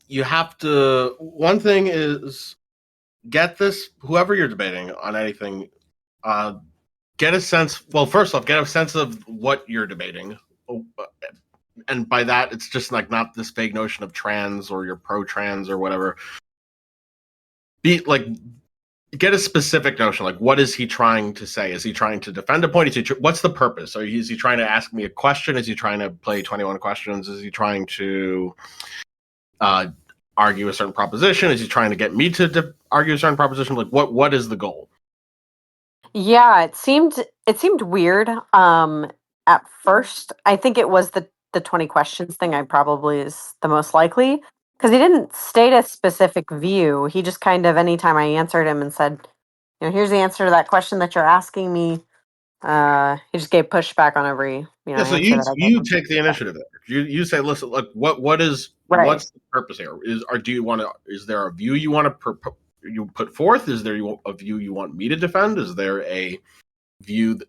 You have to. One thing is get this. Whoever you're debating on anything, get a sense. Well, first off, get a sense of what you're debating, and by that, it's just like not this vague notion of trans or you're pro-trans or whatever. Be like, get a specific notion. Like, what is he trying to say? Is he trying to defend a point? What's the purpose? Is he trying to ask me a question? Is he trying to play 21 questions? Is he trying to argue a certain proposition? Is he trying to get me to argue a certain proposition? Like, what is the goal? Yeah, it seemed weird. At first, I think it was the 20 questions thing. I probably is the most likely because he didn't state a specific view. He just kind of anytime I answered him and said, here's the answer to that question that you're asking me. He just gave pushback on every Yeah, so answer you that I gave you him. take the initiative there. You say, listen, look, what's Right. the purpose here? Do you want to? Is there a view you want to you put forth? Is there a view you want me to defend? Is there a view?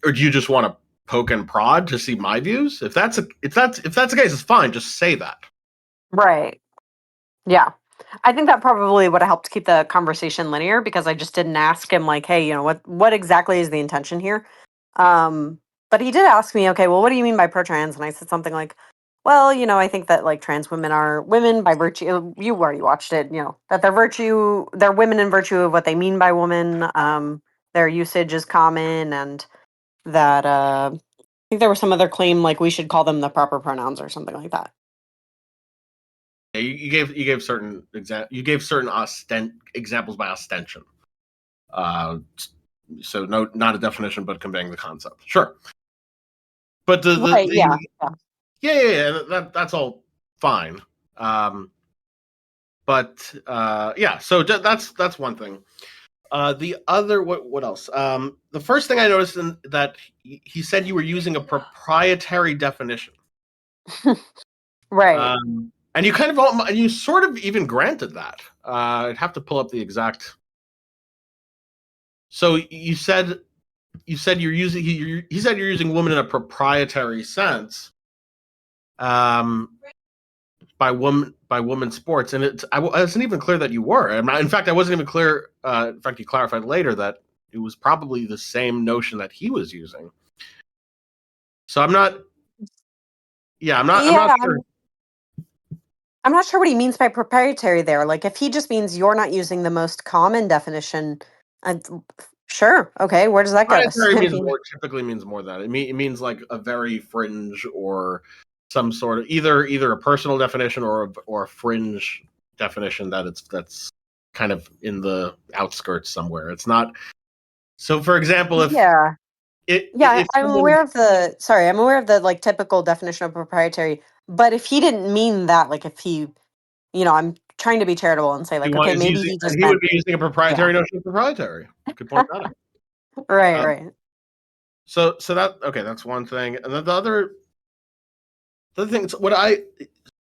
Or do you just want to poke and prod to see my views? If that's the case, it's fine. Just say that. Right. Yeah. I think that probably would have helped keep the conversation linear because I just didn't ask him like, hey, what exactly is the intention here? But he did ask me, okay, well, what do you mean by pro-trans? And I said something like, well, I think that like trans women are women by virtue. You already watched it, that they're women in virtue of what they mean by woman. Their usage is common, and that I think there was some other claim like we should call them the proper pronouns or something like that. Yeah, you gave certain examples by ostension. So not a definition, but conveying the concept. Sure, but Right. Yeah. yeah, that's all fine. But yeah, so that's one thing. The other, what else? The first thing I noticed that he said you were using a proprietary definition. Right. And you sort of even granted that. I'd have to pull up the exact. So you said you're using he said you're using woman in a proprietary sense. By woman sports, and I wasn't even clear that you were. In fact, I wasn't even clear. In fact, you clarified later that it was probably the same notion that he was using. So I'm not. Yeah, I'm not Yeah. sure. I'm not sure what he means by proprietary there. Like, if he just means you're not using the most common definition, uh, sure, okay, where does that get us? Proprietary I means mean, more. Typically means more than that. It means like a very fringe or some sort of either a personal definition or a fringe definition that's kind of in the outskirts somewhere. It's not. So, for example, yeah, yeah, if I'm someone aware of I'm aware of the like typical definition of proprietary. But if he didn't mean that, like, if he, I'm trying to be charitable and say, he like, okay, is maybe using, he and just he would meant, be using a yeah, proprietary notion of proprietary. You could point that out. right, Um, right. so that okay, that's one thing, and then the other thing is what I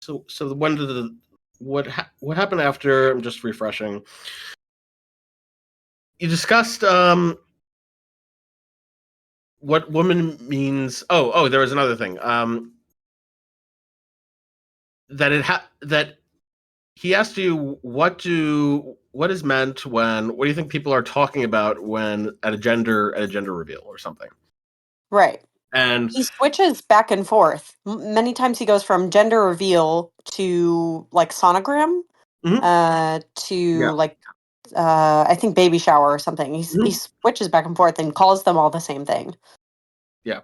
so when did what happened after? I'm just refreshing. You discussed what woman means. There was another thing. That he asked you what is meant when what do you think people are talking about when at a gender reveal or something. Right. And He switches back and forth. Many times he goes from gender reveal to like sonogram, mhm, to yeah, like I think baby shower or something. He mhm, switches back and forth and calls them all the same thing. yeah.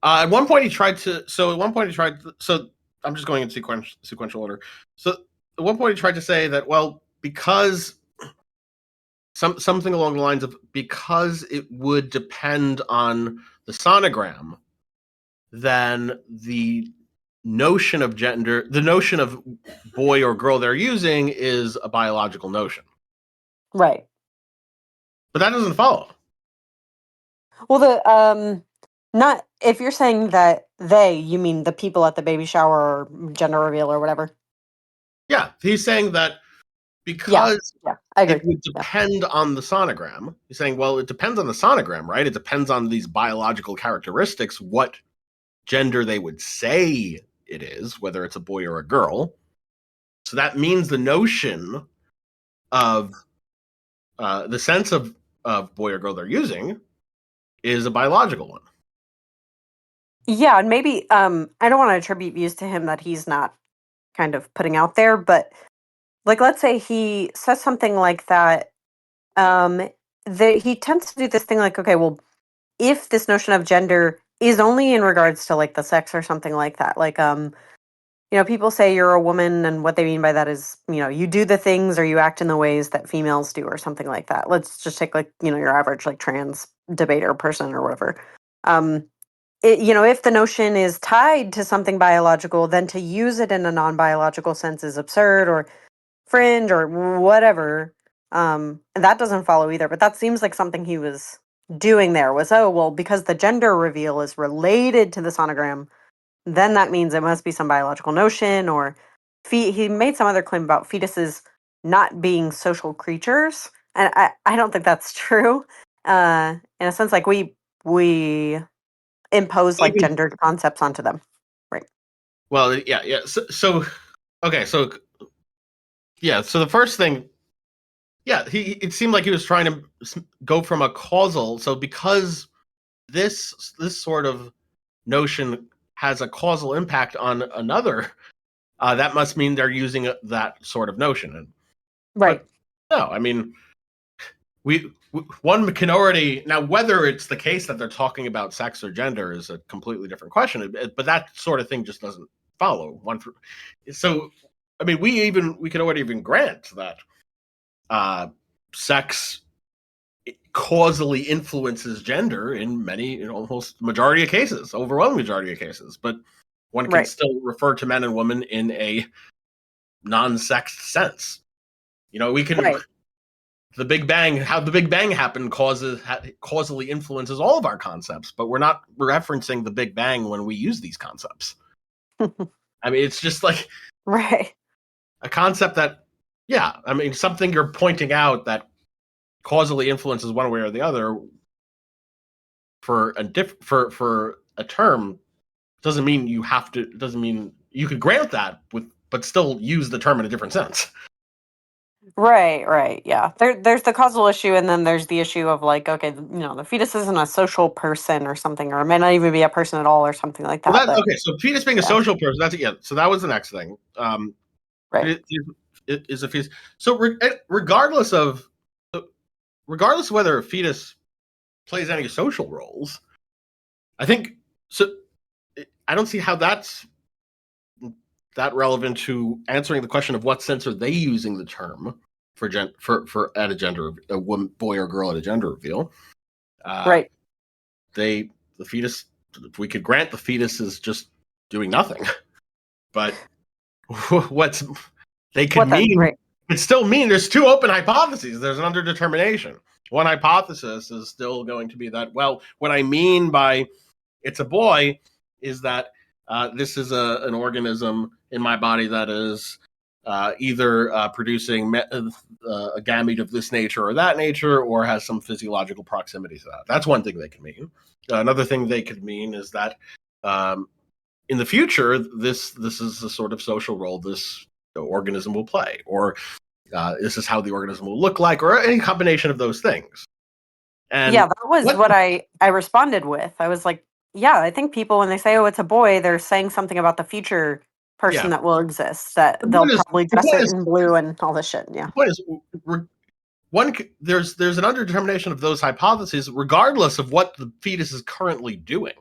At one point he tried to. So at one point he tried. So I'm just going in sequential order. So at one point he tried to say that because something along the lines of because it would depend on the sonogram, then the notion of boy or girl they're using is a biological notion. Right. But that doesn't follow. Well, the not if you're saying that they, you mean the people at the baby shower or gender reveal or whatever. Yeah, he's saying that Yeah. because Yeah. I it agree. would Yeah. depend on the sonogram. He's saying, well, it depends on the sonogram, right? It depends on these biological characteristics, what gender they would say it is, whether it's a boy or a girl. So that means the notion of the sense of boy or girl they're using is a biological one. Yeah, and maybe I don't want to attribute views to him that he's not kind of putting out there, but like let's say he says something like that. He tends to do this thing like, okay, well, if this notion of gender is only in regards to like the sex or something like that, like people say you're a woman, and what they mean by that is, you do the things or you act in the ways that females do or something like that. Let's just take like, your average like trans debater person or whatever. If the notion is tied to something biological, then to use it in a non-biological sense is absurd or fringe or whatever. And that doesn't follow either, but that seems like something he was doing there was, oh, well, because the gender reveal is related to the sonogram, then that means it must be some biological notion, or he made some other claim about fetuses not being social creatures. And I don't think that's true. In a sense, like we impose like Even, gendered concepts onto them. Right. well, yeah. So okay, so yeah. So the first thing, yeah, it seemed like he was trying to go from a causal. So because this sort of notion has a causal impact on another, that must mean they're using that sort of notion. Right. But no, I mean, one can already now, whether it's the case that they're talking about sex or gender is a completely different question. But that sort of thing just doesn't follow. So, I mean, we could already even grant that sex causally influences gender in many, almost majority of cases, overwhelming majority of cases. But one can Right. still refer to men and women in a non-sex sense. We can. Right. The Big Bang, how the Big Bang happened causally influences all of our concepts, but we're not referencing the Big Bang when we use these concepts. I mean, it's just like Right. a concept that, yeah, I mean, something you're pointing out that causally influences one way or the other for a term doesn't mean you have to. Doesn't mean you could grant that but still use the term in a different sense. Right. Yeah. There's the causal issue, and then there's the issue of like, okay, the fetus isn't a social person or something, or it may not even be a person at all or something like Well, that. But okay. So fetus being a yeah. social person, that's yeah. So that was the next thing. Right. It is a fetus. So regardless of whether a fetus plays any social roles, I think so. I don't see how that's that relevant to answering the question of what sense are they using the term for at a gender, a woman, boy or girl at a gender reveal. Right. The fetus. We could grant the fetus is just doing nothing, but what's they could What then? mean. Right. It still mean there's two open hypotheses. There's an underdetermination. One hypothesis is still going to be that, well, what I mean by it's a boy is that this is an organism in my body that is either producing a gamete of this nature or that nature, or has some physiological proximity to that. That's one thing they can mean. Another thing they could mean is that in the future, this is the sort of social role this organism will play, or this is how the organism will look like, or any combination of those things. And Yeah, that was what I responded with. I was like, yeah, I think people when they say, "Oh, it's a boy," they're saying something about the future person yeah, that will exist. That the they'll point is, probably dress it in blue and all this shit. Yeah. there's an underdetermination of those hypotheses, regardless of what the fetus is currently doing.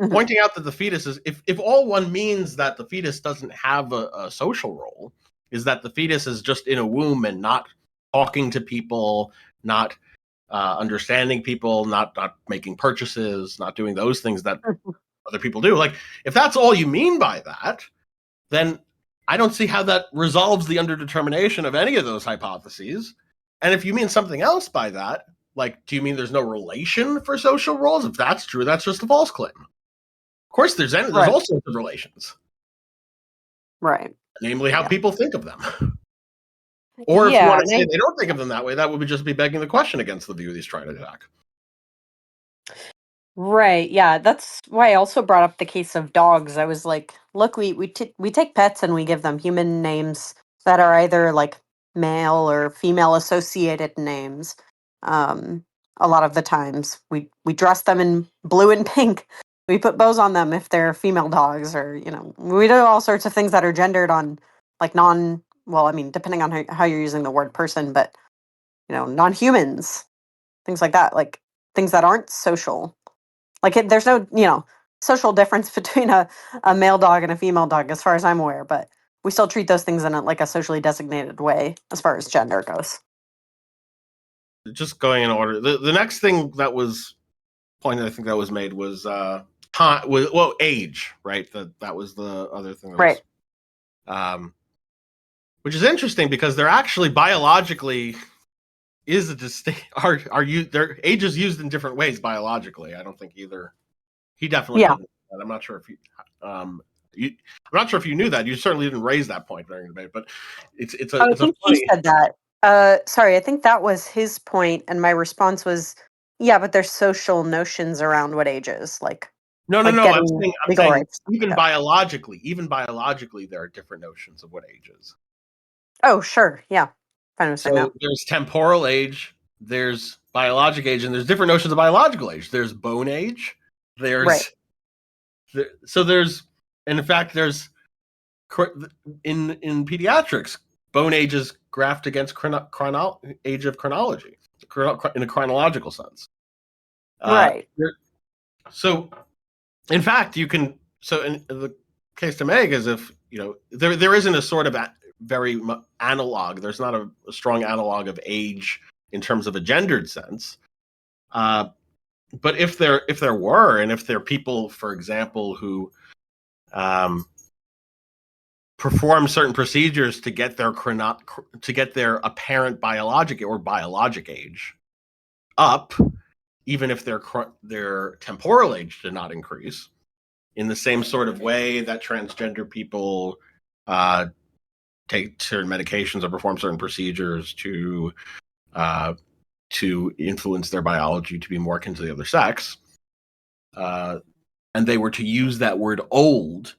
Mm-hmm. Pointing out that the fetus is, if all one means that the fetus doesn't have a social role, is that the fetus is just in a womb and not talking to people, not understanding people, not making purchases, not doing those things that other people do. Like, if that's all you mean by that, then I don't see how that resolves the underdetermination of any of those hypotheses. And if you mean something else by that, like, do you mean there's no relation for social roles? If that's true, that's just a false claim. Of course, there's Right. all sorts of relations, Right. namely how Yeah. people think of them. Or if you Yeah. want to say they don't think of them that way, that would just be begging the question against the view he's trying to attack. Right. Yeah. That's why I also brought up the case of dogs. I was like, look, we take pets and we give them human names that are either like male or female associated names. Um, a lot of the times we dress them in blue and pink. We put bows on them if they're female dogs, or we do all sorts of things that are gendered on like non. Well, I mean, depending on how you're using the word person, but non-humans, things like that, like things that aren't social. Like there's no, social difference between a male dog and a female dog, as far as I'm aware. But we still treat those things in like a socially designated way, as far as gender goes. Just going in order. The next thing that was pointed, I think that was made was age, right? That was the other thing that Right. was, which is interesting because they're actually biologically is a distinct are you their age is used in different ways biologically. I don't think either. He definitely Yeah. didn't. I'm not sure if you I'm not sure if you knew that. You certainly didn't raise that point during the debate, but Oh, I it's a think he funny. said that. Sorry, I think that was his point, and my response was, yeah, but there's social notions around what age is, like No. I'm getting saying legal rights. even Yeah. biologically, there are different notions of what age is. Oh, sure. Yeah. Fine with saying that. So there's temporal age, there's biologic age, and there's different notions of biological age. There's bone age. Right. There's so there's and in fact there's in pediatrics, bone age is graphed against age of chronology in a chronological sense. Right. So, in fact, you can. So, in the case to make is if there isn't a sort of very analog. There's not a strong analog of age in terms of a gendered sense. But if there were, and if there are people, for example, who perform certain procedures to get their apparent biologic age up, even if their temporal age did not increase, in the same sort of way that transgender people take certain medications or perform certain procedures to influence their biology to be more akin to the other sex, and they were to use that word old,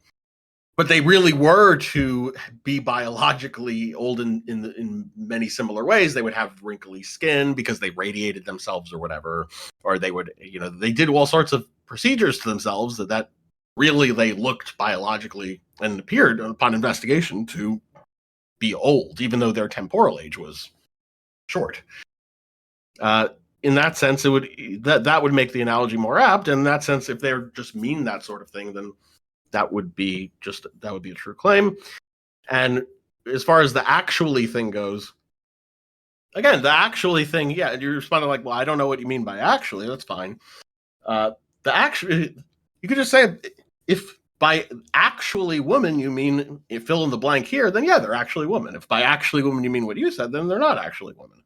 but they really were to be biologically old in many similar ways. They would have wrinkly skin because they radiated themselves or whatever, or they would, they did all sorts of procedures to themselves that really they looked biologically and appeared upon investigation to be old, even though their temporal age was short. In that sense, it would that would make the analogy more apt. And in that sense, if they're just mean that sort of thing, then that would be a true claim. And as far as the actually thing goes, again, the actually thing, yeah, you responded like, well, I don't know what you mean by actually. That's fine. The actually, you could just say, if by actually woman you mean fill in the blank here, then yeah, they're actually women. If by actually woman you mean what you said, then they're not actually women.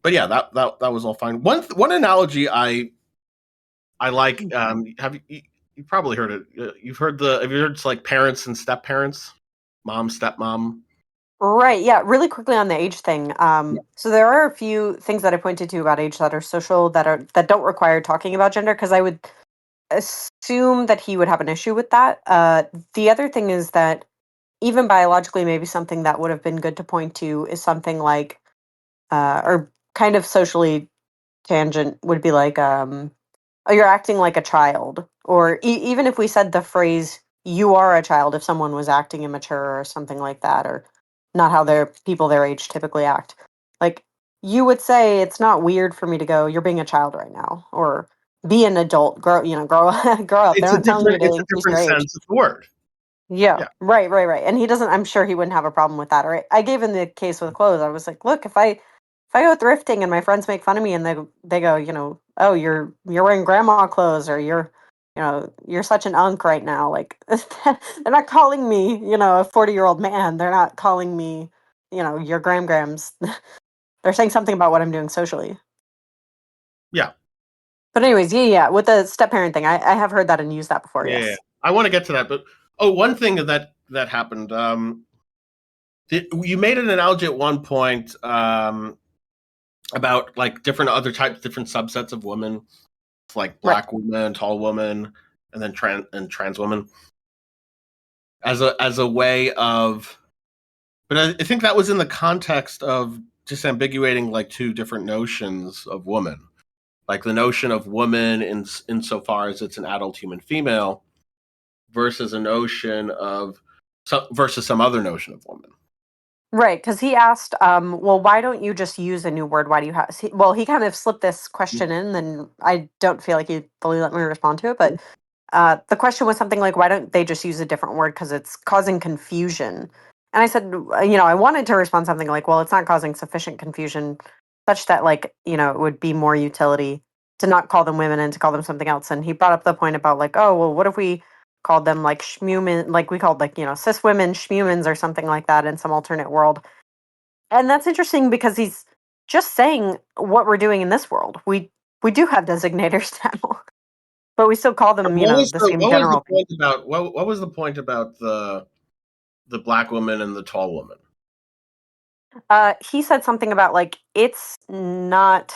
But yeah, that was all fine. One analogy I like. Have you probably heard it? Have you heard it's like parents and step parents, mom, stepmom? Right. Yeah. Really quickly on the age thing. Yeah. So there are a few things that I pointed to about age that are social that don't require talking about gender, because I would assume that he would have an issue with that. The other thing is that even biologically, maybe something that would have been good to point to is something like, or kind of socially tangent would be like, oh, you're acting like a child. Or even if we said the phrase, you are a child, if someone was acting immature or something like that, or not how people their age typically act. Like, you would say, it's not weird for me to go, you're being a child right now, or be an adult, grow grow up. They're not telling you to It's a increase different your age. sense of the word. Yeah, Yeah. right. And he doesn't. I'm sure he wouldn't have a problem with that. Or I gave him the case with clothes. I was like, look, if I go thrifting and my friends make fun of me and they go, oh, you're wearing grandma clothes, or you're such an unk right now. Like, they're not calling me, a 40-year-old man. They're not calling me, your grams. They're saying something about what I'm doing socially. Yeah. But anyways, yeah. With the step parent thing, I have heard that and used that before. Yeah. Yes. I want to get to that, but one thing that happened. You made an analogy at one point about like different subsets of women like Right. black woman, tall woman, and then trans woman as a way of. But I think that was in the context of disambiguating like two different notions of woman, like the notion of woman insofar as it's an adult human female versus a notion of versus some other notion of woman. Right, because he asked, well, why don't you just use a new word? Why do you have? Well, he kind of slipped this question in, and I don't feel like he fully let me respond to it. But the question was something like, why don't they just use a different word because it's causing confusion? And I said, I wanted to respond something like, well, it's not causing sufficient confusion such that, like, it would be more utility to not call them women and to call them something else. And he brought up the point about, like, oh, well, what if we called them like schmumen, like we called, like, cis women schmumens or something like that in some alternate world. And that's interesting because he's just saying what we're doing in this world. We do have designators now, but we still call them, the same What was the general thing. point about what was the point about the black woman and the tall woman? He said something about, like, it's not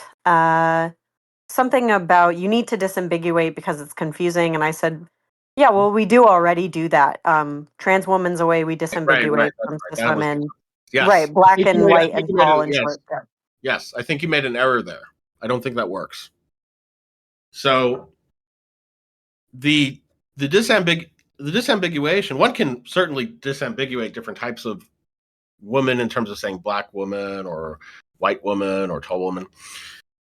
something about you need to disambiguate because it's confusing. And I said, yeah, well, we do already do that. Trans women's a way we Right, disambiguate right, that's from right. cis That was women. yes. Right, black and white and tall and Yes, short. Yeah. yes. I think you made an error there. I don't think that works. So the the disambiguation, one can certainly disambiguate different types of woman in terms of saying black woman or white woman or tall woman.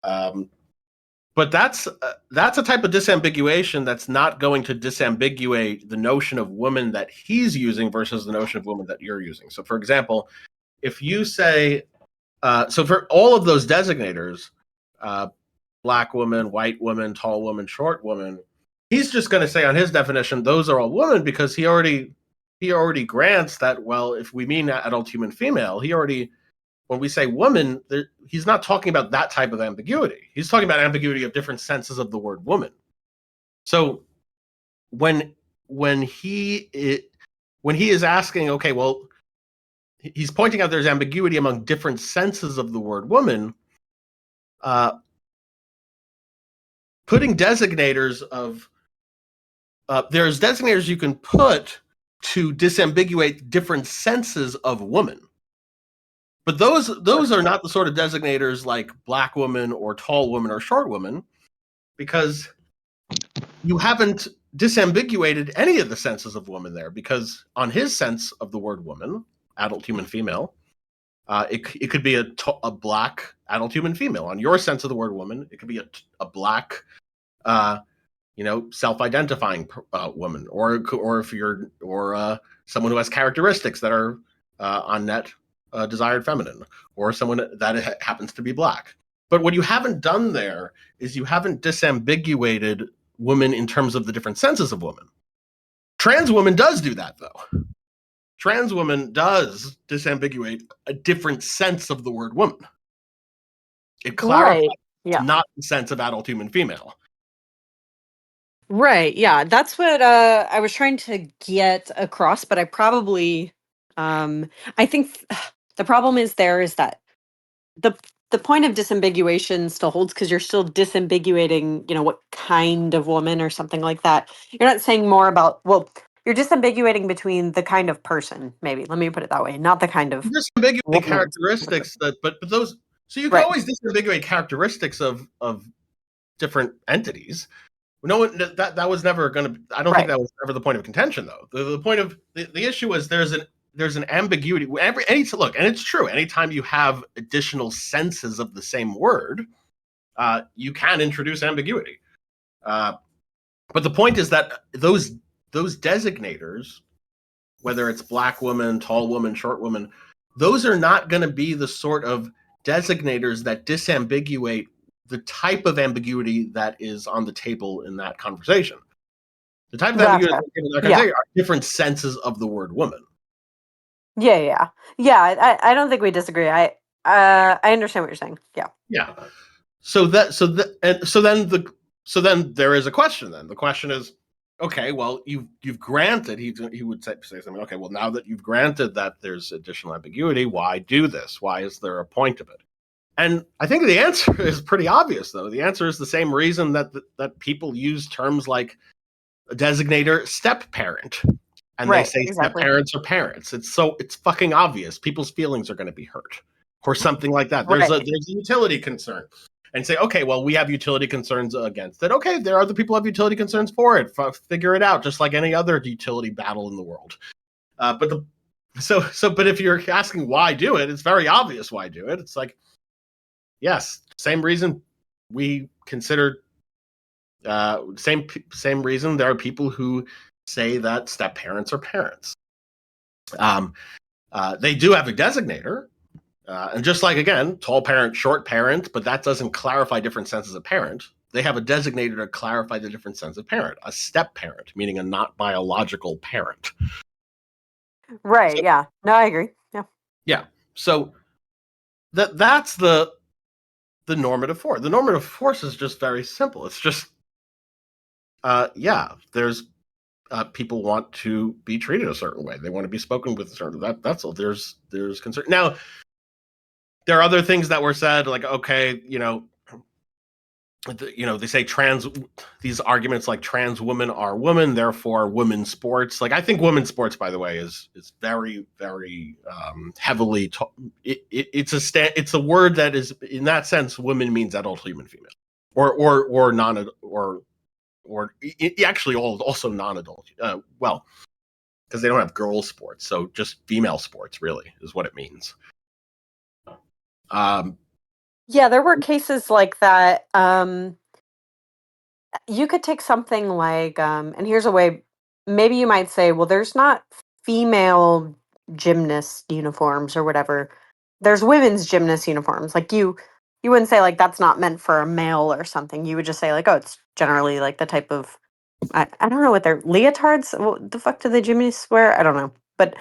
But that's a type of disambiguation that's not going to disambiguate the notion of woman that he's using versus the notion of woman that you're using. So, for example, if you say, so for all of those designators, black woman, white woman, tall woman, short woman, he's just going to say on his definition those are all women because he already grants that. Well, if we mean adult human female, when we say woman, he's not talking about that type of ambiguity. He's talking about ambiguity of different senses of the word woman. So when he is asking, okay, well, he's pointing out there's ambiguity among different senses of the word woman. Putting designators of there's designators you can put to disambiguate different senses of woman. But those are not the sort of designators like black woman or tall woman or short woman, because you haven't disambiguated any of the senses of woman there. Because on his sense of the word woman, adult human female, it could be a black adult human female. On your sense of the word woman, it could be a black, self-identifying woman, or if you're someone who has characteristics that are on net desired feminine, or someone that happens to be black. But what you haven't done there is you haven't disambiguated women in terms of the different senses of woman. Trans woman does do that, though. Trans woman does disambiguate a different sense of the word woman. It clarifies Right. Yeah. not the sense of adult human female. Right. Yeah. That's what I was trying to get across, but I probably I think the problem is that the the point of disambiguation still holds because you're still disambiguating, what kind of woman or something like that. You're not saying more about, well, you're disambiguating between the kind of person, maybe. Let me put it that way, not the kind of Disambiguate woman. characteristics but those, so you can Right. always disambiguate characteristics of different entities. No one that was never going to. I don't think Right. that was ever the point of contention, though. The point of the issue is there's an ambiguity. Look, and it's true. Anytime you have additional senses of the same word, you can introduce ambiguity. But the point is that those designators, whether it's black woman, tall woman, short woman, those are not going to be the sort of designators that disambiguate the type of ambiguity that is on the table in that conversation. The type of ambiguity Gotcha. in that Yeah. conversation are different senses of the word woman. Yeah. Yeah. Yeah. I don't think we disagree. I understand what you're saying. Yeah. Yeah. So then there is a question. Then the question is, okay, well, you've granted. He would say something. Okay, well, now that you've granted that there's additional ambiguity, why do this? Why is there a point of it? And I think the answer is pretty obvious, though. The answer is the same reason that people use terms like a designator step parent, and they Right, say step exactly. parents are parents. It's fucking obvious. People's feelings are going to be hurt, or something like that. There's Right. a utility concern, and say, okay, well, we have utility concerns against it. Okay, there are other people who have utility concerns for it. Figure it out, just like any other utility battle in the world. But if you're asking why do it, it's very obvious why do it. It's like, yes, same reason we consider same reason there are people who say that step parents are parents. They do have a designator, and just like, again, tall parent, short parent, but that doesn't clarify different senses of parent. They have a designator to clarify the different sense of parent, a step parent, meaning a not biological parent. Right. So, Yeah. No, I agree. Yeah. yeah. So that's the normative force. The normative force is just very simple. It's just, there's people want to be treated a certain way. They want to be spoken with a certain. That's all. There's concern. Now, there are other things that were said, like, okay, they say these arguments like trans women are women, therefore women's sports. Like, I think women's sports, by the way, is very, very heavily. It's a word that is, in that sense, women means adult human female, or non or actually also non-adult. Well, because they don't have girls sports, so just female sports really is what it means. Yeah, there were cases like that. You could take something like, and here's a way, maybe you might say, well, there's not female gymnast uniforms or whatever. There's women's gymnast uniforms. Like you wouldn't say like that's not meant for a male or something. You would just say like, oh, it's generally like the type of, I don't know what they're leotards. What the fuck do the gymnasts wear? I don't know, but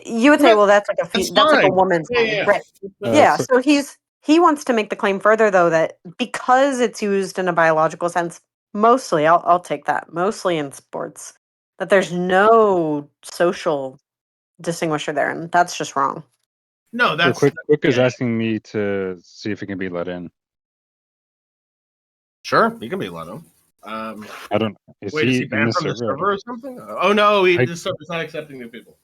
you would say, well, that's like That's that's like a fine. woman's Yeah, thing, yeah. right? Yeah. Yeah. So So he wants to make the claim further though that because it's used in a biological sense, mostly I'll take that mostly in sports, that there's no social distinguisher there, and that's just wrong. No, so that's quick is yeah. asking me to see if it can be let in. Sure, you can be let him. I don't. Is Wait, is he he in banned the from the server? server or something? Oh no, I, this server's not accepting new people.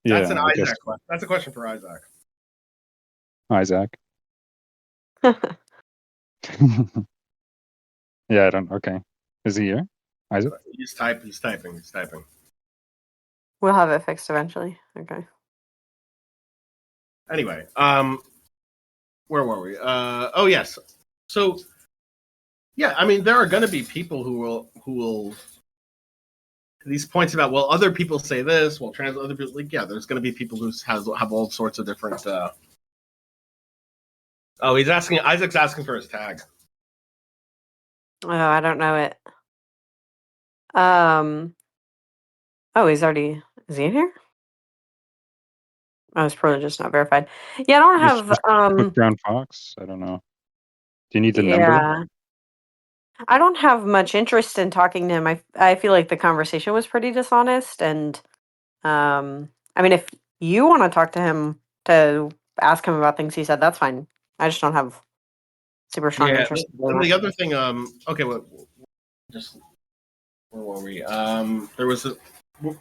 That's an yeah, I guess Isaac question. That's a question for Isaac. Isaac. Yeah, I don't. Okay, is he here? Isaac. He's typing. We'll have it fixed eventually. Okay. Anyway, where were we? Oh yes. So yeah, I mean, there are going to be people who will these points about, well, other people say this, well, trans other people, like, yeah, there's going to be people who have all sorts of different. Oh, Isaac's asking for his tag. Oh, I don't know it. Um. Oh, he's already. Is he in here? I was probably just not verified. Yeah, I don't Just have. put Brown Fox. I don't know. Do you need the number? Yeah, I don't have much interest in talking to him. I feel like the conversation was pretty dishonest, and I mean, if you want to talk to him to ask him about things he said, that's fine. I just don't have super strong Yeah, interest in doing and that. the other thing, okay, just where were we? There was a.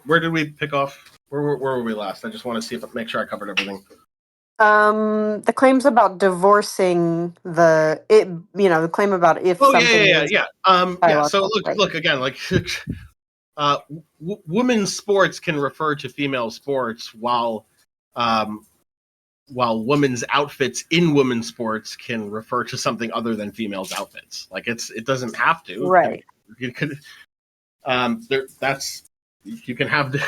Where did we pick off? Where were we last? I just want to make sure I covered everything. The claims about divorcing the claim about if Oh something is yeah. So biological, right? look again, like women's sports can refer to female sports, while women's outfits in women's sports can refer to something other than females' outfits. Like, it doesn't have to. Right. You could you can have the,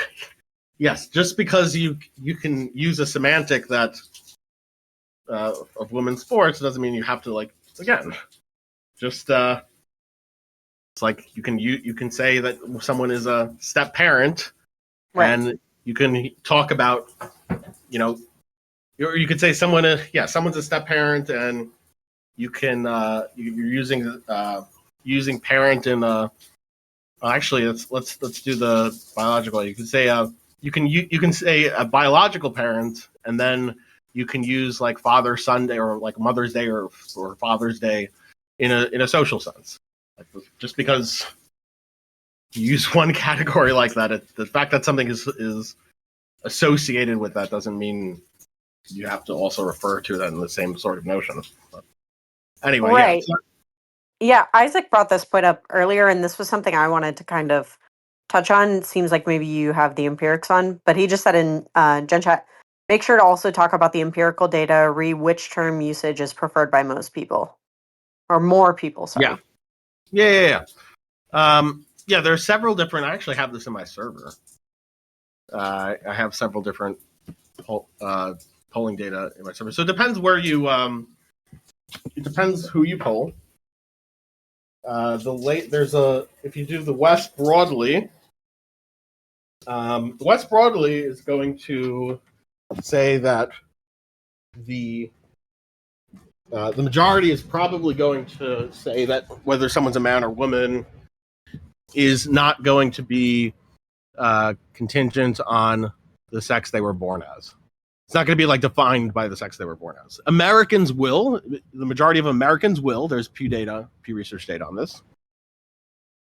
yes, just because you can use a semantic that of women's sports doesn't mean you have to, like, again, just it's like you can say that someone is a step parent, Right. and you can talk about, or you could say someone's a step parent, and you can you're using parent in a. Actually, let's do the biological. You can say you can say a biological parent, and then you can use like Father Sunday or like Mother's Day or Father's Day in a social sense. Like, just because you use one category like that, the fact that something is associated with that doesn't mean you have to also refer to that in the same sort of notion. But anyway, Right. yeah. Yeah, Isaac brought this point up earlier, and this was something I wanted to kind of touch on. It seems like maybe you have the empirics on, but he just said in Gen Chat, make sure to also talk about the empirical data, read which term usage is preferred by most people. Or more people, sorry. Yeah. Yeah, there are several different. I actually have this in my server. I have several different polling data in my server. So it depends where you. It depends who you poll. If you do the West broadly, the West broadly is going to say that the majority is probably going to say that whether someone's a man or woman is not going to be contingent on the sex they were born as. It's not going to be like defined by the sex they were born as. Americans will. The majority of Americans will. There's Pew Research data on this.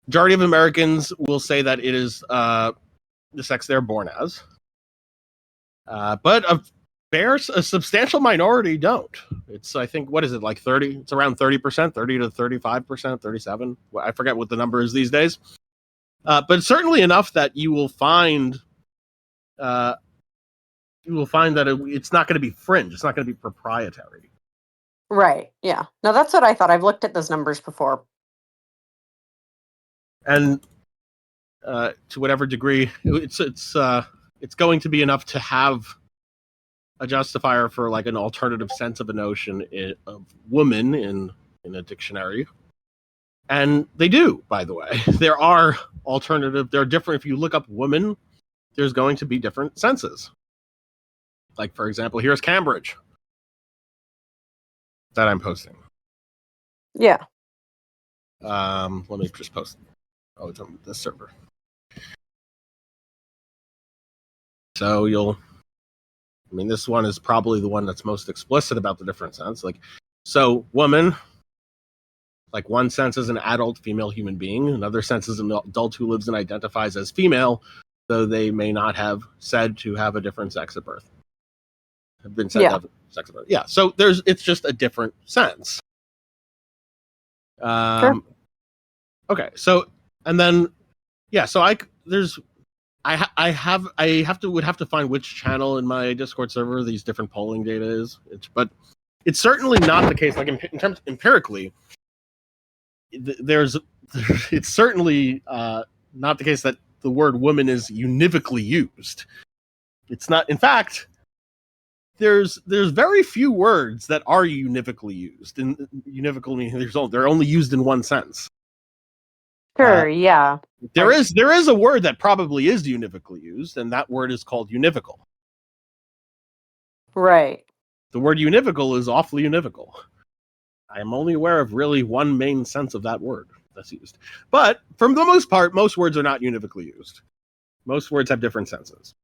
Majority of Americans will say that it is the sex they're born as. But a substantial minority don't. It's, I think, what is it, like 30? It's around 30%, 30 to 35%, 37. I forget what the number is these days. But certainly enough that you will find that it's not going to be fringe. It's not going to be proprietary. Right. Yeah. No, that's what I thought. I've looked at those numbers before. And to whatever degree, it's going to be enough to have a justifier for like an alternative sense of a notion of woman in a dictionary. And they do, by the way. There are different. If you look up woman, there's going to be different senses. Like, for example, here's Cambridge that I'm posting. Yeah. Let me just post it. Oh, it's on this server. So this one is probably the one that's most explicit about the different sense. Like, so woman, like one sense is an adult female human being. Another sense is an adult who lives and identifies as female, though they may not have said to have a different sex at birth. Have been said to have sex at birth. Yeah. So it's just a different sense. Sure. Okay. So, and then, yeah. So would have to find which channel in my Discord server these different polling data is. But it's certainly not the case. Like in terms empirically, it's certainly not the case that the word woman is univocally used. It's not. In fact, there's very few words that are univocally used. And univocal meaning they're only used in one sense. Sure. Yeah. There is a word that probably is univocally used, and that word is called univocal. Right. The word univocal is awfully univocal. I am only aware of really one main sense of that word that's used. But for the most part, most words are not univocally used. Most words have different senses.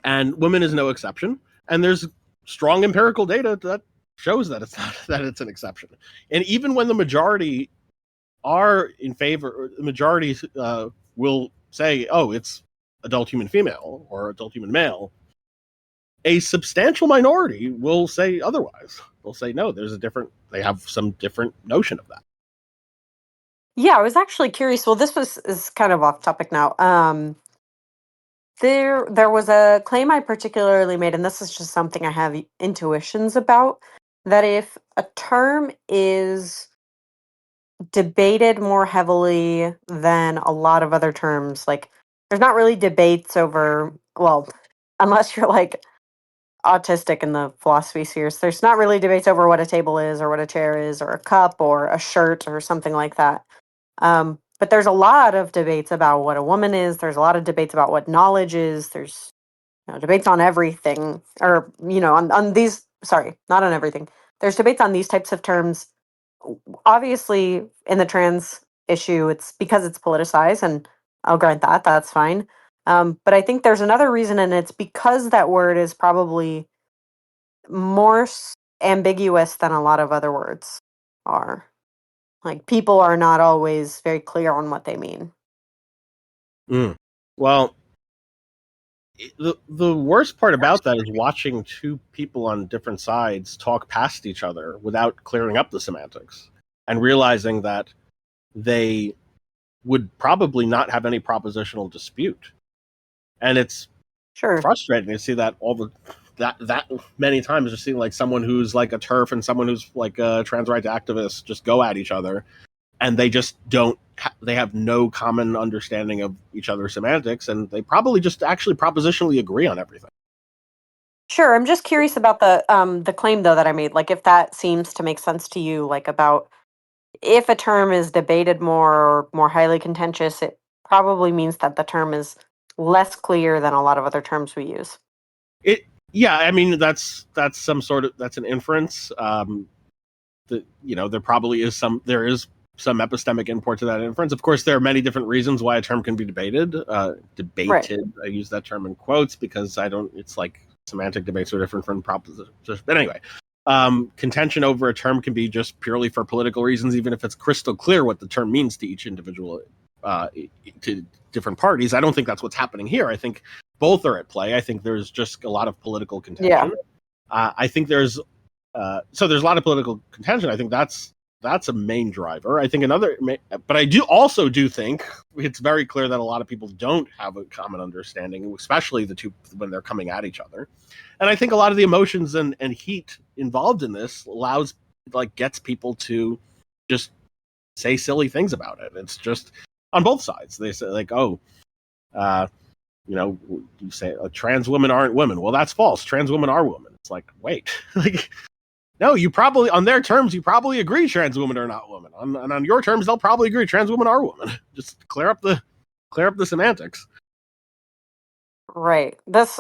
And women is no exception. And there's strong empirical data that shows that it's not, that it's an exception. And even when the majority are in favor, the majority will say, oh, it's adult human female or adult human male, a substantial minority will say otherwise. They'll say, no, they have some different notion of that. Yeah, I was actually curious. Well, this is kind of off topic now. There was a claim I particularly made, and this is just something I have intuitions about, that if a term is debated more heavily than a lot of other terms, like there's not really debates over, well, unless you're like autistic in the philosophy spheres, there's not really debates over what a table is or what a chair is or a cup or a shirt or something like that. But there's a lot of debates about what a woman is. There's a lot of debates about what knowledge is. There's debates on everything, or on these. Sorry, not on everything. There's debates on these types of terms. Obviously, in the trans issue, it's because it's politicized, and I'll grant that. That's fine. But I think there's another reason, and it's because that word is probably more ambiguous than a lot of other words are. Like, people are not always very clear on what they mean. Well, the worst part about that is watching two people on different sides talk past each other without clearing up the semantics and realizing that they would probably not have any propositional dispute. And it's Sure. frustrating to see that that many times, just seeing like someone who's like a TERF and someone who's like a trans rights activist just go at each other, and they just don't. They have no common understanding of each other's semantics, and they probably just actually propositionally agree on everything. Sure. I'm just curious about the claim though that I made. Like, if that seems to make sense to you, like about if a term is debated more or more highly contentious, it probably means that the term is less clear than a lot of other terms we use. Yeah, I mean that's some sort of that's an inference. There probably is some epistemic import to that inference. Of course, there are many different reasons why a term can be debated. Debated. Right. I use that term in quotes because I don't. It's like semantic debates are different from propositions. But anyway, contention over a term can be just purely for political reasons, even if it's crystal clear what the term means to each individual, to different parties. I don't think that's what's happening here. I think both are at play. I think there's just a lot of political contention. Yeah. I think there's a lot of political contention. I think that's a main driver. I think but I also do think it's very clear that a lot of people don't have a common understanding, especially the two when they're coming at each other. And I think a lot of the emotions and heat involved in this gets people to just say silly things about it. It's just on both sides. They say like, oh, you say trans women aren't women. Well, that's false. Trans women are women. It's like, wait, like, no, you probably, on their terms, you probably agree trans women are not women. And on your terms, they'll probably agree trans women are women. Just clear up the semantics. Right. This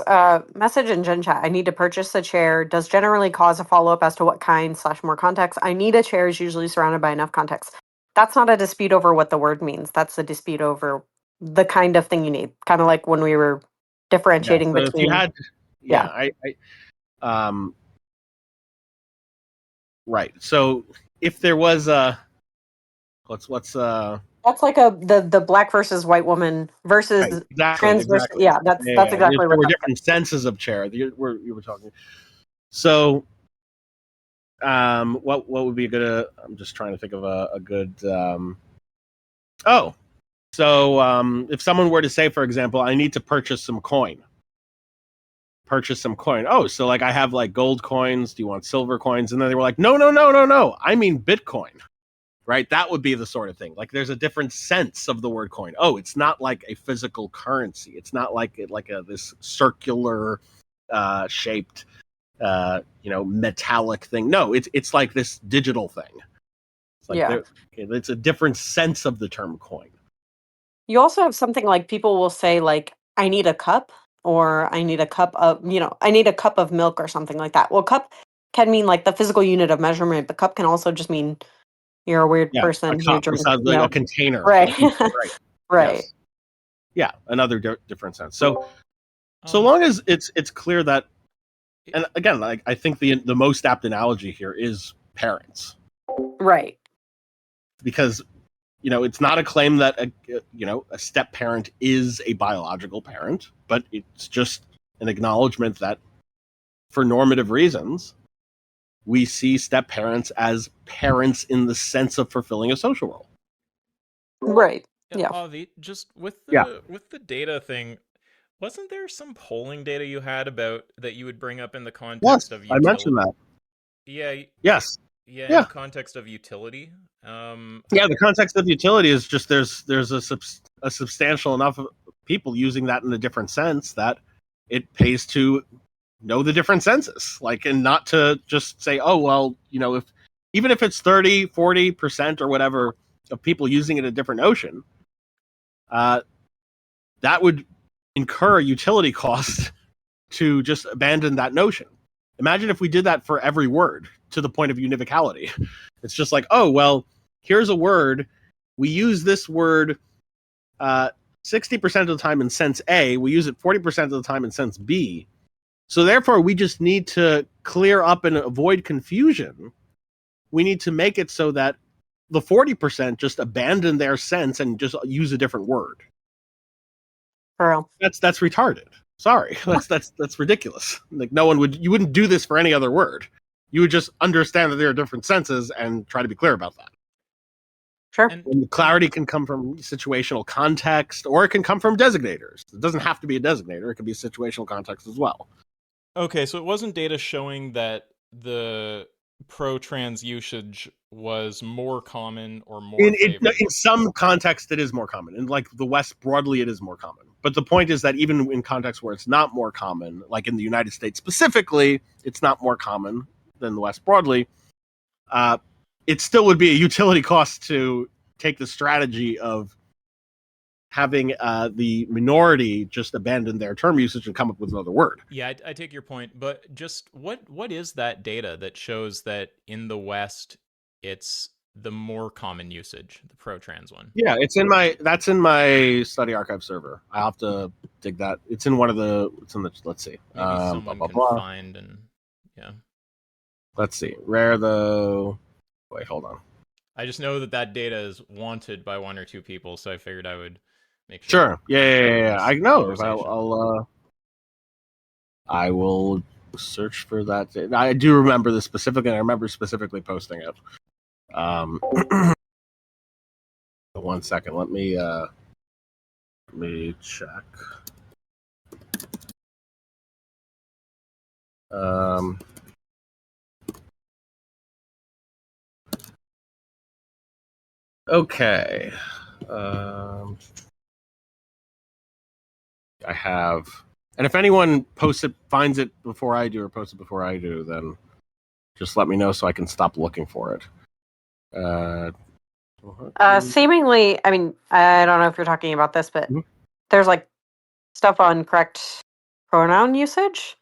message in Gen Chat, I need to purchase a chair, does generally cause a follow-up as to what kind / more context. I need a chair is usually surrounded by enough context. That's not a dispute over what the word means. That's a dispute over the kind of thing you need. Kind of like when we were differentiating So between... if you had, right. So if there was what's That's like the black versus white woman versus trans versus... Yeah, that's exactly there what were different senses of chair. You were talking. So what would be a good I'm just trying to think of a good if someone were to say, for example, I need to purchase some coin. Oh, so like I have like gold coins, do you want silver coins? And then they were like, no, I mean Bitcoin. Right? That would be the sort of thing. Like there's a different sense of the word coin. Oh, it's not like a physical currency. It's not like this circular shaped metallic thing. No, it's like this digital thing. It's like it's a different sense of the term coin. You also have something like people will say like, I need a cup, or I need a cup of, I need a cup of milk or something like that. Well, cup can mean like the physical unit of measurement, but cup can also just mean you're a weird person who drinks like a container. Right. Right. Yes. Yeah, another different sense. So long as it's clear that, and again, like I think the most apt analogy here is parents. Right. Because it's not a claim that a step parent is a biological parent, but it's just an acknowledgement that for normative reasons, we see step parents as parents in the sense of fulfilling a social role. Right. Yeah. Avi, just with the data thing, wasn't there some polling data you had about that you would bring up in the context of utility? I mentioned that. Yeah. Yes. Yeah. In the context of utility. The context of utility is just there's a substantial enough of people using that in a different sense that it pays to know the different senses, and not to just say, oh, well, even if it's 30-40% or whatever of people using it a different notion, that would incur a utility cost to just abandon that notion. Imagine if we did that for every word to the point of univocality. It's just like, oh, well, here's a word. We use this word 60% of the time in sense A. We use it 40% of the time in sense B. So therefore, we just need to clear up and avoid confusion, we need to make it so that the 40% just abandon their sense and just use a different word. For real. That's retarded. Sorry, that's ridiculous. Like you wouldn't do this for any other word. You would just understand that there are different senses and try to be clear about that. Sure. And clarity can come from situational context, or it can come from designators. It doesn't have to be a designator. It could be situational context as well. Okay, so it wasn't data showing that the pro-trans usage was more common or more favored. In some context, it is more common. In like the West broadly, it is more common. But the point is that even in contexts where it's not more common, like in the United States specifically, it's not more common than the West broadly. It still would be a utility cost to take the strategy of having the minority just abandon their term usage and come up with another word. Yeah, I take your point, but just what is that data that shows that in the West it's the more common usage, the pro-trans one? Yeah, that's in my study archive server. I have to dig that. It's in let's see. Maybe someone can find and yeah. Let's see. Rare though. Wait, hold on. I just know that data is wanted by one or two people, so I figured I would make sure. Sure. Yeah. I know. I will search for that. I do remember this specifically. I remember specifically posting it. 1 second. Let me check. Okay. I have, and if anyone finds it before I do, or posts it before I do, then just let me know so I can stop looking for it. Seemingly, I mean, I don't know if you're talking about this, but there's like stuff on correct pronoun usage.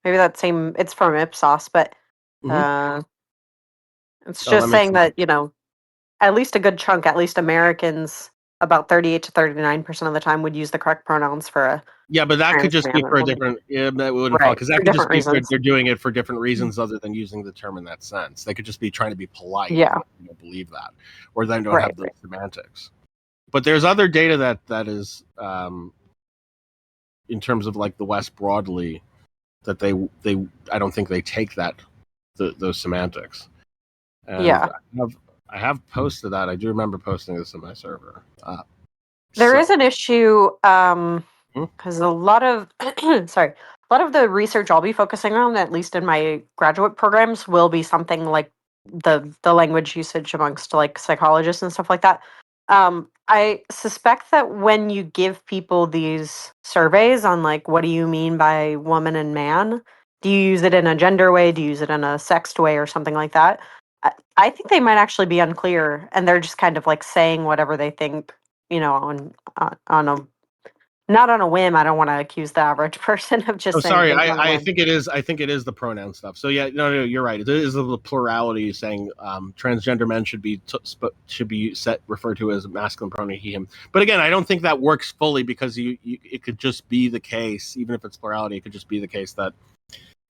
Maybe it's from Ipsos, but it's just saying that, at least a good chunk, at least Americans, about 38 to 39% of the time would use the correct pronouns for a Yeah, but that could just be for a different. Yeah, that wouldn't fall because that could just be for they're doing it for different reasons other than using the term in that sense. They could just be trying to be polite. Yeah, you don't believe that, or they don't have the semantics. But there's other data that is, in terms of like the West broadly, that they I don't think they take those semantics. And yeah, I have posted that. I do remember posting this in my server. There is an issue because a lot of a lot of the research I'll be focusing on, at least in my graduate programs, will be something like the language usage amongst like psychologists and stuff like that. I suspect that when you give people these surveys on like what do you mean by woman and man, do you use it in a gender way, do you use it in a sexed way, or something like that? I think they might actually be unclear, and they're just kind of like saying whatever they think, on a not on a whim. I don't want to accuse the average person of just saying. Sorry, I think it is. I think it is the pronoun stuff. So yeah, no, you're right. It is the plurality saying transgender men should be referred to as masculine pronoun he him. But again, I don't think that works fully because it could just be the case, even if it's plurality, it could just be the case that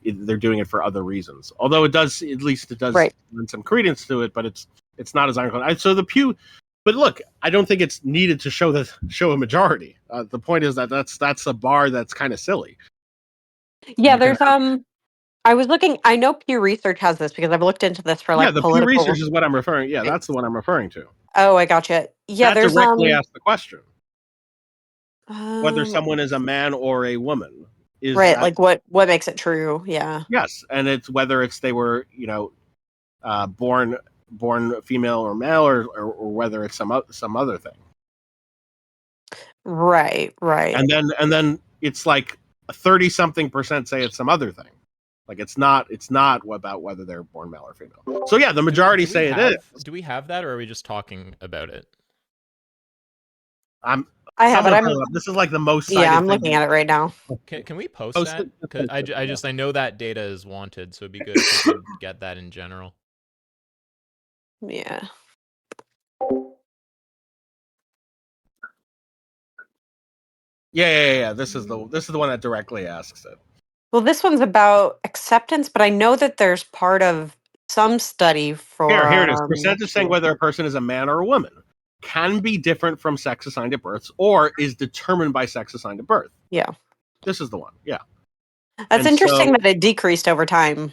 they're doing it for other reasons. Although it does lend some credence to it, but it's not as ironclad. So the Pew. But look, I don't think it's needed to show a majority. The point is that's a bar that's kind of silly. Yeah, there's I was looking. I know Pew Research has this because I've looked into this for like the political. Pew Research is what I'm referring. Yeah, that's the one I'm referring to. Oh, I gotcha. Yeah, that there's directly asked the question whether someone is a man or a woman. Is right? Like what makes it true? Yeah. Yes, and it's whether they were born female or male, or whether it's some other thing. Right. And then it's like 30-something% say it's some other thing. Like it's not about whether they're born male or female. So yeah, the majority say it is. Do we have that, or are we just talking about it? I have it. This is like the most cited I'm looking at it right now. Can we post that? Because I know that data is wanted, so it'd be good if we could get that in general. Yeah. Yeah. This is the one that directly asks it. Well, this one's about acceptance, but I know that there's part of some study for Here it is. Percentage saying whether a person is a man or a woman can be different from sex assigned at birth or is determined by sex assigned at birth. Yeah. This is the one. Yeah. That's And interesting so- that it decreased over time.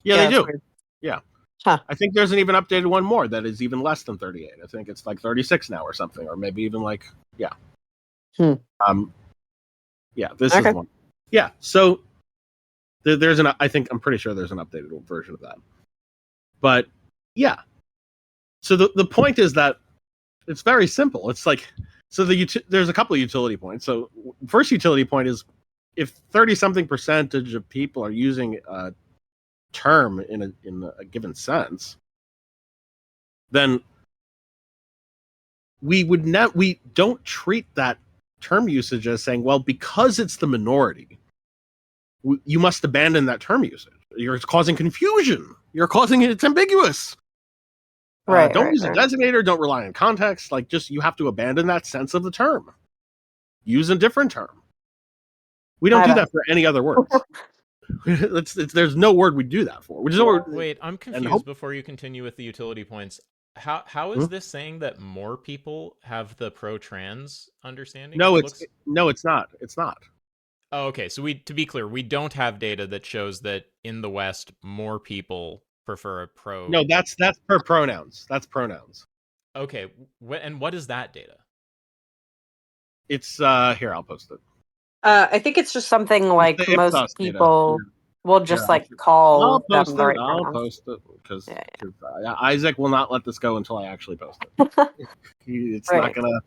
Yeah, they that's do. weird. Yeah. Huh. I think there's an even updated one more that is even less than 38. I think it's like 36 now or something, or maybe even like, yeah. Yeah, this is Okay. the one. Yeah. So I'm pretty sure there's an updated version of that. But yeah. So the point is that it's very simple. It's like, so there's a couple of utility points. So first utility point is if 30-something percentage of people are using a term in a given sense, then we don't treat that term usage as saying, well, because it's the minority, you must abandon that term usage. You're causing confusion. You're causing it's ambiguous. Don't use a designator. Don't rely on context. Like, just you have to abandon that sense of the term. Use a different term. We don't do that for any other words. There's no word we do that for. Wait, I'm confused before you continue with the utility points. How is this saying that more people have the pro-trans understanding? No, it's not. It's not. Oh, okay. So to be clear, we don't have data that shows that in the West more people prefer a pro. No, that's per pronouns. That's pronouns. Okay, and what is that data? It's here. I'll post it. I think it's just something like It's most people will just call them the right I'll pronouns. post it because Isaac will not let this go until I actually post it. It's not gonna.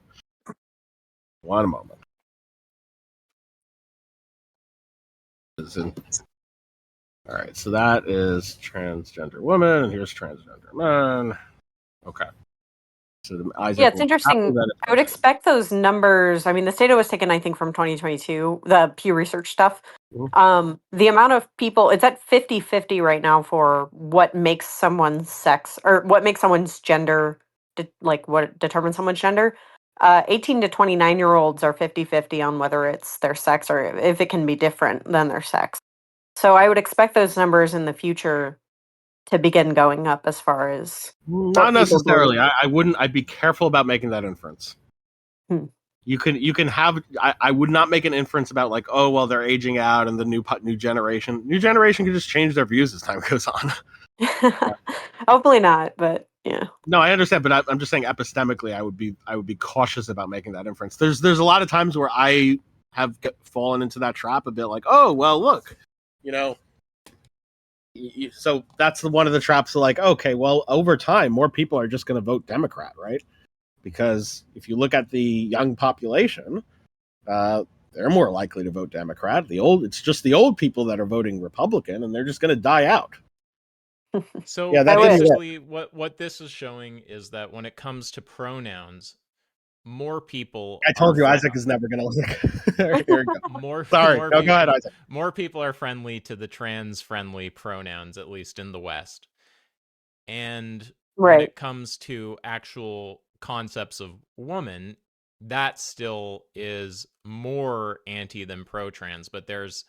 One moment. All right, so that is transgender woman, and here's transgender man. Okay. So Isaac it's interesting. I would expect those numbers. I mean, this data was taken, I think, from 2022, the Pew Research stuff. Mm-hmm. The amount of people, it's at 50-50 right now for what makes someone's sex or what makes someone's gender, what determines someone's gender. 18 to 29-year-olds are 50-50 on whether it's their sex or if it can be different than their sex. So I would expect those numbers in the future to begin going up as far as not necessarily. I wouldn't. I'd be careful about making that inference. You can have. I would not make an inference about like, oh well, they're aging out and the new generation. New generation can just change their views as time goes on. Hopefully not, but yeah. No, I understand, but I'm just saying epistemically, I would be cautious about making that inference. There's a lot of times where I have fallen into that trap a bit, like, oh well, look, so that's one of the traps. Like, okay, well, over time, more people are just going to vote Democrat, right? Because if you look at the young population, they're more likely to vote Democrat. It's just the old people that are voting Republican, and they're just going to die out. So that basically, what this is showing is that when it comes to pronouns, more people. I told you Isaac is never going to look. Here we go. Go ahead, Isaac. More people are friendly to the trans-friendly pronouns, at least in the West. And when it comes to actual concepts of woman, that still is more anti than pro-trans, but there's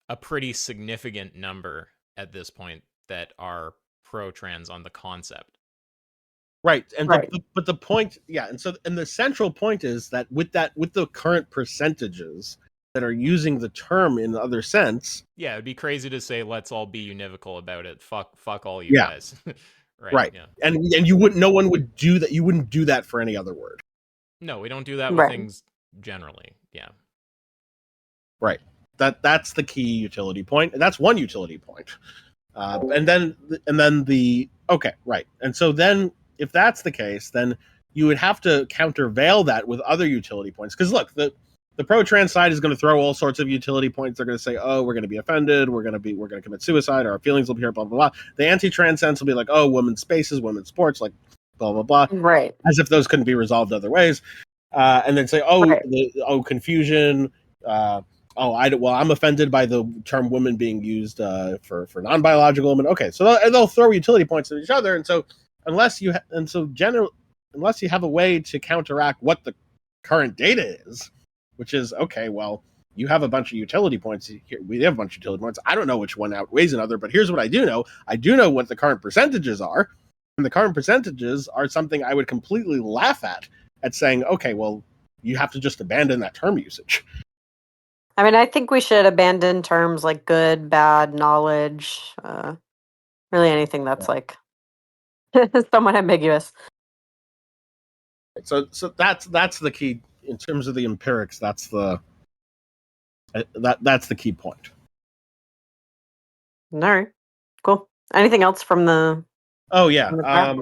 a pretty significant number at this point that are pro-trans on the concept. Right. But the point, and the central point is that with the current percentages that are using the term in the other sense. Yeah, it'd be crazy to say let's all be univocal about it. Fuck all you guys. Right. Yeah. And no one would do that. You wouldn't do that for any other word. No, we don't do that with things generally. Yeah. Right. That's the key utility point. And that's one utility point. And then okay, right. And so then if that's the case, then you would have to countervail that with other utility points. Because look, the pro-trans side is going to throw all sorts of utility points. They're going to say, oh, we're going to be offended. We're going to commit suicide. Our feelings will be hurt, blah, blah, blah. The anti-trans sense will be like, oh, women's spaces, women's sports, like blah, blah, blah. Right. As if those couldn't be resolved other ways. And then say, confusion. I'm offended by the term women being used for non-biological women. Okay, so they'll throw utility points at each other. And so unless you have a way to counteract what the current data is, which is, okay, well, you have a bunch of utility points here. We have a bunch of utility points. I don't know which one outweighs another, but here's what I do know. I do know what the current percentages are. And the current percentages are something I would completely laugh at saying, okay, well, you have to just abandon that term usage. I mean, I think we should abandon terms like good, bad, knowledge, really anything that's like somewhat ambiguous. So that's the key in terms of the empirics. That's the key point. All right, cool. Anything else from the? Oh yeah. from the chat?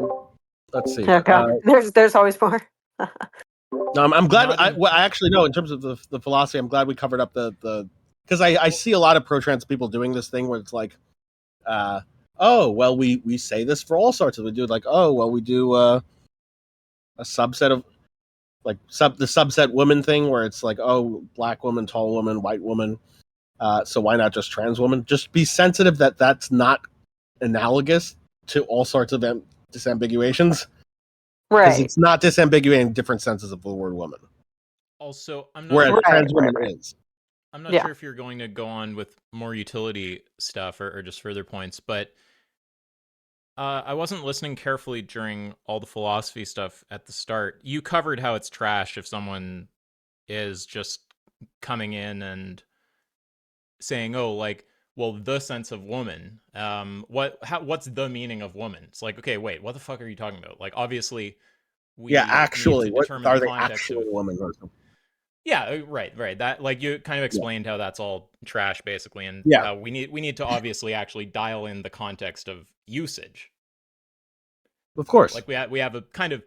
Let's see. Oh, God. There's always more. I'm glad. Not in- I actually know in terms of the philosophy. I'm glad we covered up the because I see a lot of pro-trans people doing this thing where it's like, oh well, we say this for all sorts of. We do like, oh well, we do a subset of like the subset woman thing where it's like, oh, black woman, tall woman, white woman. So why not just trans woman? Just be sensitive that that's not analogous to all sorts of disambiguations. Because Right. it's not disambiguating different senses of the word woman. Also, I'm not Whereas sure, trans woman is. I'm not sure if you're going to go on with more utility stuff or just further points, but I wasn't listening carefully during all the philosophy stuff at the start. You covered how it's trash if someone is just coming in and saying, "Oh, like, well, the sense of woman. What's the meaning of woman?" It's like, okay, wait, what the fuck are you talking about? Like, obviously, we actually, need to what determine are the they context actually of. women? Or something? Yeah, right. That, like, you kind of explained how that's all trash, basically, and how we need to obviously actually dial in the context of usage. Of course. Like we have a kind of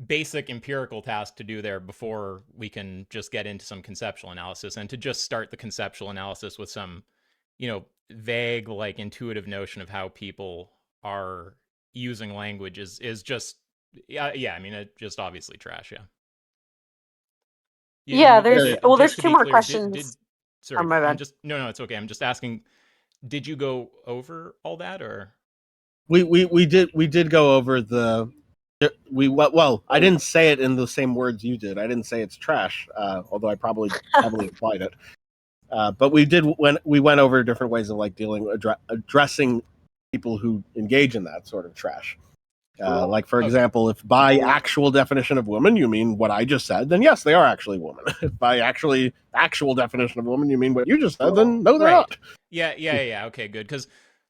basic empirical task to do there before we can just get into some conceptual analysis, and to just start the conceptual analysis with some, vague, like, intuitive notion of how people are using language is just I mean, it just obviously trash. There's To two be more clear, questions. Sorry, Oh, my bad. no, it's okay. I'm just asking, did you go over all that, or? We did go over the I didn't say it in the same words you did. I didn't say it's trash, although I probably heavily implied it. But we did when we went over different ways of like addressing people who engage in that sort of trash. Like, for example, if by actual definition of woman you mean what I just said, then yes, they are actually women. If by actual definition of woman you mean what you just said, then no, they're not. Yeah. Okay, good. Because,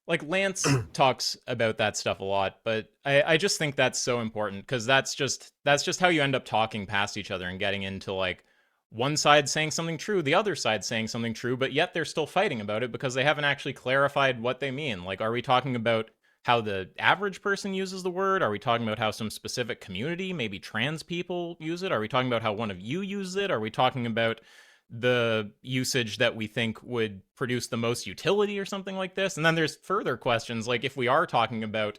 like, Lance talks about that stuff a lot, but I just think that's so important, because that's just how you end up talking past each other and getting into, like, one side saying something true, the other side saying something true, but yet they're still fighting about it because they haven't actually clarified what they mean. Like, are we talking about how the average person uses the word? Are we talking about how some specific community, maybe trans people, use it? Are we talking about how one of you uses it? Are we talking about the usage that we think would produce the most utility or something like this? And then there's further questions, like, if we are talking about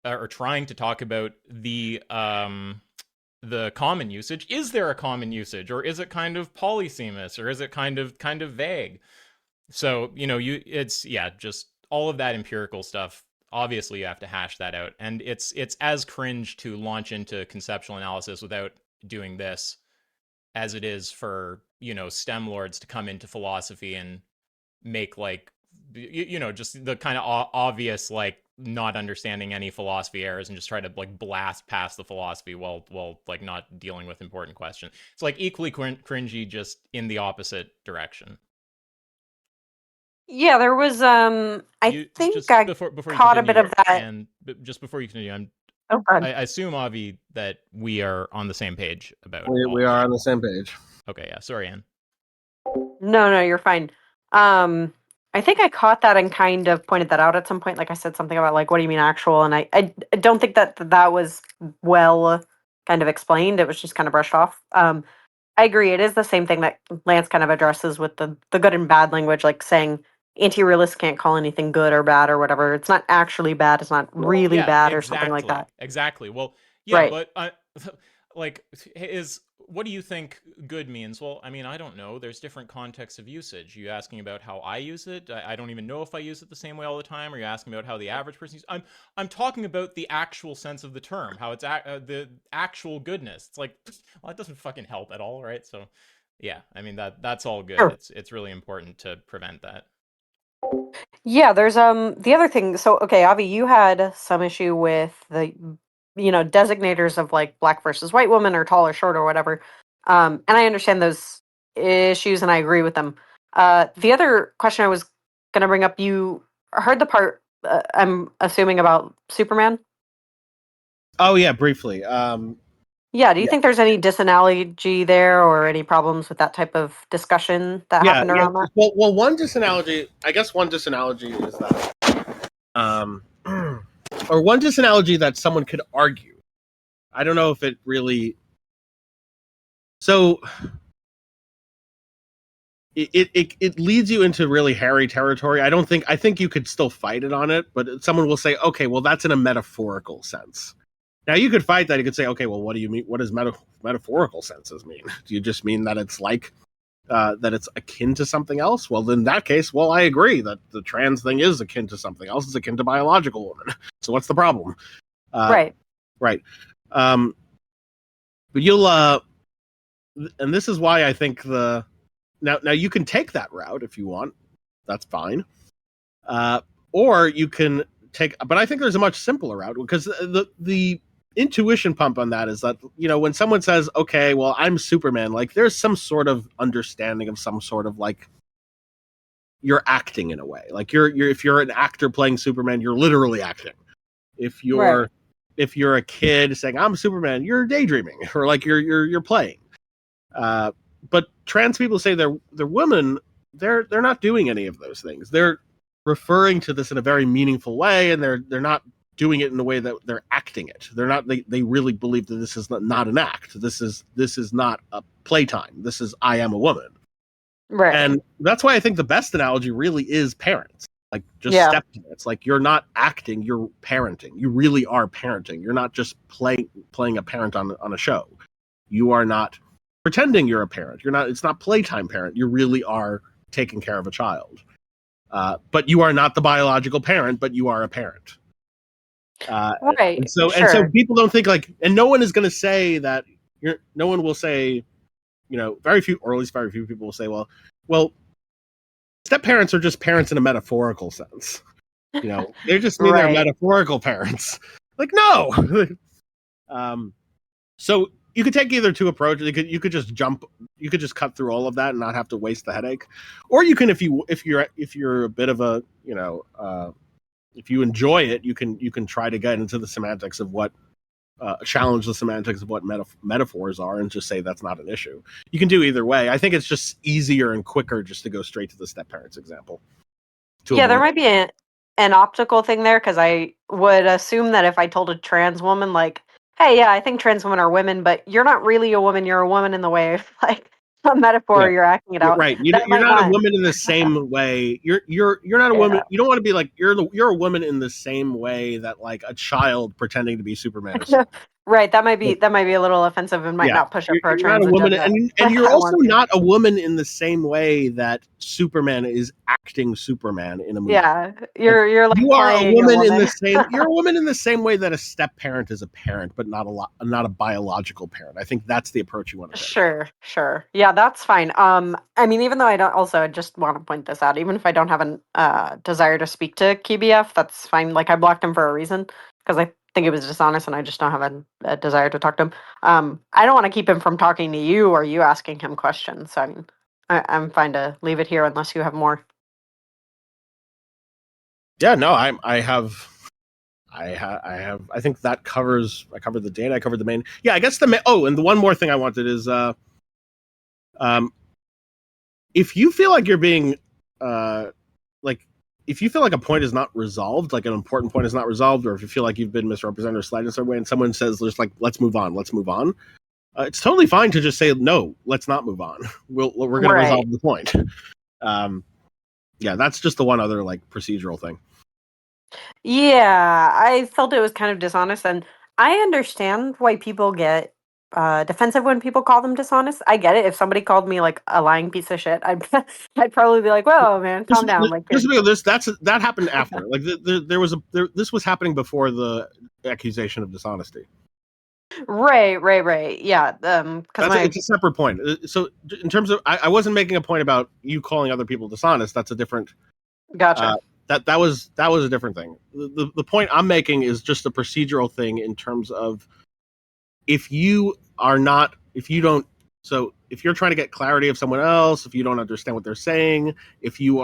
or trying to talk about the common usage, is there a common usage, or is it kind of polysemous, or is it kind of vague? So, it's just all of that empirical stuff. Obviously, you have to hash that out, and it's as cringe to launch into conceptual analysis without doing this as it is for, STEM lords to come into philosophy and make, like, just the kind of obvious, like, not understanding any philosophy errors, and just try to, like, blast past the philosophy while like not dealing with important questions. It's like equally cringy, just in the opposite direction. Yeah, there was I think just I before you caught a bit continue, of that. and just before you continue, Oh, God. I assume, Avi, that we are on the same page about We are on the same page. Okay, yeah. Sorry, Anne. No, you're fine. I think I caught that and kind of pointed that out at some point. Like, I said something about, like, what do you mean actual? And I don't think that was well kind of explained. It was just kind of brushed off. I agree. It is the same thing that Lance kind of addresses with the good and bad language, like saying anti-realists can't call anything good or bad or whatever. It's not actually bad. It's not really bad or something like that. Exactly. Well, yeah, right. But like, what do you think good means? Well, I mean, I don't know. There's different contexts of usage. Are you asking about how I use it? I don't even know if I use it the same way all the time. Are you asking about how the average person uses it? I'm talking about the actual sense of the term, how it's the actual goodness. It's like, well, it doesn't fucking help at all, right? So Yeah, I mean that's all good. Sure. It's really important to prevent that. Yeah, there's the other thing. So okay, Avi, you had some issue with the designators of like black versus white woman or tall or short or whatever. And I understand those issues and I agree with them. The other question I was gonna bring up, you heard the part I'm assuming about Superman. Oh yeah, briefly. Yeah, do you Yeah, think there's any disanalogy there or any problems with that type of discussion that yeah, happened yeah. around that? Well, one disanalogy. I guess one disanalogy is that, or one disanalogy that someone could argue. I don't know if it really. So it leads you into really hairy territory. I think you could still fight it on it, but someone will say, okay, well that's in a metaphorical sense. Now you could fight that. You could say, okay, well what do you mean? What does metaphorical senses mean? Do you just mean that it's like that it's akin to something else? Well, in that case, well, I agree that the trans thing is akin to something else. It's akin to biological woman. So what's the problem? Right. Right. But you'll and this is why I think now you can take that route if you want. That's fine. Or you can but I think there's a much simpler route because the intuition pump on that is that, when someone says, okay, well, I'm Superman, like there's some sort of understanding of some sort of like you're acting in a way. Like you're if you're an actor playing Superman, you're literally acting. If you're a kid saying I'm Superman, you're daydreaming or like you're playing. But trans people say they're women. They're not doing any of those things. They're referring to this in a very meaningful way, and they're not doing it in a way that they're acting it. They're not. They really believe that this is not an act. This is not a playtime. This is I am a woman. Right. And that's why I think the best analogy really is parents. Like just Yeah. step parents. Like you're not acting, you're parenting. You really are parenting. You're not just playing a parent on a show. You are not pretending you're a parent. It's not playtime parent. You really are taking care of a child. But you are not the biological parent, but you are a parent. Right. And so Sure. people don't think like, and no one is going to say that no one will say, very few, or at least very few people will say, well, step parents are just parents in a metaphorical sense. They just mean they're Right. metaphorical parents. Like, no. So you could take either two approaches. You could just cut through all of that and not have to waste the headache, or you can, if you're a bit of a, if you enjoy it, you can try to get into the semantics of what challenge the semantics of what metaphors are and just say that's not an issue. You can do either way. I think it's just easier and quicker just to go straight to the step parents example. Yeah, there might be an optical thing there because I would assume that if I told a trans woman, like, hey, yeah, I think trans women are women, but you're not really a woman, you're a woman in the way of like a metaphor, you're acting it out. Right. You're might not a woman in the same way. You're not a woman. Yeah. You don't want to be like you're a woman in the same way that like a child pretending to be Superman is. Right. That might be a little offensive and might not push a pro You're not trans a woman, agenda. and you're I also want to. not a woman in the same way that Superman is acting Superman in a movie. Yeah, you're like You are a playing woman in the same. You're a woman in the same way that a step parent is a parent, but not a biological parent. I think that's the approach you want to take. Sure. Yeah, that's fine. I mean, even though I don't, also, I just want to point this out. Even if I don't have a desire to speak to KBF, that's fine. Like I blocked him for a reason because I think he was dishonest, and I just don't have a desire to talk to him. I don't want to keep him from talking to you or you asking him questions. So I mean, I'm fine to leave it here unless you have more. Yeah, no, I have. I think that covers. I covered the data. I covered the main. Yeah, I guess and the one more thing I wanted is, if you feel like you're being, if you feel like a point is not resolved, like an important point is not resolved, or if you feel like you've been misrepresented or slighted in some way, and someone says, "There's like, let's move on," it's totally fine to just say, "No, let's not move on. We're going to resolve the point." Yeah, that's just the one other like procedural thing. Yeah, I felt it was kind of dishonest, and I understand why people get defensive when people call them dishonest. I get it. If somebody called me like a lying piece of shit, I'd probably be like, "Whoa, man, calm down." Like, that happened after. Like this was happening before the accusation of dishonesty. Right. Yeah. Because It's a separate point. So in terms of, I wasn't making a point about you calling other people dishonest. That's a different. Gotcha. That was a different thing. The point I'm making is just a procedural thing in terms of if you don't. So if you're trying to get clarity of someone else, if you don't understand what they're saying, if you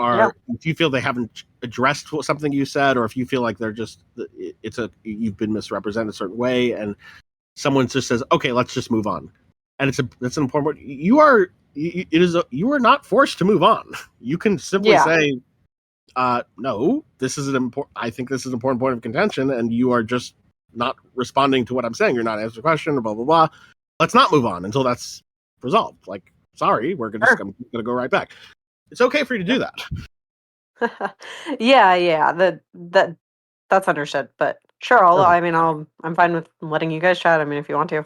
feel they haven't addressed something you said, or if you feel like they're just you've been misrepresented a certain way, and someone just says, okay, let's just move on, and that's an important point. You are not forced to move on. You can simply say, no, I think this is an important point of contention, and you are just not responding to what I'm saying. You're not answering the question, blah blah blah. Let's not move on until that's resolved. Like, sorry, I'm gonna go right back. It's okay for you to do that. Yeah. That's understood. But sure, I'm fine with letting you guys chat. I mean, if you want to.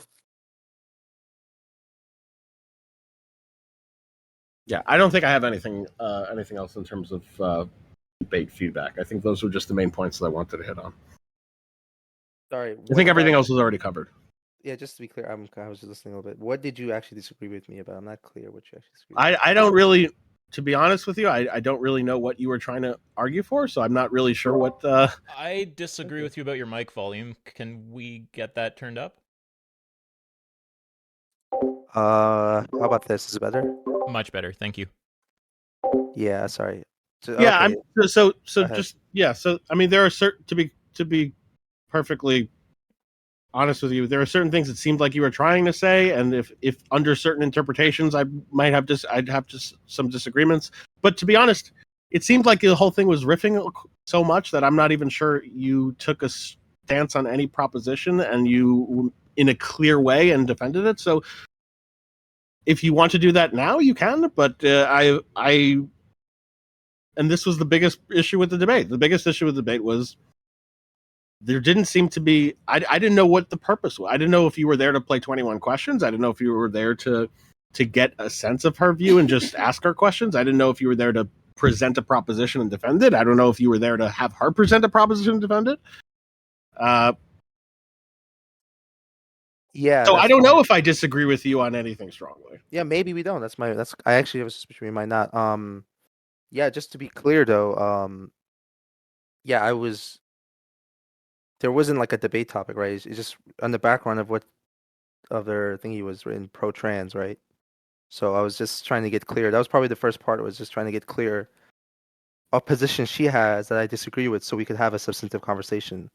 Yeah, I don't think I have anything else in terms of debate feedback. I think those were just the main points that I wanted to hit on. Sorry, I think everything else was already covered. Yeah, just to be clear, I was just listening a little bit. What did you actually disagree with me about? I'm not clear what you actually disagree with. I don't really, to be honest with you, I don't really know what you were trying to argue for, so I'm not really sure what. I disagree with you about your mic volume. Can we get that turned up? How about this? Is it better? Much better, thank you. Yeah, sorry. Yeah, okay. So I mean, there are certain to be perfectly honest with you, there are certain things it seemed like you were trying to say, and if under certain interpretations, I'd have just some disagreements. But to be honest, it seemed like the whole thing was riffing so much that I'm not even sure you took a stance on any proposition and you in a clear way and defended it. So if you want to do that now, you can. But and this was the biggest issue with the debate. The biggest issue with the debate was there didn't seem to be. I didn't know what the purpose was. I didn't know if you were there to play 21 questions. I didn't know if you were there to get a sense of her view and just ask her questions. I didn't know if you were there to present a proposition and defend it. I don't know if you were there to have her present a proposition and defend it. Yeah. So I don't know if I disagree with you on anything strongly. Yeah, maybe we don't. I actually have a suspicion we might not. Yeah, just to be clear though, yeah, there wasn't like a debate topic, right? It's just on the background of what other thing he was written pro-trans, right? So I was just trying to get clear. That was probably the first part, was just trying to get clear a position she has that I disagree with, so we could have a substantive conversation.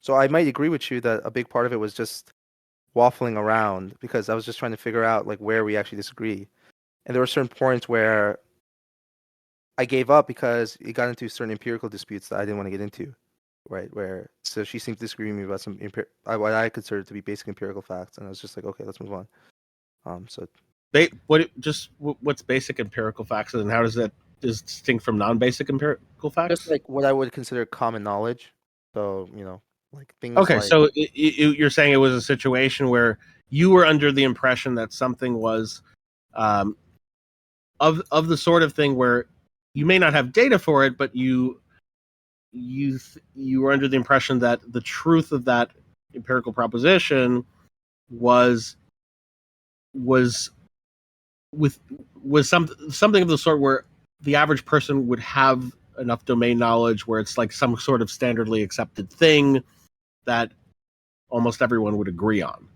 So I might agree with you that a big part of it was just waffling around, because I was just trying to figure out like where we actually disagree. And there were certain points where I gave up because it got into certain empirical disputes that I didn't want to get into, right? So she seemed to disagree with me about some what I consider to be basic empirical facts, and I was just like, okay, let's move on. So what's basic empirical facts, and how does that is distinct from non-basic empirical facts? Just like what I would consider common knowledge. So like things. Okay, like, so you're saying it was a situation where you were under the impression that something was of the sort of thing where you may not have data for it, but you were under the impression that the truth of that empirical proposition was something of the sort where the average person would have enough domain knowledge where it's like some sort of standardly accepted thing that almost everyone would agree on.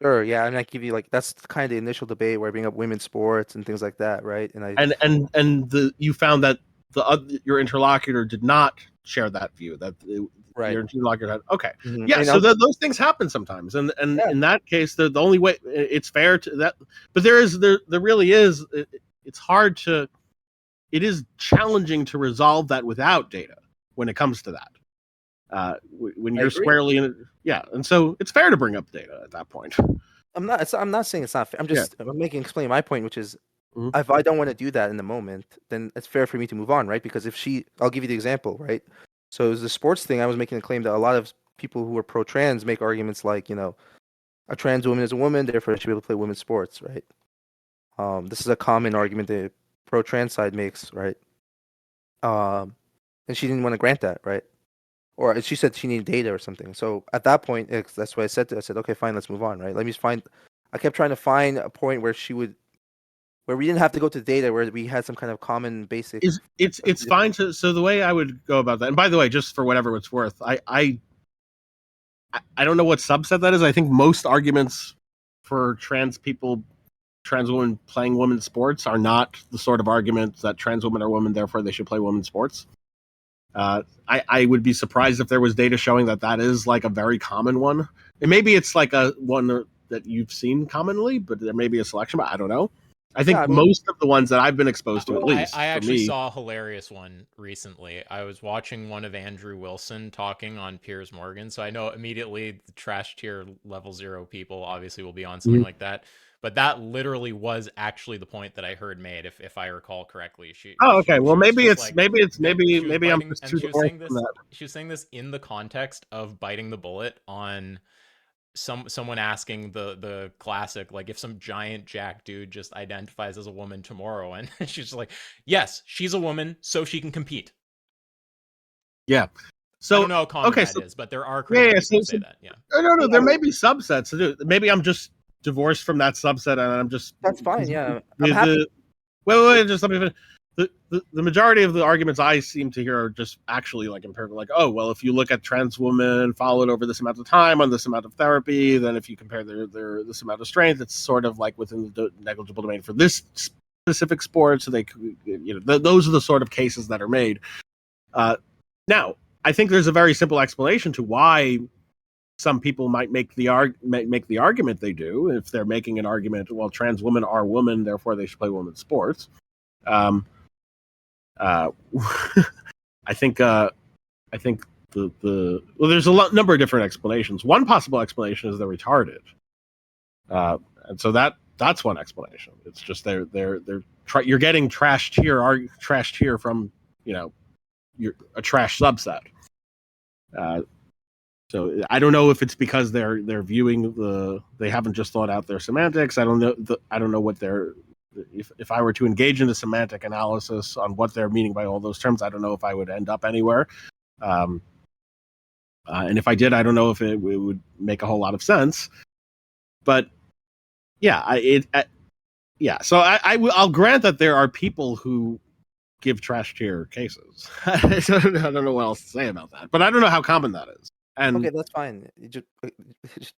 Sure, yeah, and I give you like that's kind of the initial debate where I bring up women's sports and things like that, right? You found that your interlocutor did not share that view. That right. Your interlocutor had Mm-hmm. Yeah. So those things happen sometimes, and in that case, the only way it's fair to that, but there really is. It's hard to. It is challenging to resolve that without data when it comes to that. When you're squarely in it, and so it's fair to bring up data at that point. I'm not saying it's not fair. I'm explaining my point, which is if I don't want to do that in the moment, then it's fair for me to move on, right? Because I'll give you the example, right? So it was the sports thing. I was making a claim that a lot of people who are pro-trans make arguments like, a trans woman is a woman, therefore she should be able to play women's sports, right? This is a common argument the pro-trans side makes, right? And she didn't want to grant that, right? or she said she needed data or something. So at that point, that's what I said to her. I said, okay, fine, let's move on, right? Let me find. I kept trying to find a point where where we didn't have to go to data, where we had some kind of common basic. It's fine to. So the way I would go about that, and by the way, just for whatever it's worth, I don't know what subset that is. I think most arguments for trans women playing women's sports are not the sort of arguments that trans women are women, therefore they should play women's sports. I would be surprised if there was data showing that is like a very common one. And maybe it's like a one that you've seen commonly, but there may be a selection, but I don't know. I think most of the ones that I've been exposed to, at least, I actually saw a hilarious one recently. I was watching one of Andrew Wilson talking on Piers Morgan, so I know immediately the trash tier level 0 people obviously will be on something like that. But that literally was actually the point that I heard made, if I recall correctly. Okay. Well, maybe I'm just too saying this. She was saying this in the context of biting the bullet on someone asking the classic, like, if some giant jack dude just identifies as a woman tomorrow, and she's just like, yes, she's a woman, so she can compete. Yeah. So I don't know how common that is, but there are crazy people who say that. Yeah. No. There may be subsets. Maybe I'm just divorced from that subset, and I'm just. That's fine. Yeah. I'm happy. Wait. Just let me finish. The majority of the arguments I seem to hear are just actually like empirical, like, oh, well, if you look at trans women followed over this amount of time on this amount of therapy, then if you compare this amount of strength, it's sort of like within the negligible domain for this specific sport. So they, those are the sort of cases that are made. Now, I think there's a very simple explanation to why some people might make the argument they do. If they're making an argument, well, trans women are women, therefore they should play women's sports. I think there's a number of different explanations. One possible explanation is they're retarded, and so that's one explanation. It's just you're getting trashed here from you're a trash subset. So I don't know if it's because they're viewing they haven't just thought out their semantics. I don't know what they're. If I were to engage in a semantic analysis on what they're meaning by all those terms, I don't know if I would end up anywhere. And if I did, I don't know if it would make a whole lot of sense. But yeah, So I'll grant that there are people who give trash tier cases. I don't know what else to say about that, but I don't know how common that is. And okay, that's fine.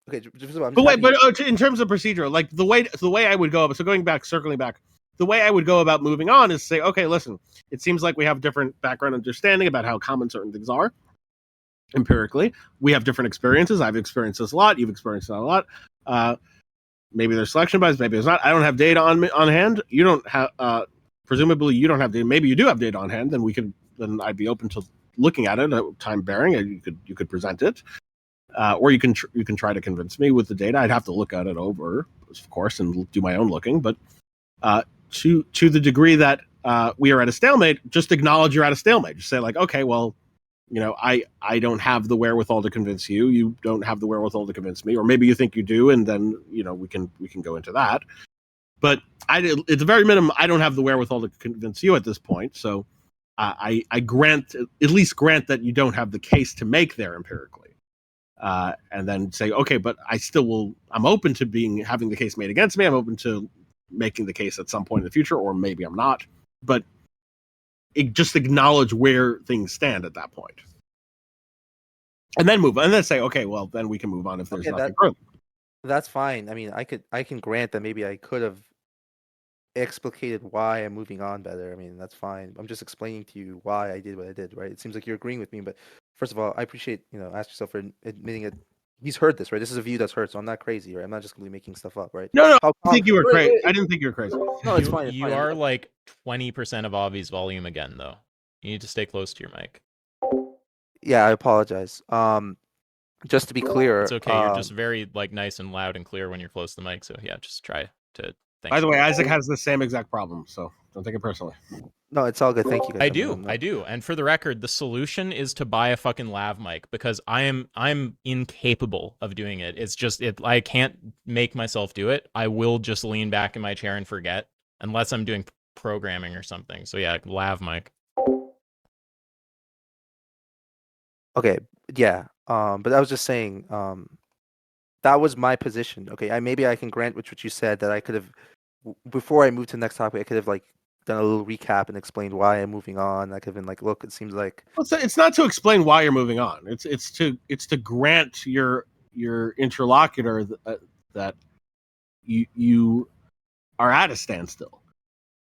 But in terms of procedural, like the way I would go, circling back, the way I would go about moving on is say, okay, listen, it seems like we have different background understanding about how common certain things are. Empirically, we have different experiences. I've experienced this a lot. You've experienced that a lot. Maybe there's selection bias. Maybe there's not. I don't have data on hand. You don't have. Presumably, you don't have data. Maybe you do have data on hand. Then I'd be open to looking at it at time bearing, and you could present it, or you can try to convince me with the data. I'd have to look at it over, of course, and do my own looking. But to the degree that we are at a stalemate, just acknowledge you're at a stalemate. Just say like, okay, well, I don't have the wherewithal to convince you. You don't have the wherewithal to convince me, or maybe you think you do, and then we can go into that. But at the very minimum, I don't have the wherewithal to convince you at this point. So I at least grant that you don't have the case to make there empirically, and then say, okay, but I'm open to having the case made against me. I'm open to making the case at some point in the future, or maybe I'm not. But just acknowledge where things stand at that point, and then move on, and then say, okay, well, then we can move on if there's nothing further. That's fine. I mean, I can grant that maybe I could have explicated why I'm moving on better. I mean, that's fine. I'm just explaining to you why I did what I did, right? It seems like you're agreeing with me, but first of all, I appreciate, ask yourself for admitting it. He's heard this, right? This is a view that's heard, so I'm not crazy, right? I'm not just completely making stuff up, right? No, I think you were crazy. I didn't think you were crazy. No, it's fine. You are like 20% of Avi's volume again, though. You need to stay close to your mic. Yeah, I apologize. Just to be clear, it's okay. You're just very nice and loud and clear when you're close to the mic. So yeah, just try to. By the way, Isaac has the same exact problem, so don't take it personally. No, it's all good. Thank you, guys. I do. And for the record, the solution is to buy a fucking lav mic, because I'm incapable of doing it. It's just I can't make myself do it. I will just lean back in my chair and forget, unless I'm doing programming or something. So yeah, lav mic. Okay, yeah. But I was just saying, that was my position. Okay, maybe I can grant what you said, that I could have, before I moved to the next topic, I could have like done a little recap and explained why I'm moving on. I could have been like, look, it seems like Well, it's not to explain why you're moving on. It's to grant your interlocutor that you are at a standstill.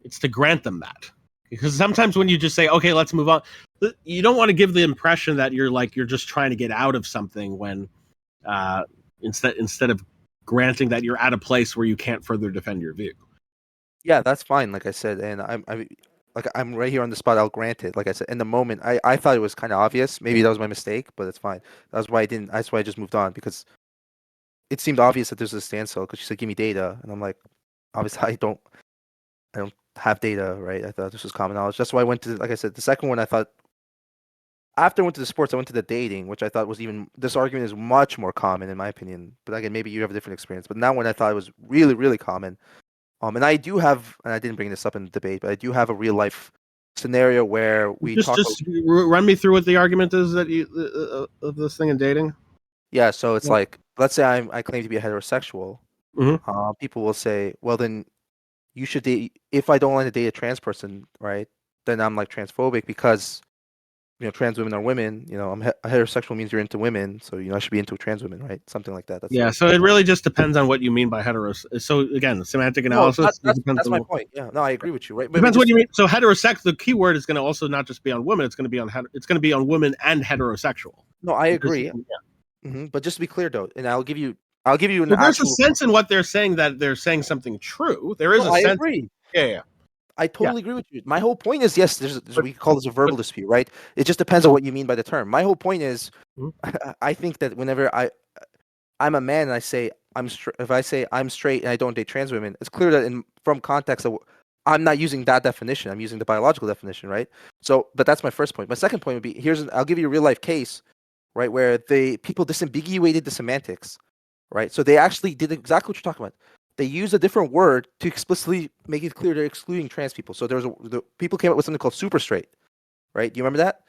It's to grant them that, because sometimes when you just say, okay, let's move on, you don't want to give the impression that you're just trying to get out of something, when instead of granting that you're at a place where you can't further defend your view. yeah, that's fine. Like I said, and I'm right here on the spot. I'll grant it. Like I said, in the moment, I thought it was kind of obvious. Maybe that was my mistake, but it's fine. That's why I didn't. That's why I just moved on, because it seemed obvious that there's a standstill. Because she said, "Give me data," and I'm like, obviously, I don't have data, right? I thought this was common knowledge. That's why I went to, like I said, the second one. I thought, after I went to the sports, I went to the dating, which I thought was even, this argument is much more common in my opinion. But again, maybe you have a different experience. But that one I thought it was really, really common. And I do have, and I didn't bring this up in the debate, but I do have a real life scenario where we just talk. Just run me through what the argument is that you of this thing in dating. Yeah, so it's Yeah. like, let's say I claim to be a heterosexual. People will say, well, then you should date. If I don't want to date a trans person, right? Then I'm like transphobic, because trans women are women. A heterosexual means you're into women, so I should be into trans women, right? Something like that. That's Yeah, so it really just depends on what you mean by heterosexual. So again, semantic analysis. That's my point. Yeah, no, I agree with you, right? But Depends what you mean. So heterosexual. The key word is going to also not just be on women. It's going to be on women and heterosexual. No, I agree. But just to be clear, though, and I'll give you an Well, there's actual. a sense in what they're saying, that they're saying something true. There is a I sense. agree. Yeah. I totally agree with you. My whole point is, yes, we call this a verbal dispute, right? It just depends on what you mean by the term. My whole point is, I think that whenever I'm a man and I say if I say I'm straight and I don't date trans women, it's clear that from context of, I'm not using that definition. I'm using the biological definition, right? So, but that's my first point. My second point would be, I'll give you a real life case, right, where people disambiguated the semantics, right? So they actually did exactly what you're talking about. They used a different word to explicitly make it clear they're excluding trans people. So the people came up with something called super straight, right? Do you remember that?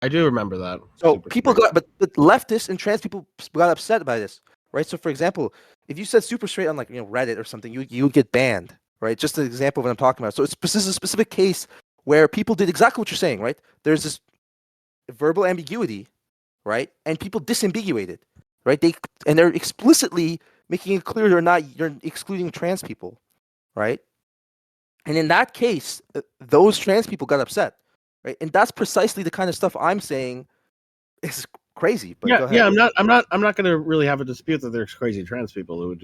I do remember that. So but the leftists and trans people got upset by this, right? So for example, if you said super straight on like Reddit or something, you would get banned, right? Just an example of what I'm talking about. So this is a specific case where people did exactly what you're saying, right? There's this verbal ambiguity, right? And people disambiguated, right? They're explicitly making it clear you're excluding trans people, right? And in that case, those trans people got upset, right? And that's precisely the kind of stuff I'm saying is crazy. But go ahead. Yeah. I'm not going to really have a dispute that there's crazy trans people who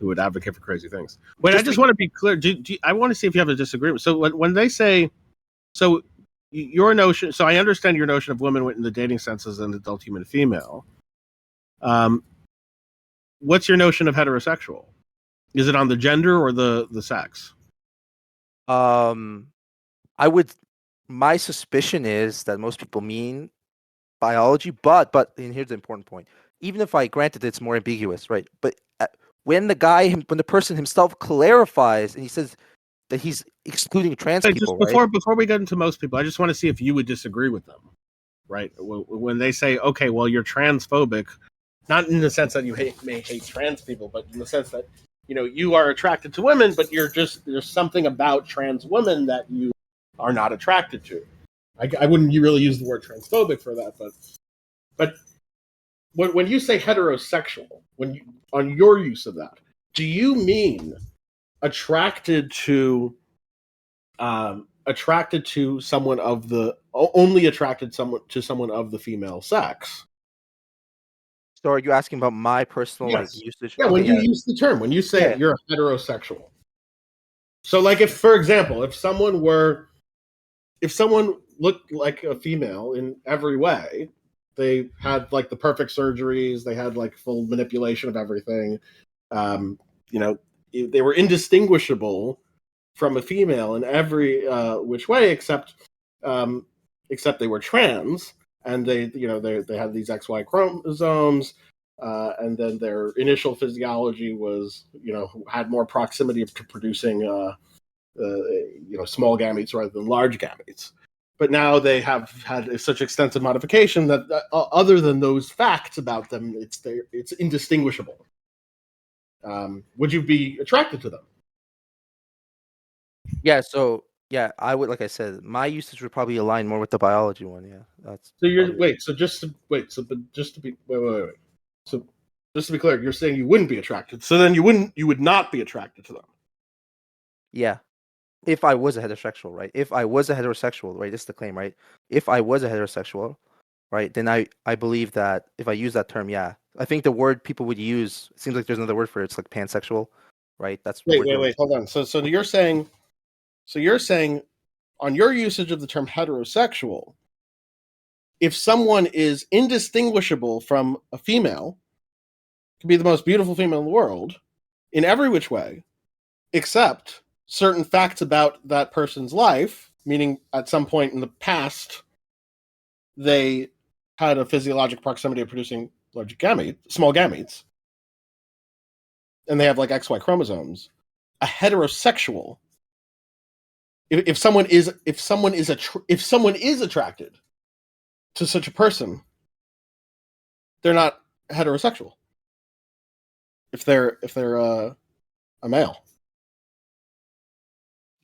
would advocate for crazy things. But I just want to be clear. I want to see if you have a disagreement. So when they say, so your notion, so I understand your notion of women in the dating sense as an adult human female. What's your notion of heterosexual? Is it on the gender or the sex? My suspicion is that most people mean biology, but and here's the important point. Even if I granted it's more ambiguous, right? But when the person himself clarifies and he says that he's excluding trans people, before we get into most people, I just want to see if you would disagree with them, right? When they say, okay, well, you're transphobic, not in the sense that you may hate trans people, but in the sense that you are attracted to women, but there's something about trans women that you are not attracted to. I wouldn't really use the word transphobic for that, but when you say heterosexual, on your use of that, do you mean attracted to someone of the only attracted to someone of the female sex? So are you asking about my personal usage? Yeah, when you use the term, when you say you're a heterosexual. So like if, for example, if someone looked like a female in every way, they had like the perfect surgeries, they had like full manipulation of everything, they were indistinguishable from a female in every which way except they were trans, and they had these XY chromosomes, and then their initial physiology was had more proximity to producing small gametes rather than large gametes. but now they have had such extensive modification that other than those facts about them, it's indistinguishable. Would you be attracted to them? Yeah, so yeah, I would, like I said, my usage would probably align more with the biology one. Yeah, that's So you're probably- wait. So just to wait. So but just to be wait. So just to be clear, you're saying you wouldn't be attracted. So then you would not be attracted to them. yeah. If I was a heterosexual, right? If I was a heterosexual, right? This is the claim, right? If I was a heterosexual, right? Then I believe that if I use that term, yeah, I think the word people would use, it seems like there's another word for it. It's like pansexual, right? That's the word they would- Wait. Hold on. So you're saying on your usage of the term heterosexual, if someone is indistinguishable from a female, could be the most beautiful female in the world, in every which way, except certain facts about that person's life, meaning at some point in the past, they had a physiologic proximity of producing small gametes, and they have like XY chromosomes. A heterosexual, if someone is attracted to such a person, they're not heterosexual. If they're a male.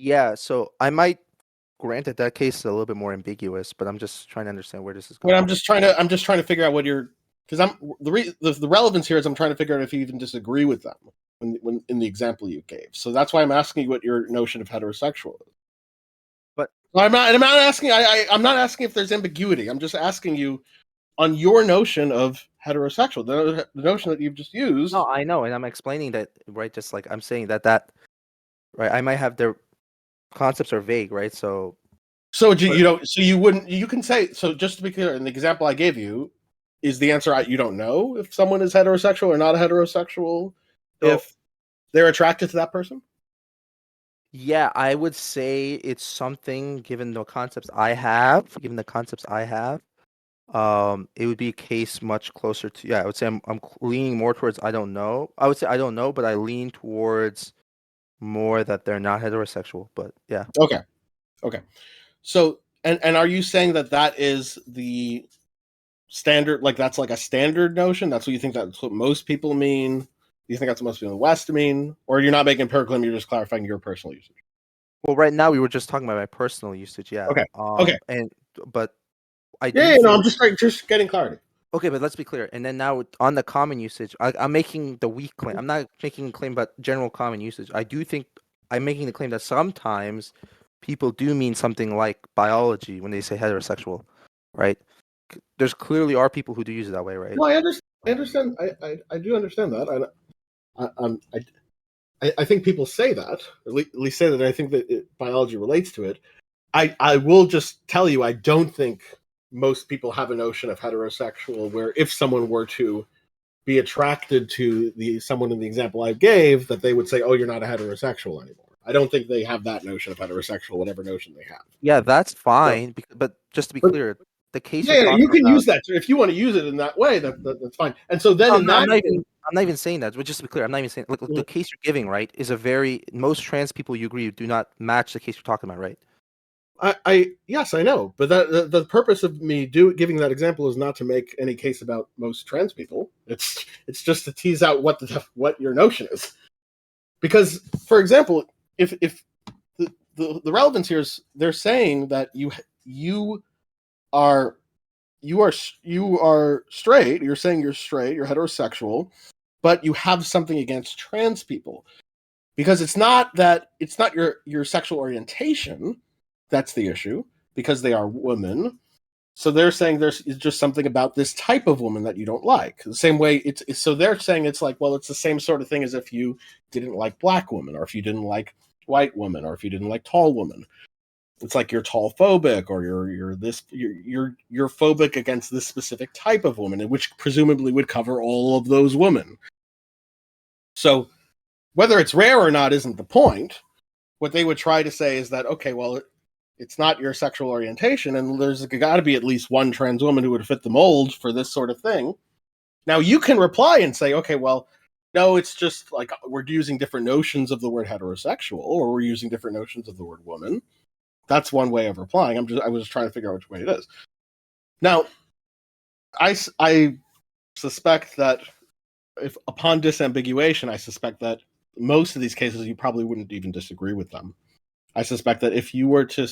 Yeah, so I might grant that case is a little bit more ambiguous, but I'm just trying to understand where this is going. Well, I'm just trying to figure out what you're, because the relevance here is I'm trying to figure out if you even disagree with them when in the example you gave. So that's why I'm asking you what your notion of heterosexual is. But I'm not asking. I'm not asking if there's ambiguity. I'm just asking you on your notion of heterosexual, the notion that you've just used. no, I know, and I'm explaining that, right? Just like I'm saying that right, I might have their concepts are vague, right? So You wouldn't. You can say so. Just to be clear, in the example I gave you, is the answer you don't know if someone is heterosexual or not a heterosexual if they're attracted to that person? yeah, I would say it's something given the concepts I have. It would be a case much closer to, yeah, I would say I'm leaning more towards I don't know. I would say I don't know, but I lean towards more that they're not heterosexual. But yeah. Okay. So and are you saying that is the standard? Like that's like a standard notion? That's what you think that's what most people mean? Do you think that's what most people in the West mean? Or you're not making empirical claim, you're just clarifying your personal usage? Well, right now we were just talking about my personal usage, yeah. Okay. But I do Yeah, think, no, I'm just getting clarity. okay, but let's be clear. And then now on the common usage, I'm making the weak claim. I'm not making a claim about general common usage. I do think I'm making the claim that sometimes people do mean something like biology when they say heterosexual, right? There's clearly are people who do use it that way, right? No, I understand. I do understand that. I think people say that, or at least say that. I think that biology relates to it. I will just tell you, I don't think most people have a notion of heterosexual where if someone were to be attracted to someone in the example I gave, that they would say, "Oh, you're not a heterosexual anymore." I don't think they have that notion of heterosexual, whatever notion they have. Yeah, that's fine. But just to be clear, the case you're talking you can about, use that if you want to use it in that way. That's fine. And so then I'm not even saying that. But just to be clear, I'm not even saying. Look, the case you're giving, right, is most trans people you agree do not match the case you're talking about, right? Yes, I know, but the purpose of me giving that example is not to make any case about most trans people. It's just to tease out what your notion is. Because, for example, if the relevance here is they're saying that you are straight. You're saying you're straight. You're heterosexual, but you have something against trans people because it's not your sexual orientation that's the issue, because they are women. So they're saying there's just something about this type of woman that you don't like. The same way so they're saying it's like, well, it's the same sort of thing as if you didn't like black women, or if you didn't like white women, or if you didn't like tall women. It's like you're tall phobic, or you're phobic against this specific type of woman, which presumably would cover all of those women. So whether it's rare or not isn't the point. What they would try to say is that, okay, well, it's not your sexual orientation, and there's got to be at least one trans woman who would fit the mold for this sort of thing. Now, you can reply and say, okay, well, no, it's just like we're using different notions of the word heterosexual, or we're using different notions of the word woman. that's one way of replying. I was trying to figure out which way it is. Now, I suspect that if upon disambiguation, I suspect that most of these cases you probably wouldn't even disagree with them. I suspect that if you were to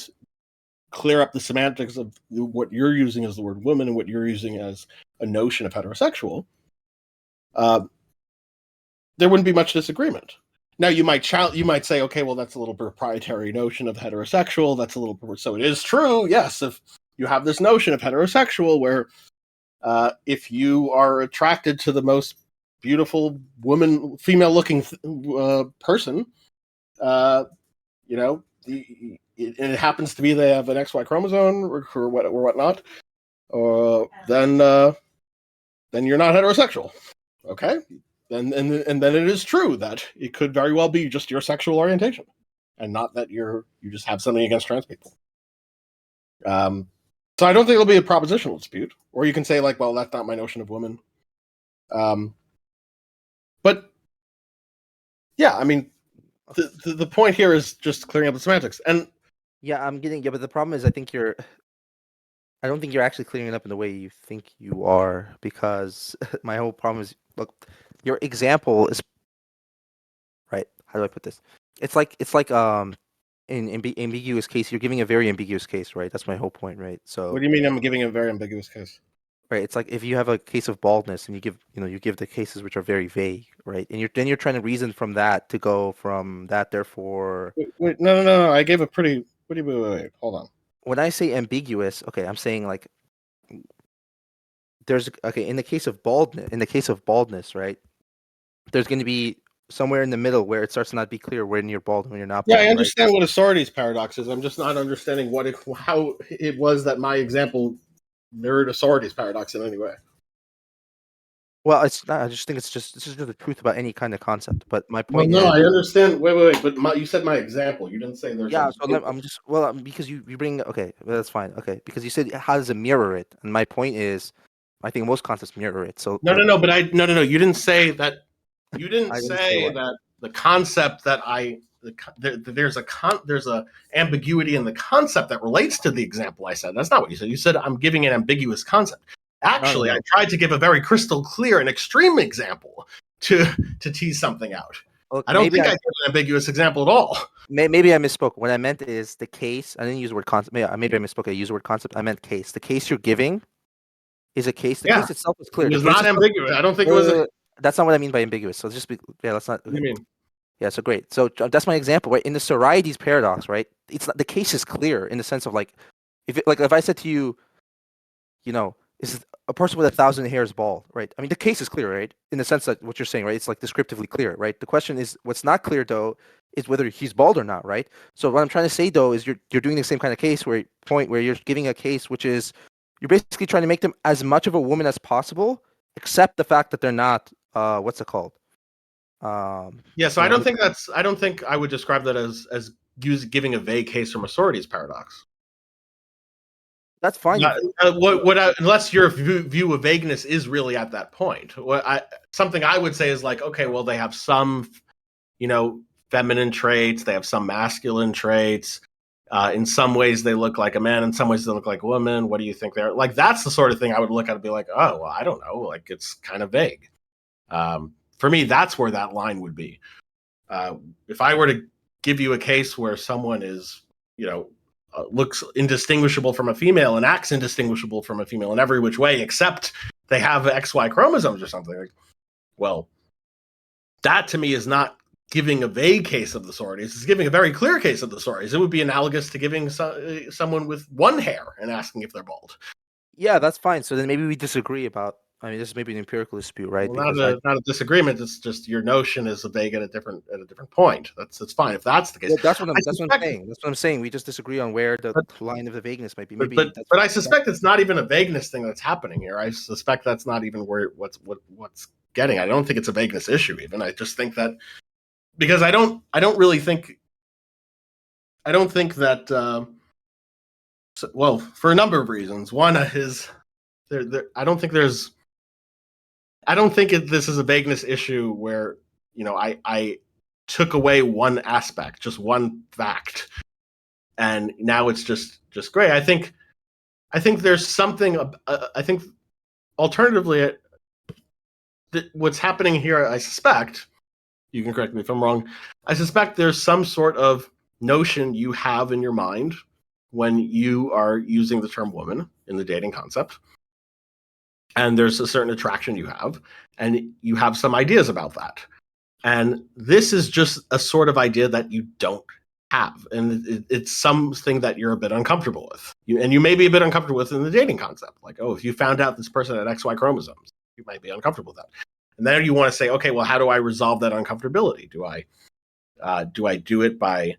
clear up the semantics of what you're using as the word woman and what you're using as a notion of heterosexual, there wouldn't be much disagreement. Now you might say, okay, well that's a little proprietary notion of heterosexual. That's a little so it is true. Yes, if you have this notion of heterosexual where if you are attracted to the most beautiful woman, female-looking person, you know, and it happens to be they have an XY chromosome or whatnot, then you're not heterosexual. Okay, and then it is true that it could very well be just your sexual orientation, and not that you just have something against trans people. So I don't think it'll be a propositional dispute, or you can say like, well, that's not my notion of woman. But yeah, I mean, the point here is just clearing up the semantics, and but the problem is, I don't think you're actually clearing it up in the way you think you are, because my whole problem is, look, your example is right. How do I put this? It's like in ambiguous case, you're giving a very ambiguous case, right? That's my whole point, right? So what do you mean I'm giving a very ambiguous case? Right, it's like if you have a case of baldness and you give the cases which are very vague, right? And you're trying to reason from that to go from that, therefore. Wait, no. I gave a pretty. Wait, hold on. When I say ambiguous, okay, I'm saying like in the case of baldness, right? There's going to be somewhere in the middle where it starts to not be clear when you're bald and when you're not bald. Yeah, I understand what Assorty's paradox is. I'm just not understanding how it was that my example mirrored Assorty's paradox in any way. Well, it's not. I just think it's just the truth about any kind of concept. But my Well, point no, is, I understand. Wait. But you said my example. You didn't say there's. yeah. So I'm just because you bring okay, well, that's fine. Okay, because you said how does it mirror it, and my point is, I think most concepts mirror it. So No. But no. You didn't say that. You didn't I didn't say say that the concept that there's a ambiguity in the concept that relates to the example I said. That's not what you said. You said I'm giving an ambiguous concept. Actually, No. I tried to give a very crystal clear and extreme example to tease something out. Look, I don't think I gave an ambiguous example at all. Maybe I misspoke. What I meant is the case. I didn't use the word concept. Maybe I misspoke. I used the word concept. I meant case. The case you're giving is a case. The case itself is clear. It was not ambiguous. I don't think it was. That's not what I mean by ambiguous. So just let's not. What do you mean? Yeah, so great. So that's my example, right? In the sororities paradox, right? It's not, the case is clear in the sense of like, if I said to you, is a person with 1,000 hairs bald, right? I mean, the case is clear, right? In the sense that what you're saying, right? It's like descriptively clear, right? The question is, what's not clear though, is whether he's bald or not, right? So what I'm trying to say though is you're doing the same kind of case where you're giving a case which is you're basically trying to make them as much of a woman as possible, except the fact that they're not. What's it called? Yeah, so I don't think I would describe that as giving a vague case from Assorty's paradox. That's fine. Unless your view of vagueness is really at that point. Something I would say is like, okay, well, they have some, feminine traits. They have some masculine traits. In some ways, they look like a man. In some ways, they look like a woman. What do you think they're like? That's the sort of thing I would look at and be like, oh, well, I don't know. Like, it's kind of vague. For me, that's where that line would be. If I were to give you a case where someone is, looks indistinguishable from a female and acts indistinguishable from a female in every which way, except they have XY chromosomes or something, well, that to me is not giving a vague case of the sororities. It's giving a very clear case of the sororities. It would be analogous to giving someone with one hair and asking if they're bald. Yeah, that's fine. So then maybe we disagree about. I mean, this is maybe an empirical dispute, right? Well, not a disagreement. It's just your notion is vague at a different point. That's fine if that's the case. Yeah, that's what I'm saying. That's what I'm saying. We just disagree on where the line of the vagueness might be. Maybe but I suspect it's not even a vagueness thing that's happening here. I suspect that's not even where what's getting. I don't think it's a vagueness issue. Even I just think that because I don't think that. Well, for a number of reasons. One is I don't think this is a vagueness issue where, I took away one aspect, just one fact, and now it's just gray. I think there's something. I think alternatively, what's happening here, I suspect, you can correct me if I'm wrong, I suspect there's some sort of notion you have in your mind when you are using the term woman in the dating concept. And there's a certain attraction you have, and you have some ideas about that. And this is just a sort of idea that you don't have. And it's something that you're a bit uncomfortable with. You may be a bit uncomfortable with in the dating concept. Like, oh, if you found out this person had XY chromosomes, you might be uncomfortable with that. And then you want to say, okay, well, how do I resolve that uncomfortability? Do I do it by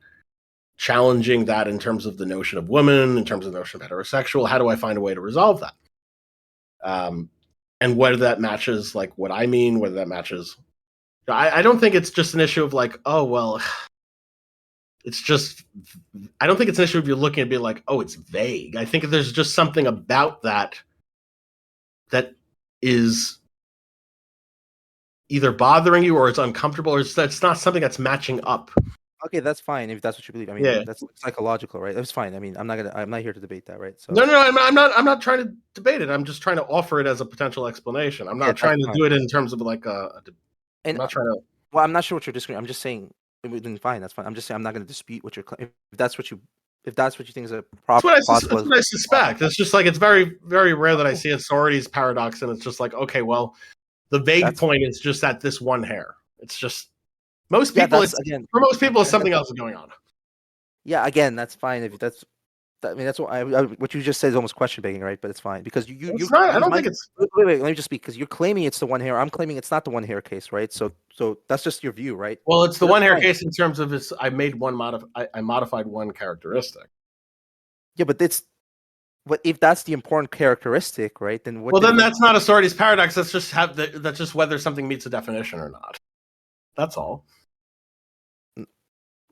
challenging that in terms of the notion of woman, in terms of the notion of heterosexual? How do I find a way to resolve that? And whether that matches like what I mean, whether that matches, I don't think it's just an issue of like, oh, well, it's just, I don't think it's an issue of you're looking at being like, oh, it's vague. I think there's just something about that is either bothering you or it's uncomfortable or it's not something that's matching up. Okay, that's fine if that's what you believe. I mean, Yeah. that's psychological, right? That's fine. I mean, I'm not here to debate that, right? So No, I'm not trying to debate it. I'm just trying to offer it as a potential explanation. I'm not trying to do it in terms of like I'm not trying to. Well, I'm not sure what you're disagreeing. I'm just saying, fine, that's fine. I'm just saying I'm not going to dispute what you're claiming. If that's what you think is a proper. That's what I suspect. It's just like it's very, very rare that I see a sororities paradox, and it's just like, okay, well, the vague point is just that this one hair. It's just most people. For most people, something else is going on. Yeah, again, that's fine. If that's, I mean, that's what what you just said is almost question begging, right? But it's fine because I don't think it's. Wait. Let me just speak because you're claiming it's the one hair. I'm claiming it's not the one hair case, right? So that's just your view, right? Well, it's the one hair case in terms of I modified one characteristic. Yeah, but if that's the important characteristic, right? Then what? Well, then that's not a sororities paradox. That's just whether something meets a definition or not. That's all.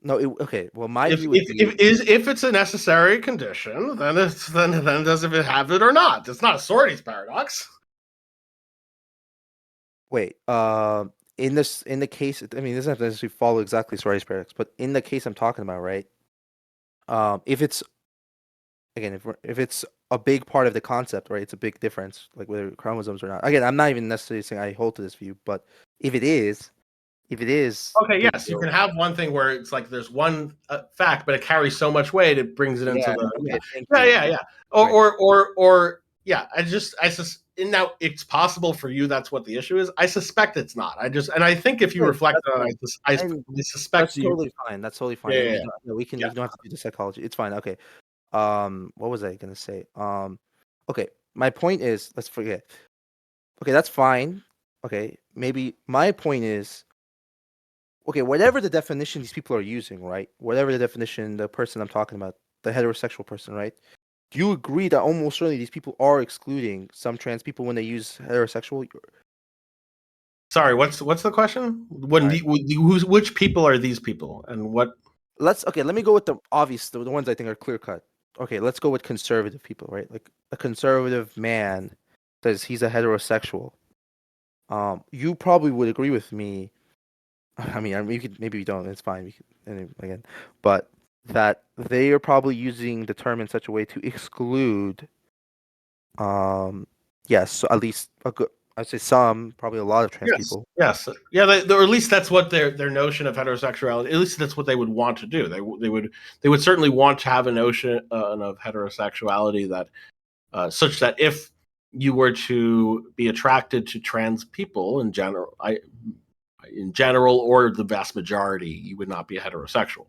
No, okay. Well, my view if it's a necessary condition, then does it have it or not? It's not a sororities paradox. Wait. In the case, I mean, this doesn't necessarily follow exactly sororities paradox, but in the case I'm talking about, right? If it's if it's a big part of the concept, right? It's a big difference, like whether chromosomes or not. Again, I'm not even necessarily saying I hold to this view, but if it is. Okay, yes, you can have one thing where it's like there's one fact, but it carries so much weight it brings it into the yeah. Or now it's possible for you that's what the issue is. I suspect it's not. I think if you reflect on it, I suspect that's totally fine. That's totally fine. Yeah. We don't have to do the psychology. It's fine. Okay. What was I gonna say? Okay. My point is, let's forget. Okay, that's fine. Okay, maybe my point is. Okay, whatever the definition these people are using, right? Whatever the definition, the person I'm talking about, the heterosexual person, right? Do you agree that almost certainly these people are excluding some trans people when they use heterosexual? Sorry, what's the question? Which people are these people, and what? Let me go with the obvious, the ones I think are clear cut. Okay, let's go with conservative people, right? Like a conservative man says he's a heterosexual. You probably would agree with me. I mean, you could, maybe you don't. It's fine. Again, but that they are probably using the term in such a way to exclude. Yes, so at least a good. I'd say some, probably a lot of trans people. Yes, yeah, or at least that's what their notion of heterosexuality. At least that's what they would want to do. They would certainly want to have a notion of heterosexuality that, such that if you were to be attracted to trans people in general, or the vast majority, you would not be a heterosexual.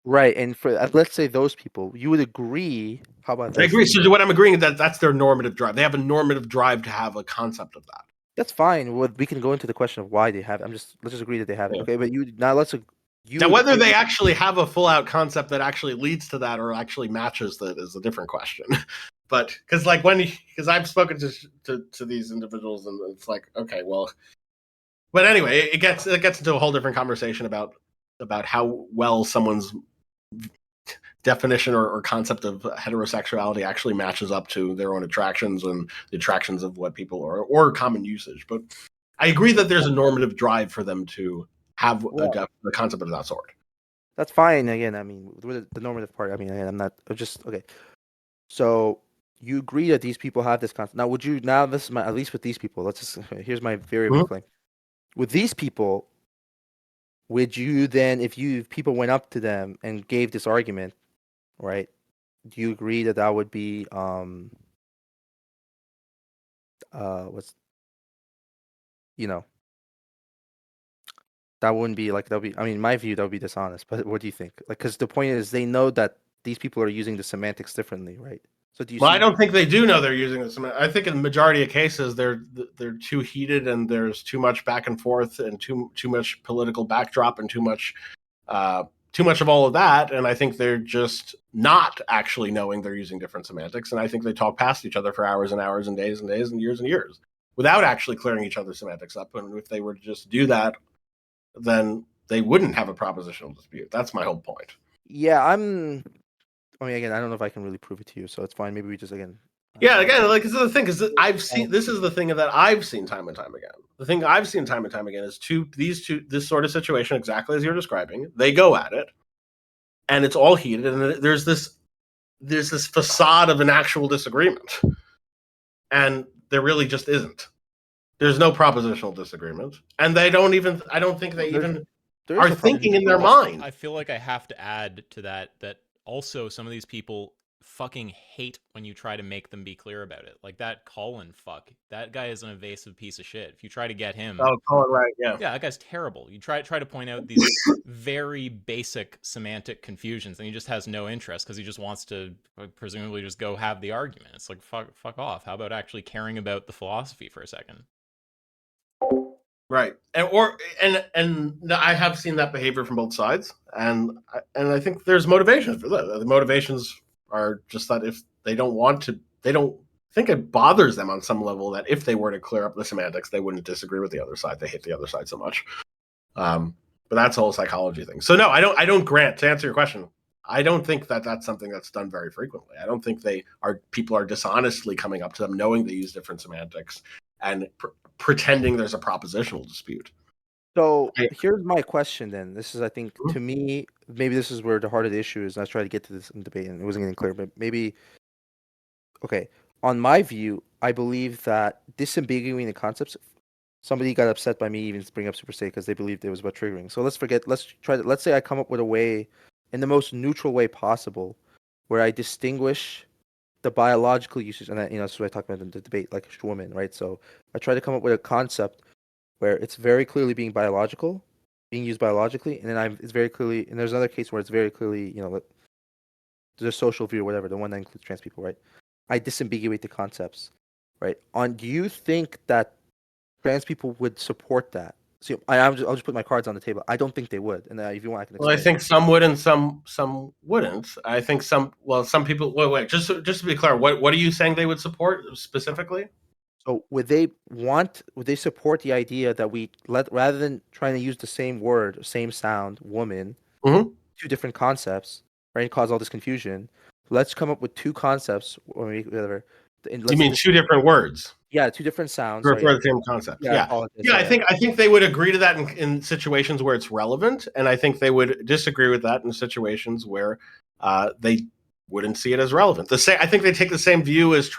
Right, and for let's say those people, you would agree. How about that? I agree. So what I'm agreeing is that's their normative drive. They have a normative drive to have a concept of that. That's fine. Well, we can go into the question of why they have it. Let's just agree that they have it. Okay, but now whether they actually have a full out concept that actually leads to that or actually matches that is a different question. But because I've spoken to these individuals and it's like, okay, well. But anyway, it gets into a whole different conversation about how well someone's definition or concept of heterosexuality actually matches up to their own attractions and the attractions of what people are or common usage. But I agree that there's a normative drive for them to have the concept of that sort. That's fine. Again, I mean, with the normative part, I mean, I'm not I'm just okay. So you agree that these people have this concept. Now, would you now this is my at least with these people, let's just here's my variable Mhm. claim. With these people, would you then if people went up to them and gave this argument, right? Do you agree that that would be what's you know that wouldn't be like that would be I mean in my view that would be dishonest, but what do you think? Like because the point is they know that these people are using the semantics differently, right? So do you Well, see I don't think they do know they're using this. I think in the majority of cases they're too heated and there's too much back and forth and too much political backdrop and too much of all of that. And I think they're just not actually knowing they're using different semantics. And I think they talk past each other for hours and hours and days and years without actually clearing each other's semantics up. And if they were to just do that, then they wouldn't have a propositional dispute. That's my whole point. Yeah, I mean again, I don't know if I can really prove it to you, so it's fine. Maybe we just again Yeah, again, like this is the thing, because I've seen this is the thing that I've seen time and time again. The thing I've seen time and time again is this sort of situation exactly as you're describing. They go at it, and it's all heated, and there's this facade of an actual disagreement, and there really just isn't. There's no propositional disagreement, and they don't even. I don't think they even there are is a thinking in their propositional mind. I feel like I have to add to that also some of these people fucking hate when you try to make them be clear about it. Like that Colin fuck. That guy is an evasive piece of shit. If you try to get him, Oh, Colin, right? Yeah. yeah, that guy's terrible. You try to point out these very basic semantic confusions, and he just has no interest because he just wants to presumably just go have the argument. It's like fuck off. How about actually caring about the philosophy for a second? Right, and I have seen that behavior from both sides, and I think there's motivations for that. The motivations are just that if they don't want to, they don't think it bothers them on some level that if they were to clear up the semantics, they wouldn't disagree with the other side. They hate the other side so much. But that's a whole psychology thing. So no, I don't grant to answer your question. I don't think that that's something that's done very frequently. I don't think people are dishonestly coming up to them knowing they use different semantics and pretending there's a propositional dispute. So here's my question then. This is, I think, to me, maybe this is where the heart of the issue is. And I was trying to get to this in debate and it wasn't getting clear, but maybe, okay. On my view, I believe that disambiguating the concepts, somebody got upset by me even bring up super state because they believed it was about triggering. So let's say I come up with a way in the most neutral way possible where I distinguish the biological usage, and that's what I talked about in the debate, like woman, right? So I try to come up with a concept where it's very clearly being used biologically, and then it's very clearly, and there's another case where it's very clearly, there's a social view or whatever, the one that includes trans people, right? I disambiguate the concepts, right? Do you think that trans people would support that? See, I'll just put my cards on the table. I don't think they would, and if you want, I can explain. Well, I think some would and some wouldn't. I think some people. Wait. Just to be clear, what are you saying they would support specifically? So would they support the idea that rather than trying to use the same word, same sound, woman, two different concepts, right, and cause all this confusion? Let's come up with two concepts, or whatever. You mean two different words? Yeah, two different sounds. For the same concept. Yeah. I think they would agree to that in situations where it's relevant, and I think they would disagree with that in situations where they wouldn't see it as relevant. I think they take the same view as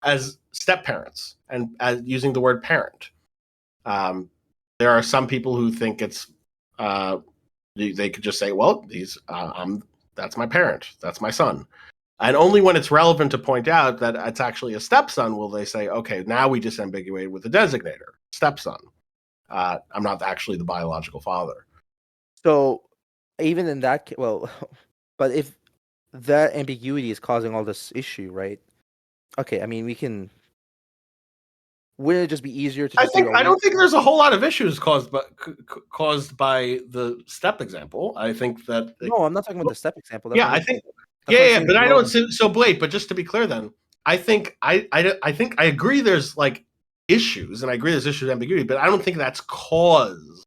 as step parents and as using the word parent. There are some people who think it's they could just say, well, that's my parent, that's my son. And only when it's relevant to point out that it's actually a stepson will they say, okay, now we disambiguate with the designator, stepson. I'm not actually the biological father. So even in that case, well, but if that ambiguity is causing all this issue, right? Okay, I mean, wouldn't it just be easier to just I don't think there's a whole lot of issues caused by the step example. I think that no, I'm not talking about the step example. But I don't. So Blake, but just to be clear, then I think I agree. There's like issues, and I agree there's issues with ambiguity, but I don't think that's cause.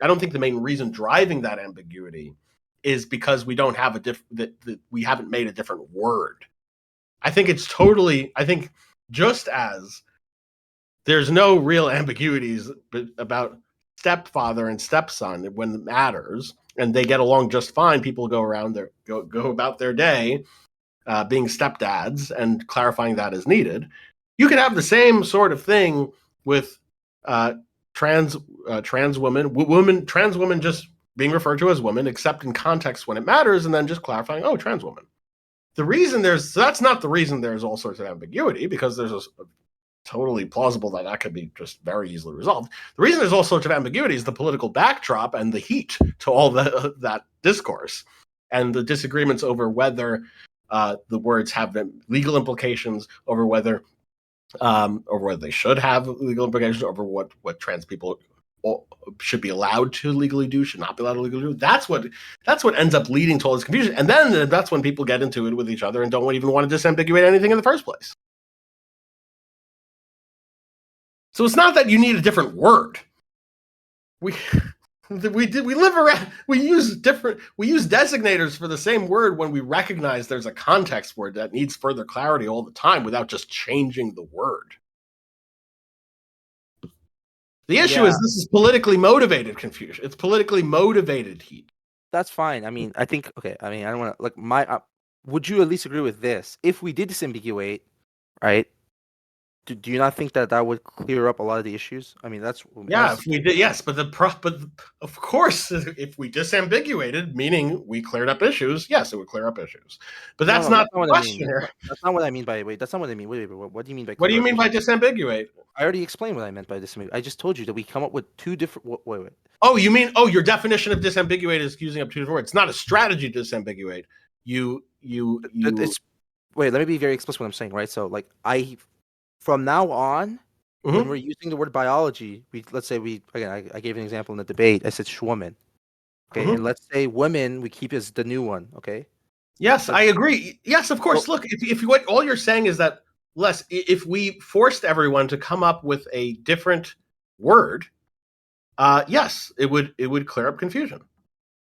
I don't think the main reason driving that ambiguity is because we don't have that we haven't made a different word. I think it's totally. I think just as there's no real ambiguities about stepfather and stepson when it matters, and they get along just fine. People go about their day being stepdads and clarifying that as needed. You could have the same sort of thing with trans women just being referred to as women, except in context when it matters, and then just clarifying, oh, trans woman. The reason that's not the reason there's all sorts of ambiguity, because there's a totally plausible that could be just very easily resolved. The reason there's all sorts of ambiguity is the political backdrop and the heat to all that discourse and the disagreements over whether the words have legal implications, over whether they should have legal implications, over what trans people should be allowed to legally do, should not be allowed to legally do. That's what ends up leading to all this confusion. And then that's when people get into it with each other and don't even want to disambiguate anything in the first place. So it's not that you need a different word. We use designators for the same word when we recognize there's a context word that needs further clarity all the time without just changing the word. The issue is this is politically motivated confusion. It's politically motivated heat. That's fine. I mean, I think okay. I mean, I don't want to would you at least agree with this? If we did disambiguate, right? Do you not think that would clear up a lot of the issues? I mean, if we did, yes. But of course, if we disambiguated, meaning we cleared up issues, yes, it would clear up issues. But that's not the question here. That's not what I mean by wait. That's not what I mean. Wait. What do you mean by? What do you mean by disambiguate? I already explained what I meant by disambiguate. I just told you that we come up with two different. Wait. Oh, you mean your definition of disambiguate is using up two different words? It's not a strategy to disambiguate. It's wait. Let me be very explicit. What I'm saying, right? So, from now on, when we're using the word biology, let's say I gave an example in the debate. I said "schwoman," okay, and let's say women we keep as the new one, okay? Yes, I agree. Yes, of course. Look, if what all you're saying is that if we forced everyone to come up with a different word, yes, it would clear up confusion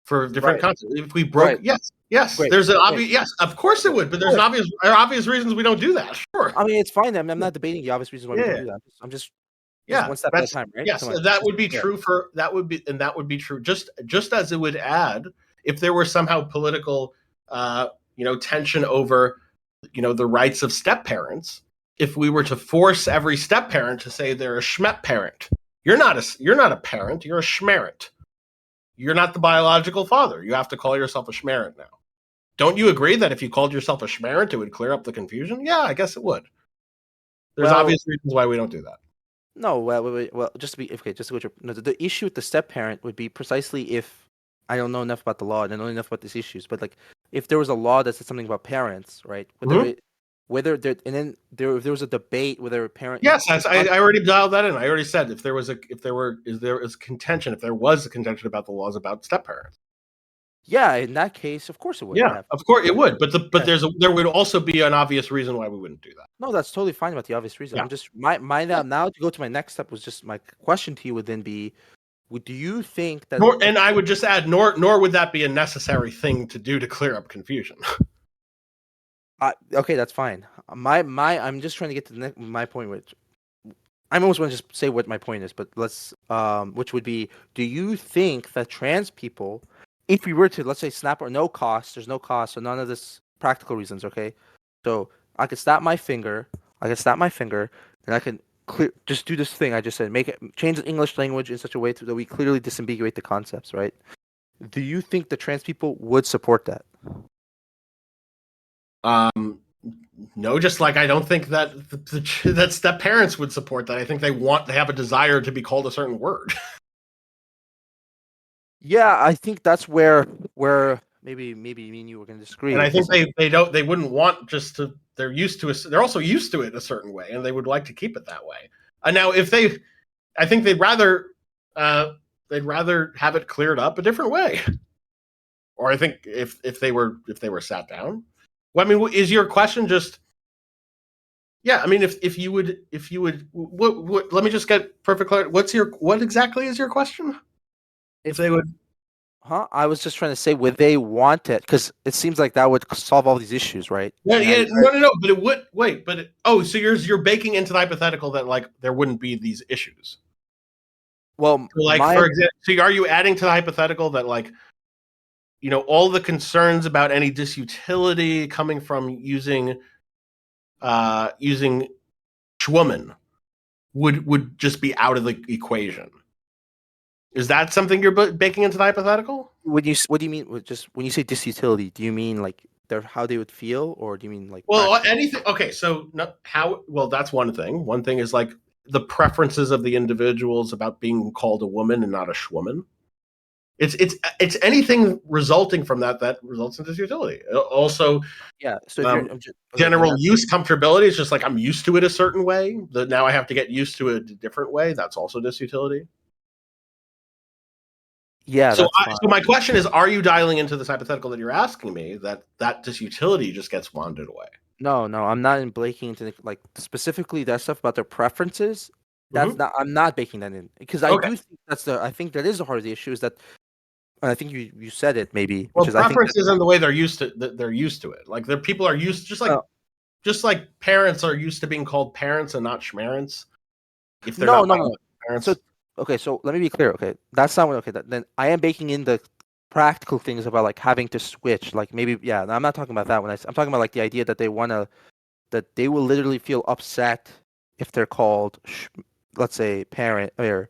for different concepts. If we broke, yes. Great. There's an obvious yes, of course it would, but there's obvious reasons we don't do that. Sure. I mean, it's fine. I'm not debating the obvious reasons why we don't do that. I'm just one step at a time, right? Yes, that would be true that would be true. Just as it would add if there were somehow political, tension over, the rights of step parents. If we were to force every step parent to say they're a schmep parent, you're not a parent, you're a schmerent. You're not the biological father. You have to call yourself a schmerent now. Don't you agree that if you called yourself a schmerent, it would clear up the confusion? Yeah, I guess it would. There's obvious reasons why we don't do that. No, well, just to go to the issue with the step parent would be precisely if I don't know enough about the law and I don't know enough about these issues, but if there was a law that said something about parents, right? If there was a debate whether a parent. Yes, I already dialed that in. I already said if there was a contention about the laws about step parents. Yeah, in that case, of course it would. Yeah, of course it would. But there would also be an obvious reason why we wouldn't do that. No, that's totally fine about the obvious reason. Yeah. I'm just now to go to my next step was just my question to you would then be, do you think that? And I would just add, nor would that be a necessary thing to do to clear up confusion. Okay, that's fine. I'm just trying to get to my point, which I almost want to just say what my point is, but let's which would be, do you think that trans people, if we were to, let's say, snap or no cost, there's no cost, so none of this practical reasons, okay? So I could snap my finger, and I can just do this thing I just said, change the English language in such a way that we clearly disambiguate the concepts, right? Do you think the trans people would support that? No, just like I don't think that that step parents would support that. I think they have a desire to be called a certain word. Yeah, I think that's where maybe me and you were going to disagree. And I think they wouldn't want they're also used to it a certain way, and they would like to keep it that way. Now, I think they'd rather have it cleared up a different way. Or I think if they were sat down. Well, I mean, is your question just? Yeah, I mean, if you would, let me just get perfect clarity. What exactly is your question? If they would, I was just trying to say, would they want it? Because it seems like that would solve all these issues, right? Yeah, no. But it would. Wait, so you're baking into the hypothetical that there wouldn't be these issues. Well, Like, for example, so are you adding to the hypothetical that, like, all the concerns about any disutility coming from using schwoman would just be out of the equation? Is that something you're baking into the hypothetical? what do you mean? Just when you say disutility, do you mean like how they would feel, or do you mean like? Well, practical? anything. Okay, so how? Well, that's one thing. One thing is like the preferences of the individuals about being called a woman and not a schwoman. It's anything resulting from that results in disutility. Also, Yeah. So if you're general use comfortability is just like I'm used to it a certain way. That now I have to get used to it a different way. That's also disutility. Yeah. So, That's fine. so my question is: are you dialing into this hypothetical that you're asking me that disutility just gets wandered away? No, I'm not baking into like specifically that stuff about their preferences. That's not. I'm not baking that in because I do think I think that is the heart of the issue is that. And I think you said it maybe. Well, Which is preferences and the way they're used to it. Like people are used just like parents are used to being called parents and not schmarents. If they're not parents. So okay, so let me be clear. Okay, that's not what. Okay, then I am baking in the practical things about like having to switch. Like maybe I'm not talking about that when I'm talking about like the idea that that they will literally feel upset if they're called let's say parent or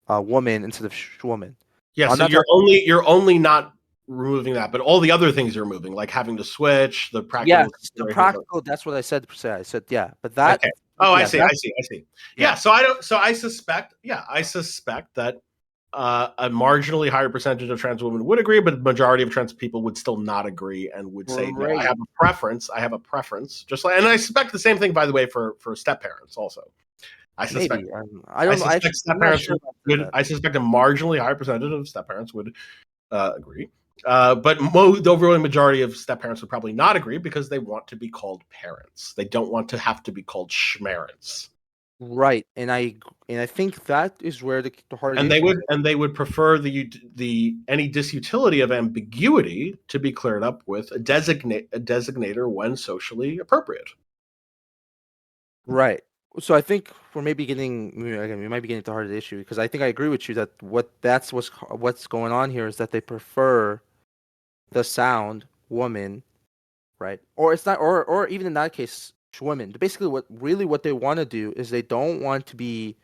woman instead of woman. Yeah, so you're only not removing that, but all the other things you're removing, like having to switch, the practical. Yes, the practical. That's what I said. I said but that. Okay. Oh, I see. Yeah. So I suspect that a marginally higher percentage of trans women would agree, but the majority of trans people would still not agree and would say, no, I have a preference. Just like, and I suspect the same thing, by the way, for step parents also. I suspect. Maybe. I don't know. I suspect a marginally higher percentage of step parents would agree. But the overwhelming majority of step parents would probably not agree because they want to be called parents. They don't want to have to be called schmarents. Right, and I think that is where the heart. And they would prefer the any disutility of ambiguity to be cleared up with a designator when socially appropriate. Right. So I think we might be getting to the heart of the issue because I think I agree with you that what's going on here is that they prefer the sound woman, right? Or it's not, or even in that case, women. Basically, what they want to do is they don't want to be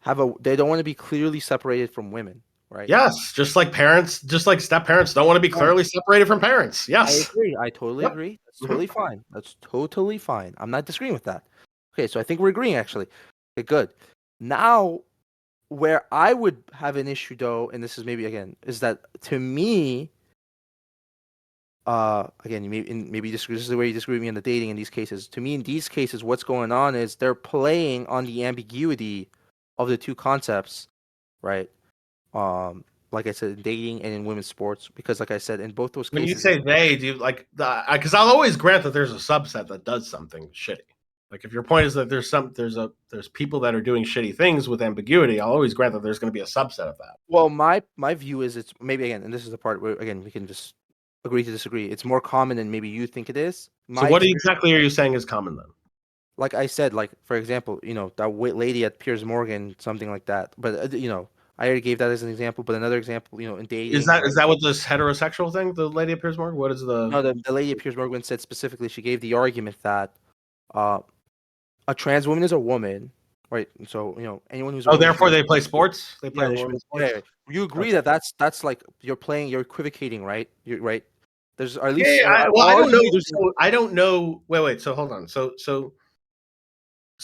clearly separated from women, right? Yes, just like step parents don't want to be clearly separated from parents. Yes, I agree. I totally agree. That's totally fine. That's totally fine. I'm not disagreeing with that. Okay, so I think we're agreeing actually. Okay, good. Now, where I would have an issue though, and this is maybe again, is that to me, again, maybe disagree. This is the way you disagree with me on the dating in these cases. To me, in these cases, what's going on is they're playing on the ambiguity of the two concepts, right? Like I said, in dating and in women's sports, because like I said, in both those cases, when you say they, do you like because I'll always grant that there's a subset that does something shitty. Like if your point is that there's people that are doing shitty things with ambiguity, I'll always grant that there's going to be a subset of that. Well, my view is it's maybe again, and this is the part where again we can just agree to disagree. It's more common than maybe you think it is. So what exactly are you saying is common then? Like I said, like for example, that lady at Piers Morgan, something like that. But I already gave that as an example. But another example, in dating, is that what this heterosexual thing? The lady at Piers Morgan? What is the? No, the lady at Piers Morgan said specifically. She gave the argument that a trans woman is a woman, right? So anyone who's therefore they play sports. They play women's sports. Yeah. You agree that that's like you're equivocating, right? You're right. There's at least. I don't know. I don't know. Wait. So hold on. So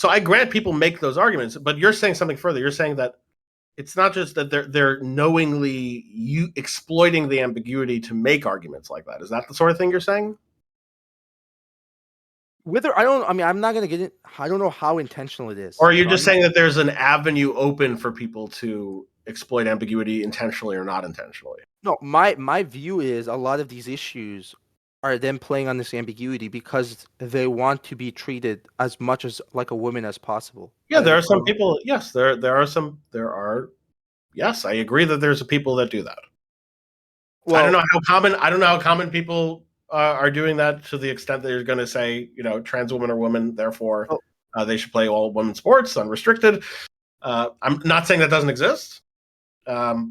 I grant people make those arguments, but you're saying something further. You're saying that it's not just that they're knowingly exploiting the ambiguity to make arguments like that. Is that the sort of thing you're saying? I'm not gonna get it. I don't know how intentional it is. Or are you just saying that there's an avenue open for people to exploit ambiguity intentionally or not intentionally? No, my view is a lot of these issues are them playing on this ambiguity because they want to be treated as much as like a woman as possible. Yeah, there are some people. Yes, there are. Yes, I agree that there's people that do that. Well, I don't know how common people are doing that to the extent that you're going to say, trans women are women, therefore they should play all women's sports unrestricted. I'm not saying that doesn't exist, but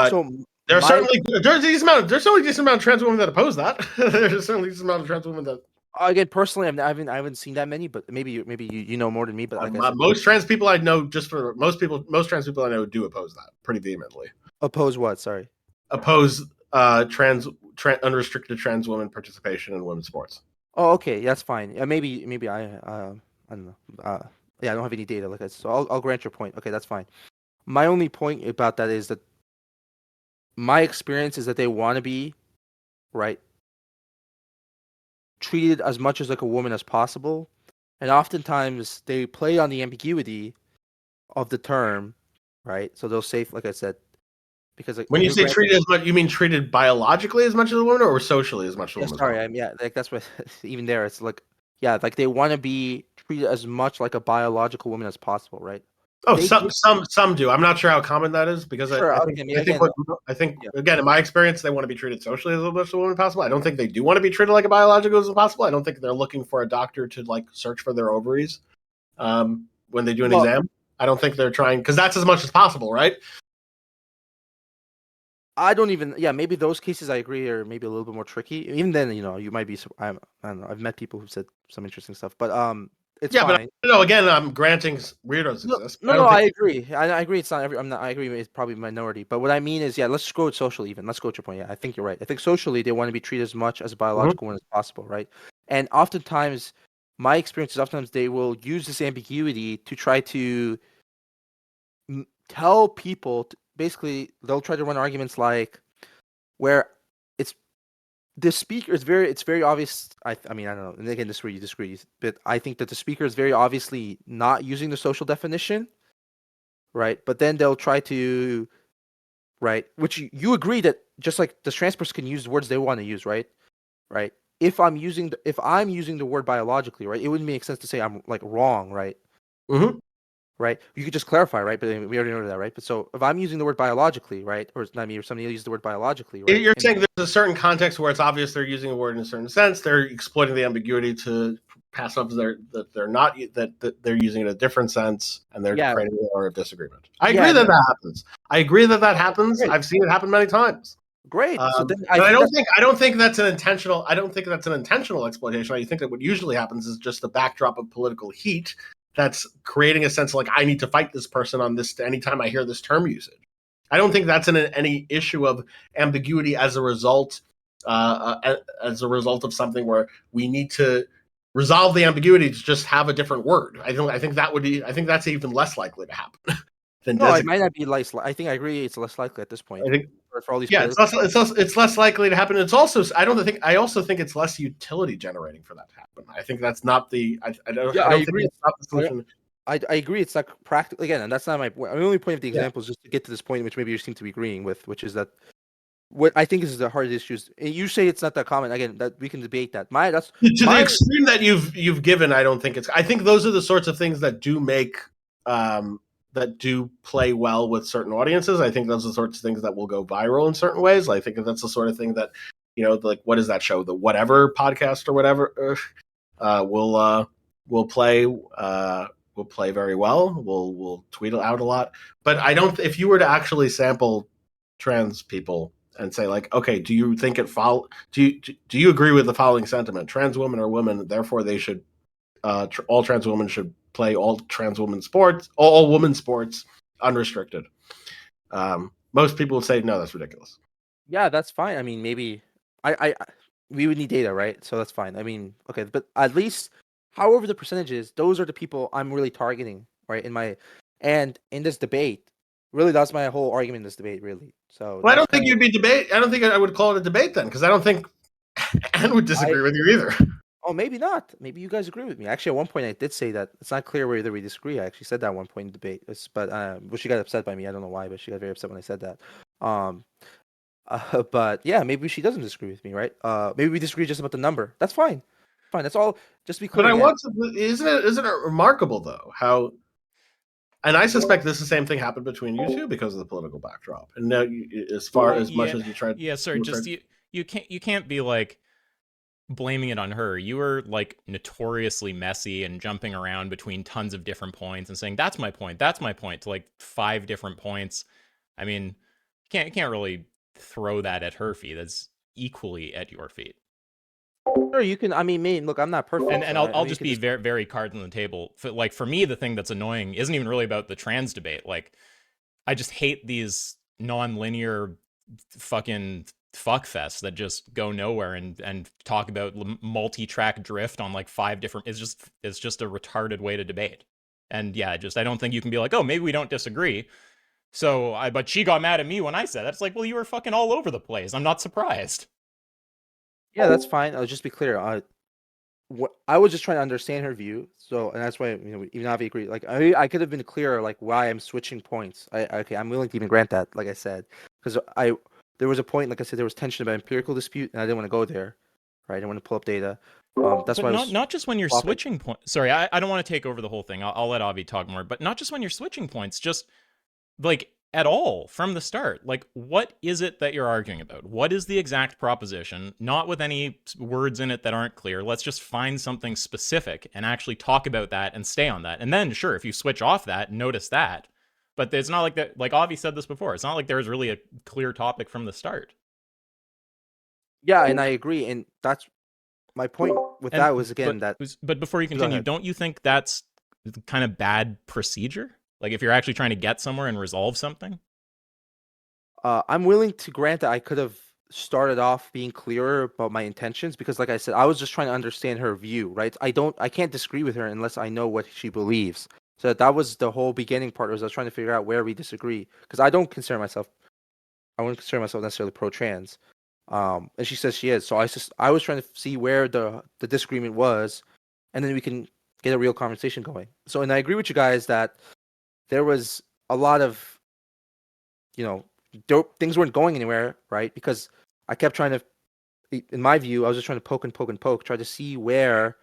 So there's my certainly a decent amount of trans women that oppose that. There's certainly a decent amount of trans women that again, personally, I haven't seen that many, but maybe you know more than me. But like I said, most trans people I know, most trans people I know do oppose that pretty vehemently. oppose what? Sorry. Oppose unrestricted trans women participation in women's sports. Oh, okay, that's fine. Maybe I don't know. Yeah, I don't have any data like that, so I'll grant your point. Okay, that's fine. My only point about that is that my experience is that they want to be right treated as much as like a woman as possible, and oftentimes they play on the ambiguity of the term, right? So they'll say, like I said, because like, When you say granted, treated as much, you mean treated biologically as much as a woman, or socially as much as a yeah, woman? sorry, yeah, like that's what even there, it's like, yeah, like they want to be treated as much like a biological woman as possible, right? Oh, They some do. I'm not sure how common that is because sure, I okay, think yeah. again in my experience they want to be treated socially as much as a woman possible. I don't think they do want to be treated like a biological as possible. I don't think they're looking for a doctor to like search for their ovaries when they do an Well, exam. I don't think they're trying because that's as much as possible, right? I don't even. Yeah, maybe those cases I agree are maybe a little bit more tricky. Even then, you might be. I don't know. I've met people who've said some interesting stuff, but it's Yeah, fine. but no. Again, I'm granting weirdos No, exist. no, I no. don't I think. agree. I agree. It's not every. I'm not. I agree. It's probably minority. But what I mean is, yeah. Let's just go with social. Even let's go with your point. Yeah, I think you're right. I think socially they want to be treated as much as a Mhm. biological one as possible, right? And oftentimes, my experience is oftentimes they will use this ambiguity to try to tell people. Basically, they'll try to run arguments like where it's the speaker is it's very obvious. I mean, I don't know. And again, this is where you disagree, but I think that the speaker is very obviously not using the social definition, right? But then they'll try to, right? Which you agree that just like the trans person can use the words they want to use, right? Right. If I'm using the word biologically, right, it wouldn't make sense to say I'm like wrong, right? Mhm. Right? You could just clarify, right? But we already know that, right? But so if I'm using the word biologically, right, or it's not me, or somebody uses the word biologically, right? You're And saying there's a certain context where it's obvious they're using a word in a certain sense. They're exploiting the ambiguity to pass off that they're not that they're using it in a different sense, and they're yeah, creating a disagreement. I yeah, agree that that happens. I agree that that happens. great, I've seen it happen many times. great. So then I But think that's I don't think that's an intentional. I don't think that's an intentional exploitation. I think that what usually happens is just the backdrop of political heat that's creating a sense of like I need to fight this person on this anytime I hear this term usage. I don't think that's any issue of ambiguity as a result of something where we need to resolve the ambiguity to just have a different word. I think that would be. I think that's even less likely to happen than no, it designate. might not be less. I think I agree. It's less likely at this point I think for all these yeah, political. it's less likely to happen. It's also I also think it's less utility generating for that to happen. I think that's not the I Yeah, I don't think agree. it's not the solution. I agree. It's not practical again, and that's not my point. My only point of the Yeah. example is just to get to this point, which maybe you seem to be agreeing with, which is that what I think is the hardest issues. You say it's not that common. Again, that we can debate that. To the My extreme that you've given, I don't think it's. I think those are the sorts of things that do make that do play well with certain audiences. I think those are the sorts of things that will go viral in certain ways. I think that's the sort of thing that like what is that show, the Whatever podcast or whatever, will play will play very well. We'll tweet out a lot. But I don't. If you were to actually sample trans people and say like, okay, do you think it follow? Do you agree with the following sentiment? Trans women are women, therefore they should all trans women should play all trans women sports, all women sports, unrestricted. Most people would say no, that's ridiculous. yeah, that's fine. I mean, maybe we would need data, right? So that's fine. I mean, okay, but at least, however the percentages, those are the people I'm really targeting, right? And in this debate, really, that's my whole argument in this debate, really. So Well, I that's don't kind think of you'd be debate. I don't think I would call it a debate then, because I don't think Anne would I. disagree with you either. Oh, maybe not. Maybe you guys agree with me. Actually, at one point I did say that it's not clear whether we disagree. I actually said that at one point in the debate. But well, she got upset by me. I don't know why, but she got very upset when I said that. Um, but yeah, maybe she doesn't disagree with me, right? Maybe we disagree just about the number. That's fine. Fine. That's all. Just to be But clear I again. want to. Isn't it remarkable though how? And I suspect this the same thing happened between you two because of the political backdrop. And now, as far as much Yeah, as you tried, yeah, sorry, just you can't be like blaming it on her. You were like notoriously messy and jumping around between tons of different points and saying that's my point to like 5 different points. I mean, you can't really throw that at her feet. That's equally at your feet. Sure, you can. I mean, look, I'm not perfect. And so I'll you just can be very very cards on the table. For me, the thing that's annoying isn't even really about the trans debate. Like, I just hate these non-linear fucking fuckfests that just go nowhere and talk about multi-track drift on like 5 different. It's just a retarded way to debate. And yeah, I don't think you can be like, oh, maybe we don't disagree. But she got mad at me when I said that. It's like, well, you were fucking all over the place. I'm not surprised. Yeah, that's fine. I'll just be clear. I was just trying to understand her view. So, and that's why even Avi agreed. Like, I could have been clearer, like why I'm switching points. Okay, I'm willing to even grant that. Like I said, because there was a point, like I said, there was tension about empirical dispute, and I didn't want to go there. Right, I didn't want to pull up data. That's But why I was not just when you're swapping. switching points. Sorry, I don't want to take over the whole thing. I'll let Avi talk more. But not just when you're switching points. Just like at all from the start. Like, what is it that you're arguing about? What is the exact proposition? Not with any words in it that aren't clear. Let's just find something specific and actually talk about that and stay on that. And then, sure, if you switch off that, notice that. But it's not like that. Like Avi said this before. It's not like there's really a clear topic from the start. Yeah, and I agree, and that's my point with that was again But before you continue, don't you think that's kind of bad procedure? Like if you're actually trying to get somewhere and resolve something? I'm willing to grant that I could have started off being clearer about my intentions because, like I said, I was just trying to understand her view, right? I can't disagree with her unless I know what she believes. So that was the whole beginning part. Was I was trying to figure out where we disagree because I wouldn't consider myself necessarily pro-trans. And she says she is. So I was trying to see where the disagreement was, and then we can get a real conversation going. So, and I agree with you guys that there was a lot of, things weren't going anywhere, right? Because I kept trying to, in my view, I was just trying to poke and poke and poke, try to see where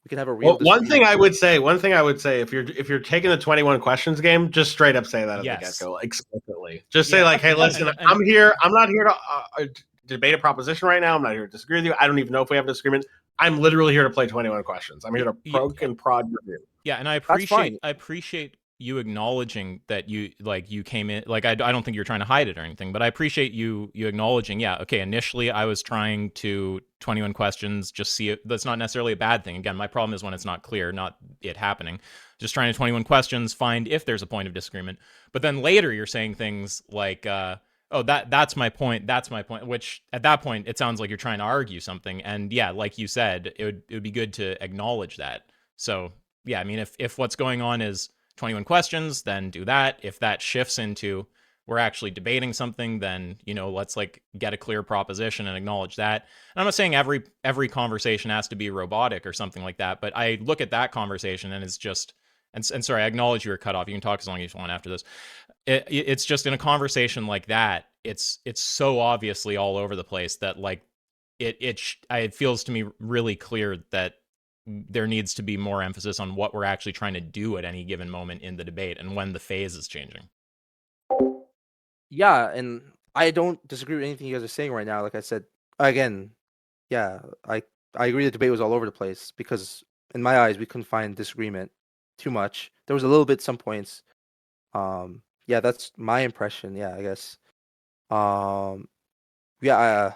we can have a real. One thing I would say, if you're taking the 21 questions game, just straight up say that at the get go, explicitly. Just say like, hey, listen, I'm here. I'm not here to debate a proposition right now. I'm not here to disagree with you. I don't even know if we have a disagreement. I'm literally here to play 21 questions. I'm here to poke and prod your view. Yeah, and I appreciate you acknowledging that you came in. Like I don't think you're trying to hide it or anything, but I appreciate you acknowledging. Yeah, okay. Initially, I was trying to 21 questions, just see it. That's not necessarily a bad thing. Again, my problem is when it's not clear, not it happening. Just trying to 21 questions, find if there's a point of disagreement. But then later, you're saying things like, "Oh, that's my point. That's my point." Which at that point, it sounds like you're trying to argue something. And yeah, like you said, it would be good to acknowledge that. So yeah, I mean, if what's going on is 21 questions, then do that. If that shifts into we're actually debating something, then let's like get a clear proposition and acknowledge that. And I'm not saying every conversation has to be robotic or something like that, but I look at that conversation and it's just and sorry, I acknowledge you were cut off. You can talk as long as you want after this. It's just in a conversation like that, it's so obviously all over the place that like it feels to me really clear that there needs to be more emphasis on what we're actually trying to do at any given moment in the debate and when the phase is changing. Yeah, and I don't disagree with anything you guys are saying right now. Like I said, again, yeah, I agree the debate was all over the place because in my eyes we couldn't find disagreement too much. There was a little bit some points. Yeah, that's my impression. Yeah, I guess. Yeah,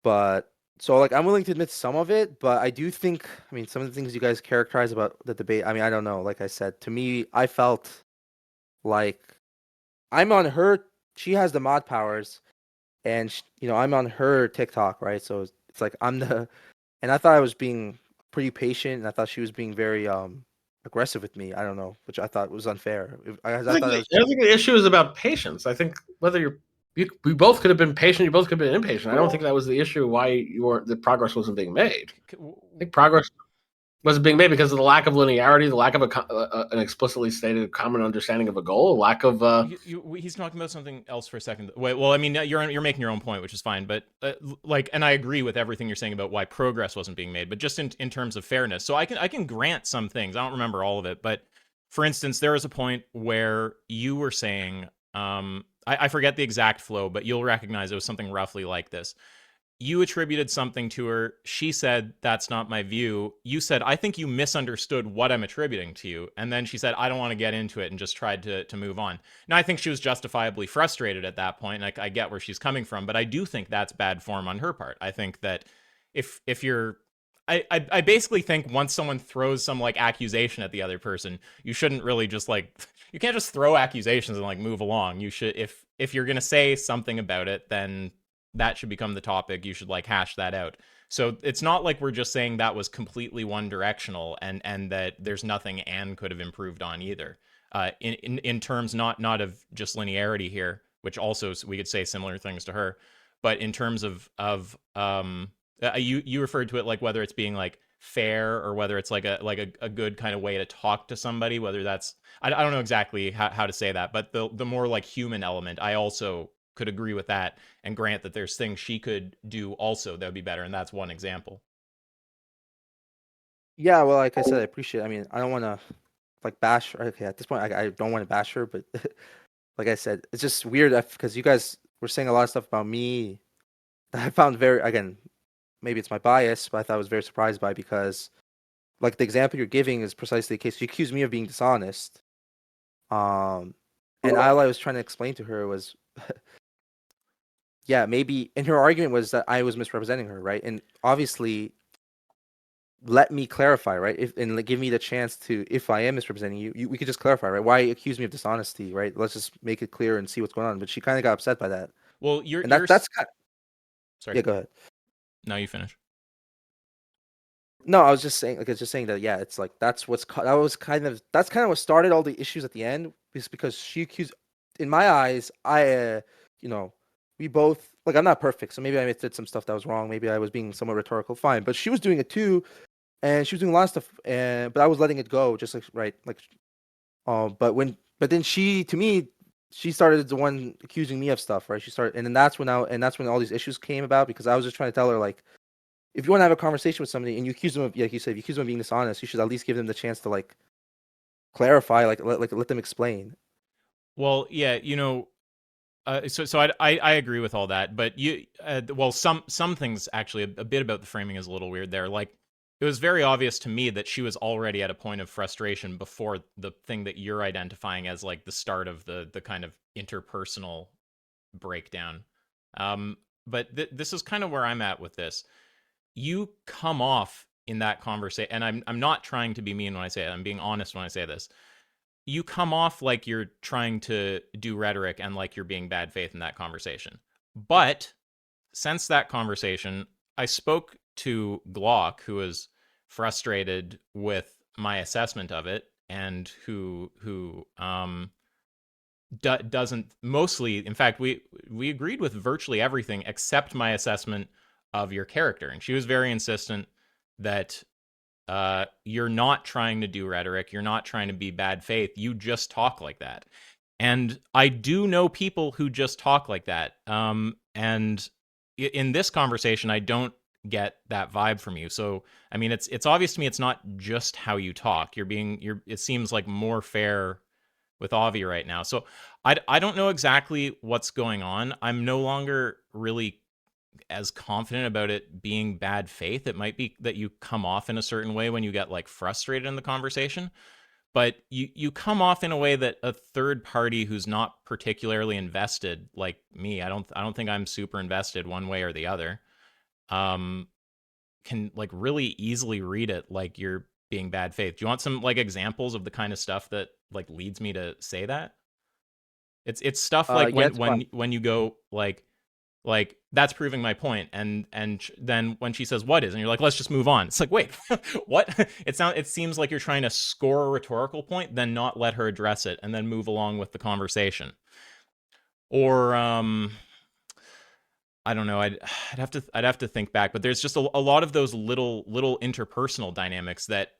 but so like I'm willing to admit some of it, but I do think some of the things you guys characterize about the debate. I don't know. Like I said, to me, I felt like I'm on her. She has the mod powers, and I'm on her TikTok, right? So it's like I'm the, and I thought I was being pretty patient, and I thought she was being very aggressive with me. I don't know, which I thought was unfair. I don't think the issue is about patience. I think whether we both could have been patient, you both could have been impatient. I don't think that was the issue why the progress wasn't being made. I think progress wasn't being made because of the lack of linearity, the lack of an explicitly stated common understanding of a goal, a lack of. He's talking about something else for a second. Wait, well, I mean, you're making your own point, which is fine, but and I agree with everything you're saying about why progress wasn't being made, but just in terms of fairness. So I can grant some things. I don't remember all of it, but for instance, there was a point where you were saying, I forget the exact flow, but you'll recognize it was something roughly like this. you attributed something to her. She said, that's not my view. You said, I think you misunderstood what I'm attributing to you. And then she said, I don't want to get into it, and just tried to move on. Now, I think she was justifiably frustrated at that point, and I get where she's coming from, but I do think that's bad form on her part. I think that if you're... I basically think once someone throws some like accusation at the other person, you shouldn't really just like... You can't just throw accusations and like move along. You should... If you're going to say something about it, then that should become the topic. You should like hash that out. So it's not like we're just saying that was completely one directional and that there's nothing Anne could have improved on either. In terms not of just linearity here, which also we could say similar things to her, but in terms of you referred to it like whether it's being like fair or whether it's like a good kind of way to talk to somebody, whether that's I don't know exactly how to say that, but the more like human element, I also could agree with that and grant that there's things she could do also that would be better, and that's one example. Yeah, well, like I said, I appreciate it. I mean, I don't want to like bash her. Okay, at this point, I don't want to bash her, but like I said, it's just weird because you guys were saying a lot of stuff about me that I found very, again, maybe it's my bias, but I thought I was very surprised by, because like the example you're giving is precisely the case. You accused me of being dishonest. And all I was trying to explain to her was, yeah, maybe, and her argument was that I was misrepresenting her, right? And obviously, let me clarify, right? And like, give me the chance to, if I am misrepresenting you, we could just clarify, right? Why accuse me of dishonesty, right? Let's just make it clear and see what's going on. But she kind of got upset by that. Well, that's kind sorry. Yeah, go ahead. No, you finish. No, I was just saying, like, that, yeah, it's like that's kind of what started all the issues at the end, is because she accused, in my eyes, we both, like, I'm not perfect, so maybe I did some stuff that was wrong. Maybe I was being somewhat rhetorical, fine, but she was doing it too, and she was doing a lot of stuff, but I was letting it go, just like, right, like, but then to me, she started the one accusing me of stuff, right? And then that's when all these issues came about, because I was just trying to tell her, like, if you want to have a conversation with somebody and you accuse them of, like you said, if you accuse them of being dishonest, you should at least give them the chance to like clarify, like let them explain. Well, yeah, so I agree with all that, but some things actually a bit about the framing is a little weird there. Like, it was very obvious to me that she was already at a point of frustration before the thing that you're identifying as like the start of the kind of interpersonal breakdown. But this is kind of where I'm at with this. You come off in that conversation, and I'm not trying to be mean when I say it. I'm being honest when I say this. You come off like you're trying to do rhetoric and like you're being bad faith in that conversation. But since that conversation, I spoke to Glock, who was frustrated with my assessment of it, and who doesn't mostly. In fact, we agreed with virtually everything except my assessment of your character, and she was very insistent that you're not trying to do rhetoric, you're not trying to be bad faith, you just talk like that. And I do know people who just talk like that, and in this conversation I don't get that vibe from you. So I mean, it's obvious to me it's not just how you talk. It seems like more fair with Avi right now. So I don't know exactly what's going on. I'm no longer really as confident about it being bad faith. It might be that you come off in a certain way when you get like frustrated in the conversation, but you come off in a way that a third party who's not particularly invested, like me, I don't think I'm super invested one way or the other, can like really easily read it like you're being bad faith. Do you want some like examples of the kind of stuff that like leads me to say that? It's stuff like when you go like that's proving my point, and then when she says what is, and you're like, let's just move on. It's like, wait, what? It seems like you're trying to score a rhetorical point, then not let her address it, and then move along with the conversation. Or I don't know. I'd have to think back, but there's just a lot of those little interpersonal dynamics that,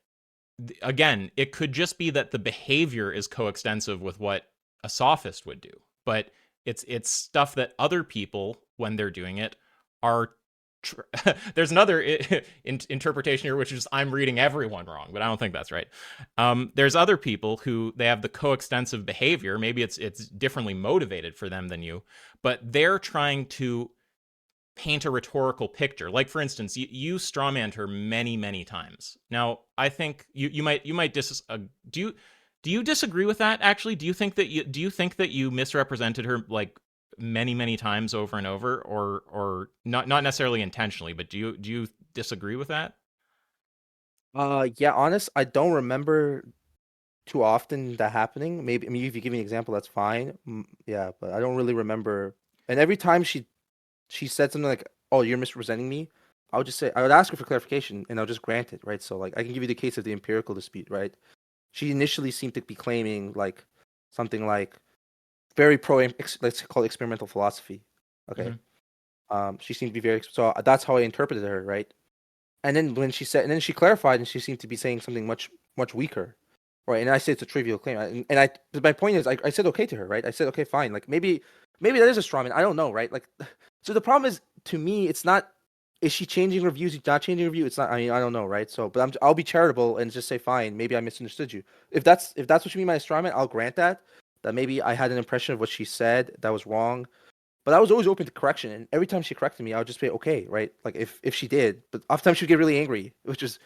again, it could just be that the behavior is coextensive with what a sophist would do, but it's stuff that other people, when they're doing it, are there's another interpretation here, which is I'm reading everyone wrong, but I don't think that's right. There's other people who they have the coextensive behavior. Maybe it's differently motivated for them than you, but they're trying to paint a rhetorical picture. Like, for instance, you strawmanned her many times. Now, I think you might do you disagree with that? Actually, do you think that you misrepresented her like many times over and over, or not necessarily intentionally, but do you disagree with that? Yeah, honest, I don't remember too often that happening. Maybe, I mean, if you give me an example, that's fine. Yeah, but I don't really remember. And every time she said something like, "Oh, you're misrepresenting me," I would just say, I would ask her for clarification, and I'll just grant it, right? So, like, I can give you the case of the empirical dispute, right? She initially seemed to be claiming like something like very let's call it experimental philosophy. Okay. She seemed to be very, so that's how I interpreted her, right? And then and then she clarified, and she seemed to be saying something much weaker, right? And I said it's a trivial claim, but my point is, I said okay to her, right? I said okay, fine, like maybe that is a straw man. I don't know, right? Like, so the problem is, to me, it's not, is she changing her views? She's not changing her view. It's not. I mean, I don't know, right? So, but I'll be charitable and just say fine. Maybe I misunderstood you. If that's what you mean by a straw man, I'll grant that. That maybe I had an impression of what she said that was wrong. But I was always open to correction, and every time she corrected me, I would just say okay, right? Like if she did, but oftentimes she'd get really angry, which is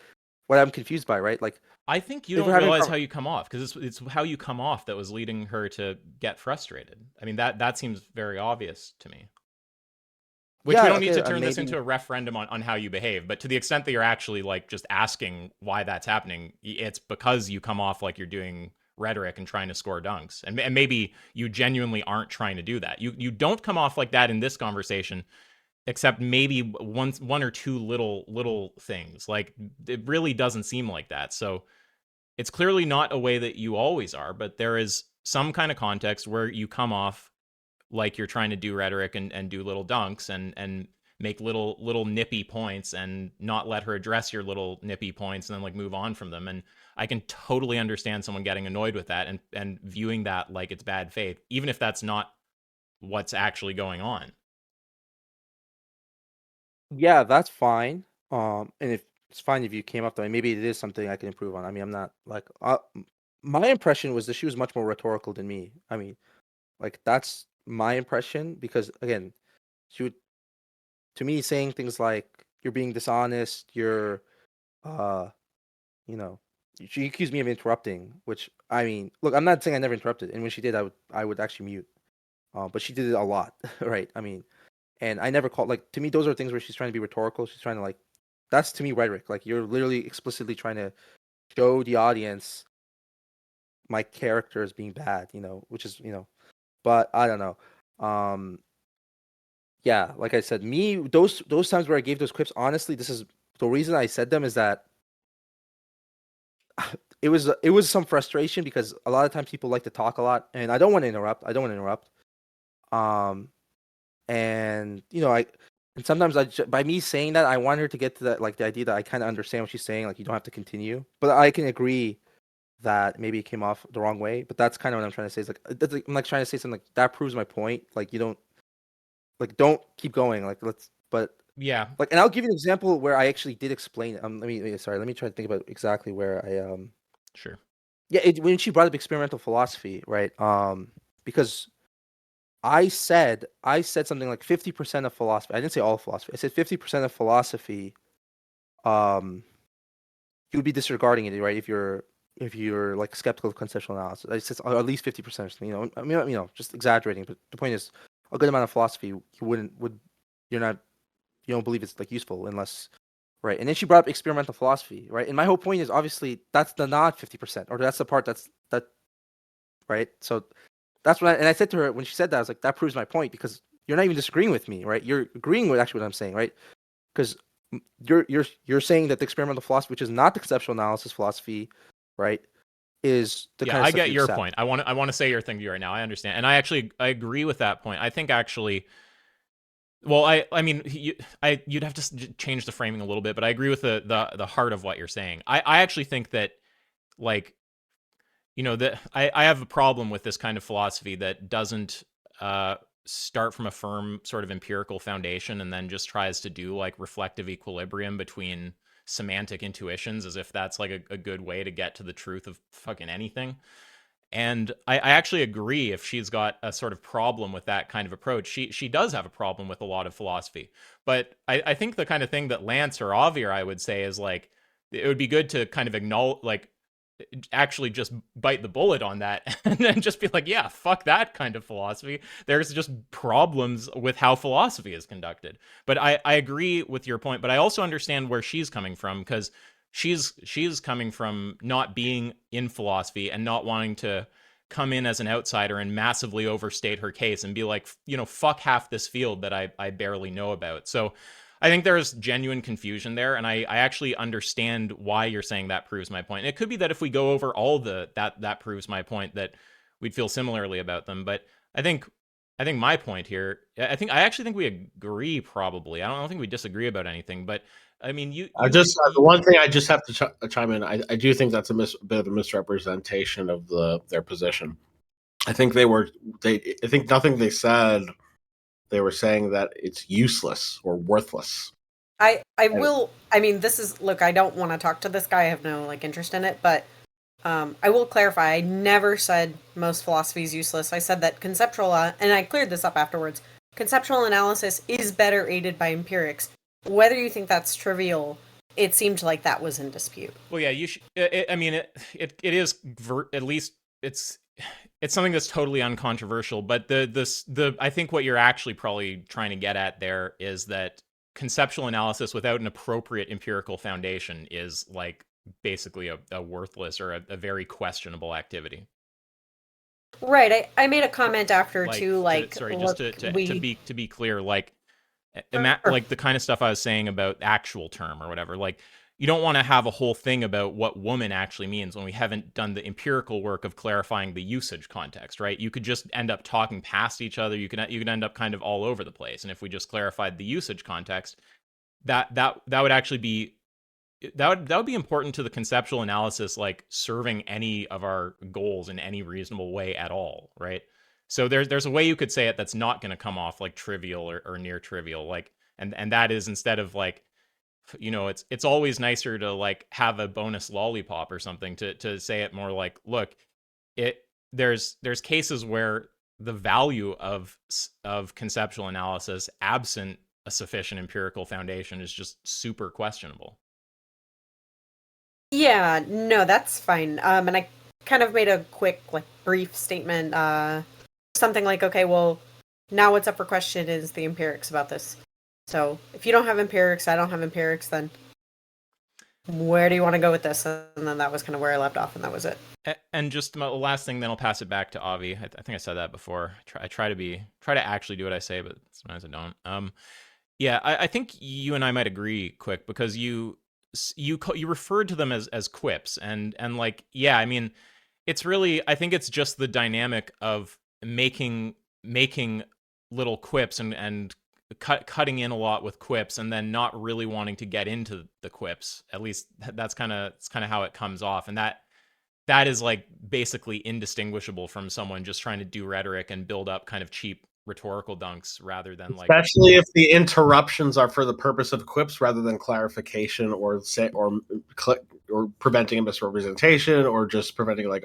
what I'm confused by, right? Like, I think you if don't we're having realize how you come off, because it's how you come off that was leading her to get frustrated. I mean, that seems very obvious to me. Which we yeah, don't need okay, to turn this maybe, into a referendum on how you behave, but to the extent that you're actually like just asking why that's happening, it's because you come off like you're doing rhetoric and trying to score dunks, and maybe you genuinely aren't trying to do that. You don't come off like that in this conversation, except maybe one or two little things. Like, it really doesn't seem like that. So it's clearly not a way that you always are, but there is some kind of context where you come off like you're trying to do rhetoric and do little dunks and make little nippy points and not let her address your little nippy points and then like move on from them. And I can totally understand someone getting annoyed with that and viewing that like it's bad faith, even if that's not what's actually going on. yeah, that's fine. And if it's fine if you came up to me, maybe it is something I can improve on. I mean, I'm not like, my impression was that she was much more rhetorical than me. I mean, like, that's my impression, because again, she would, to me, saying things like you're being dishonest, you're uh you know, she accused me of interrupting, which, I mean, look, I'm not saying I never interrupted, and when she did, I would actually mute. But she did it a lot, right? I mean, and I never called, like, to me those are things where she's trying to be rhetorical. She's trying to, like, that's to me rhetoric. Like, you're literally explicitly trying to show the audience my character as being bad, which is, but I don't know. Um, yeah, like I said, me, those times where I gave those quips, honestly, this is the reason I said them, is that it was some frustration, because a lot of times people like to talk a lot, and I don't want to interrupt. Um, and and sometimes by me saying that, I want her to get to that, like, the idea that I kind of understand what she's saying. Like, you don't have to continue, but I can agree that maybe it came off the wrong way. But that's kind of what I'm trying to say. Is like, I'm like trying to say something like that proves my point. Like, you don't keep going. Like, but Yeah, like, and I'll give you an example where I actually did explain it. Let me try to think about exactly where I sure. yeah, when she brought up experimental philosophy, right? Because I said something like 50% of philosophy. I didn't say all philosophy. I said 50% of philosophy. Um, you would be disregarding it, right? If you're like skeptical of conceptual analysis. I said, or at least 50% or something. I mean, just exaggerating. But the point is, a good amount of philosophy you you're not you don't believe it's like useful unless, right. And then she brought up experimental philosophy, right? And my whole point is, obviously, that's the not 50%, or that's the part that, right. So that's what I said to her when she said that. I was like, that proves my point, because you're not even disagreeing with me, right? You're agreeing with actually what I'm saying, right? Because you're saying that the experimental philosophy, which is not the conceptual analysis philosophy, right, is the Yeah, kind of I stuff get you your accept. point. I want to say your thing to you right now. I understand, and I agree with that point. I think actually, well, I mean, you'd have to change the framing a little bit, but I agree with the heart of what you're saying. I actually think that, like, that I have a problem with this kind of philosophy that doesn't start from a firm sort of empirical foundation and then just tries to do like reflective equilibrium between semantic intuitions, as if that's like a good way to get to the truth of fucking anything. And I actually agree if she's got a sort of problem with that kind of approach. She does have a problem with a lot of philosophy. But I think the kind of thing that Lance or Avi or I would say is like, it would be good to kind of acknowledge, like, actually just bite the bullet on that and then just be like, yeah, fuck that kind of philosophy. There's just problems with how philosophy is conducted. But I agree with your point, but I also understand where she's coming from, because she's coming from not being in philosophy and not wanting to come in as an outsider and massively overstate her case and be like, you know, fuck half this field that I barely know about. So I think there's genuine confusion there, and I actually understand why you're saying that proves my point. And it could be that if we go over all that proves my point, that we'd feel similarly about them. But I think my point here, I actually think we agree probably. I don't think we disagree about anything, but I mean, the one thing I just have to chime in. I do think that's a bit of a misrepresentation of their position. I think I think nothing they said. They were saying that it's useless or worthless. I will. I mean, this is, look, I don't want to talk to this guy. I have no like interest in it, but I will clarify. I never said most philosophy is useless. I said that conceptual, and I cleared this up afterwards. Conceptual analysis is better aided by empirics. Whether you think that's trivial, it seemed like that was in dispute. Well, yeah, you should. I mean, it is at least it's something that's totally uncontroversial. But I think what you're actually probably trying to get at there is that conceptual analysis without an appropriate empirical foundation is like basically a worthless or a very questionable activity. Right. I made a comment after like, too, like, sorry, look, just to be clear, like, like the kind of stuff I was saying about actual term or whatever, like, you don't want to have a whole thing about what woman actually means when we haven't done the empirical work of clarifying the usage context, right? You could just end up talking past each other. You could end up kind of all over the place. And if we just clarified the usage context, that would actually be that would be important to the conceptual analysis, like serving any of our goals in any reasonable way at all, right? So there's a way you could say it that's not going to come off like trivial or near trivial, like, and that is, instead of like, you know, it's always nicer to like have a bonus lollipop or something, to say it more like, look, there's cases where the value of conceptual analysis absent a sufficient empirical foundation is just super questionable. Yeah, no, that's fine. And I kind of made a quick, like, brief statement, something like, okay, well, now what's up for question is the empirics about this. So if you don't have empirics, I don't have empirics, then where do you want to go with this? And then that was kind of where I left off, and that was it. And just the last thing, then I'll pass it back to Avi. I think I said that before. I try to actually do what I say, but sometimes I don't. Yeah, I think you and I might agree, Quick, because you referred to them as quips, and like, yeah, I mean, it's really, I think it's just the dynamic of making little quips and cutting in a lot with quips, and then not really wanting to get into the quips. At least that's kind of how it comes off, and that is like basically indistinguishable from someone just trying to do rhetoric and build up kind of cheap rhetorical dunks, rather than like, especially if the interruptions are for the purpose of quips rather than clarification or preventing a misrepresentation, or just preventing, like,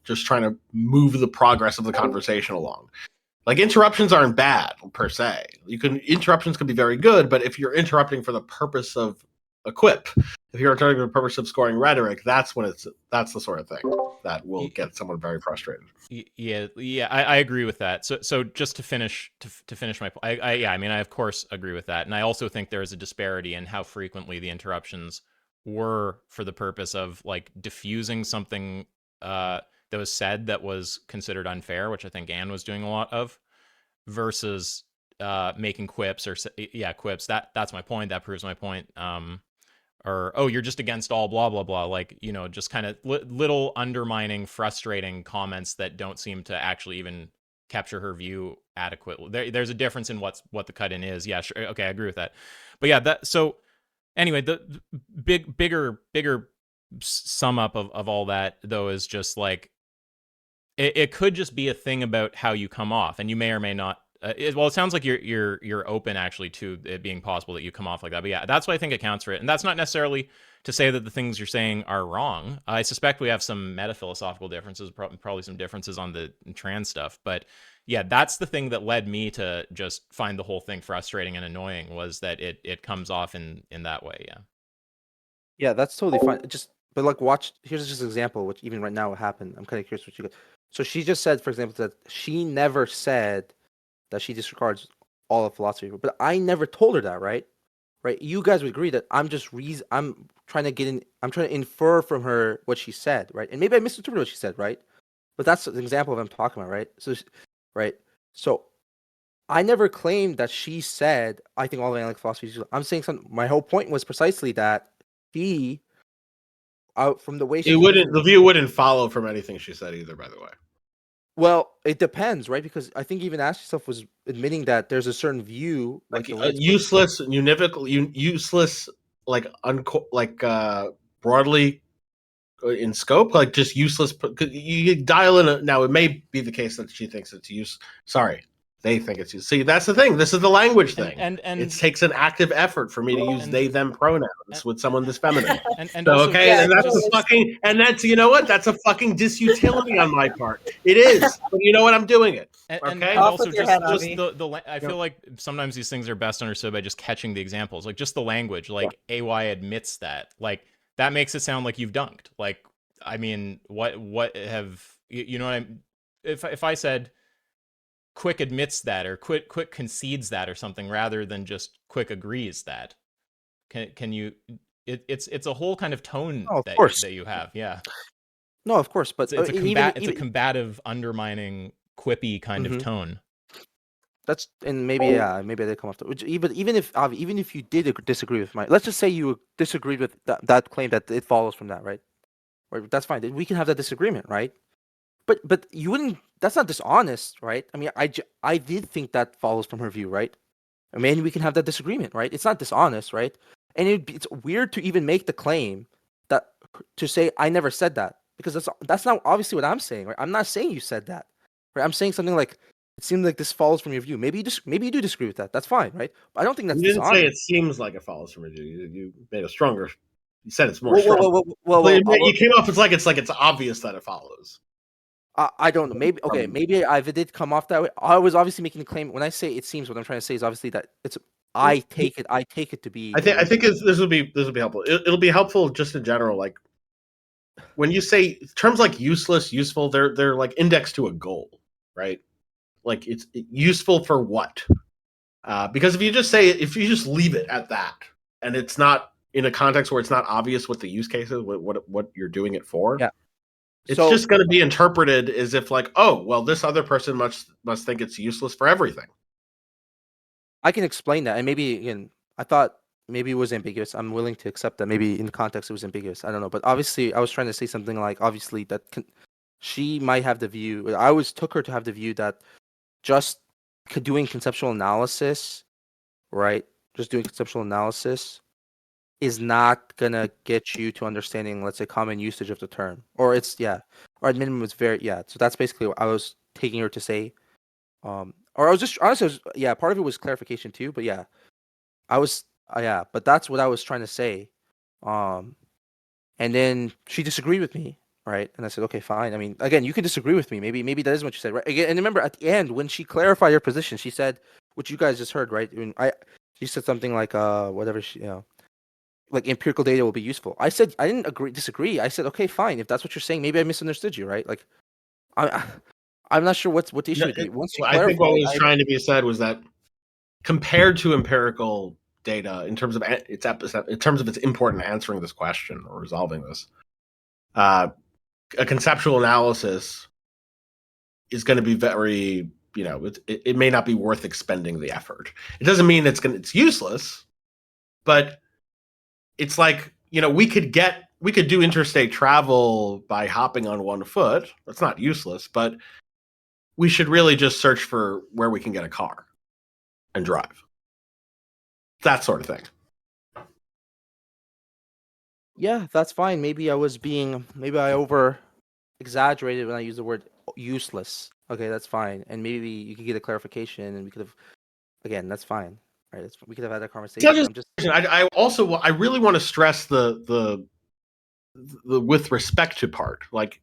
just trying to move the progress of the conversation along. Like, interruptions aren't bad per se. Interruptions can be very good, but if you're interrupting for the purpose of a quip, if you're interrupting for the purpose of scoring rhetoric, that's the sort of thing that will get someone very frustrated. Yeah, I agree with that. So just to finish my point, I mean, I of course agree with that, and I also think there is a disparity in how frequently the interruptions were for the purpose of like diffusing something that was said that was considered unfair, which I think Anne was doing a lot of, versus making quips quips. That's my point. That proves my point. Or, oh, you're just against all blah blah blah, like, you know, just kind of little undermining, frustrating comments that don't seem to actually even capture her view adequately. There's a difference in what the cut in is. Yeah, sure, okay, I agree with that. But yeah, so anyway, the bigger sum up of all that, though, is just like, it could just be a thing about how you come off, and you may or may not Well, it sounds like you're open actually to it being possible that you come off like that. But yeah, that's why I think it counts for it. And that's not necessarily to say that the things you're saying are wrong. I suspect we have some metaphilosophical differences, probably some differences on the trans stuff. But yeah, that's the thing that led me to just find the whole thing frustrating and annoying, was that it comes off in that way. Yeah. Yeah, that's totally fine. But like, watch. Here's just an example, which even right now will happen. I'm kind of curious what you got. So she just said, for example, that she never said that she disregards all of philosophy, but I never told her that, right? Right? You guys would agree that I'm trying to infer from her what she said, right? And maybe I misinterpreted what she said, right? But that's an example of what I'm talking about, right? Right? So I never claimed that she said I think all of analytic philosophy is useless. I'm saying something. My whole point was precisely that she, out from the way she The view wouldn't follow from anything she said either, by the way. Well, it depends, right? Because I think even Ask Yourself was admitting that there's a certain view, Like the way it's useless, univocal, useless, like broadly in scope, like just useless. You dial in now. It may be the case that she thinks it's use. Sorry, they think it's use. See, that's the thing. This is the language thing. And it takes an active effort for me to use they them pronouns with someone this feminine. and So, also, okay, Yeah, and that's totally. a fucking, and that's, you know what? That's a fucking disutility on my part. It is, but you know what? I'm doing it. And Okay. Off also with your just head, Avi. I feel like sometimes these things are best understood by just catching the examples, like just the language. Like AY admits that, like that makes it sound like you've dunked. Like, I mean, what have you know what I'm? If I said Quick admits that, or Quick concedes that, or something, rather than just Quick agrees that, can you? It's a whole kind of tone Oh, of that course. that you have. Yeah. No, of course, but It's a even it's a combative, undermining, quippy kind of tone. that's, and maybe I did come off the, which even if Avi, even if you did disagree with my, let's just say you disagreed with that claim that it follows from that, right? Right, that's fine. We can have that disagreement, right? But you wouldn't. That's not dishonest, right? I mean, I did think that follows from her view, right? I mean, we can have that disagreement, right? It's not dishonest, right? And it's weird to even make the claim that, to say I never said that, because that's not obviously what I'm saying, right? I'm not saying you said that, right? I'm saying something like, it seems like this follows from your view. Maybe you do disagree with that. That's fine, right? But I don't think that's You didn't dishonest. say it seems like it follows from it. You made a stronger. You said it's more Well, strong. You came off as like it's obvious that it follows. I don't know. Maybe okay. Maybe I did come off that way. I was obviously making the claim when I say it seems. What I'm trying to say is obviously that it's. I take it to be. I think this will be helpful. It'll be helpful just in general. Like when you say terms like useless, useful, they're like indexed to a goal, right? Like it's useful for what? Because if you just leave it at that, and it's not in a context where it's not obvious what the use case is, what you're doing it for. Yeah. It's just going to be interpreted as if like, oh, well, this other person must think it's useless for everything. I can explain that, and maybe again, I thought maybe it was ambiguous. I'm willing to accept that. Maybe in context it was ambiguous. I don't know, but obviously I was trying to say something like, obviously that she might have the view. I always took her to have the view that just doing conceptual analysis, right? Just doing conceptual analysis is not gonna get you to understanding, let's say, common usage of the term, or or at minimum it's very So that's basically what I was taking her to say. Or I was just honestly, part of it was clarification too, but I was but that's what I was trying to say. And then she disagreed with me, right? And I said, okay, fine. I mean, again, you can disagree with me. Maybe that is what you said, right? Again, and remember at the end when she clarified her position, she said, which you guys just heard, right? She said something like whatever like empirical data will be useful. I said I didn't disagree. I said, okay, fine. If that's what you're saying, maybe I misunderstood you, right? Like, I'm not sure what the issue would be. Once you I think what was trying to be said was that compared to empirical data, in terms of its import in answering this question or resolving this, a conceptual analysis is going to be very, it may not be worth expending the effort. It doesn't mean it's useless, but it's like, we could do interstate travel by hopping on one foot. That's not useless, but we should really just search for where we can get a car and drive. That sort of thing. Yeah, that's fine. Maybe I over exaggerated when I used the word useless. Okay, that's fine. And maybe you could get a clarification, and we could have, again, that's fine. All right, we could have had that It's not conversation. just, I also I really want to stress the with respect to part, like,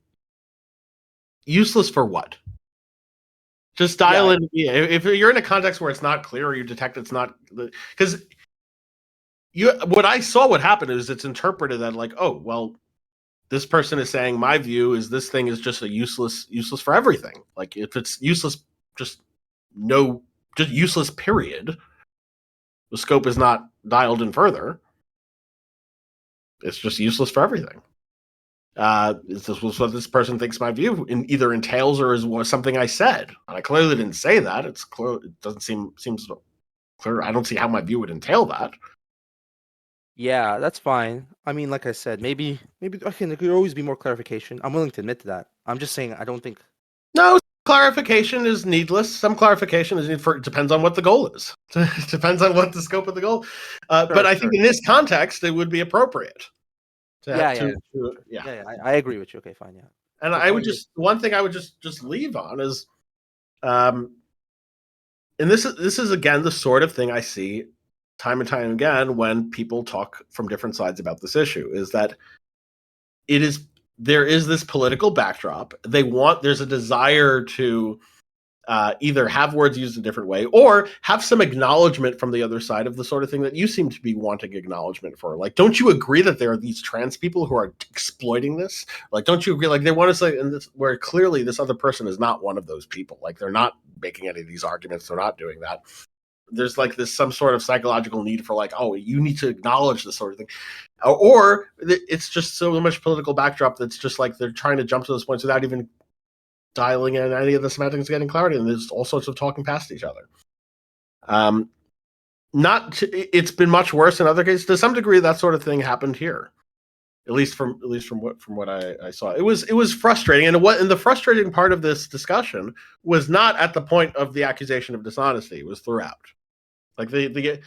useless for what? Just dial in. Yeah, if you're in a context where it's not clear, or you detect it's not, because what I saw what happened is it's interpreted that like, oh well, this person is saying my view is this thing is just a useless for everything. Like if it's useless, just useless period. The scope is not dialed in further. It's just useless for everything. This was what this person thinks my view either entails or is something I said. And I clearly didn't say that. It's clear. It doesn't seems clear. I don't see how my view would entail that. Yeah, that's fine. I mean, like I said, maybe okay, there could always be more clarification. I'm willing to admit to that. I'm just saying I don't think. No, clarification is needless. Some clarification is needed it depends on what the goal is. It depends on what the scope of the goal. But I think in this context, it would be appropriate. I agree with you. Okay, fine, yeah. And I would one thing I would just leave on is, and this is again the sort of thing I see time and time again when people talk from different sides about this issue, is that there is this political backdrop. There's a desire to either have words used a different way or have some acknowledgement from the other side of the sort of thing that you seem to be wanting acknowledgement for. Like, don't you agree that there are these trans people who are exploiting this? Like, don't you agree? Like, they want to say, and this, where clearly this other person is not one of those people. Like, they're not making any of these arguments. They're not doing that. There's like this some sort of psychological need for like, oh, you need to acknowledge this sort of thing. Or it's just so much political backdrop that's just like they're trying to jump to those points without even dialing in any of the semantics, getting clarity, and there's all sorts of talking past each other. It's been much worse in other cases. To some degree, that sort of thing happened here, at least from what I saw. It was frustrating, and the frustrating part of this discussion was not at the point of the accusation of dishonesty. It was throughout. Like the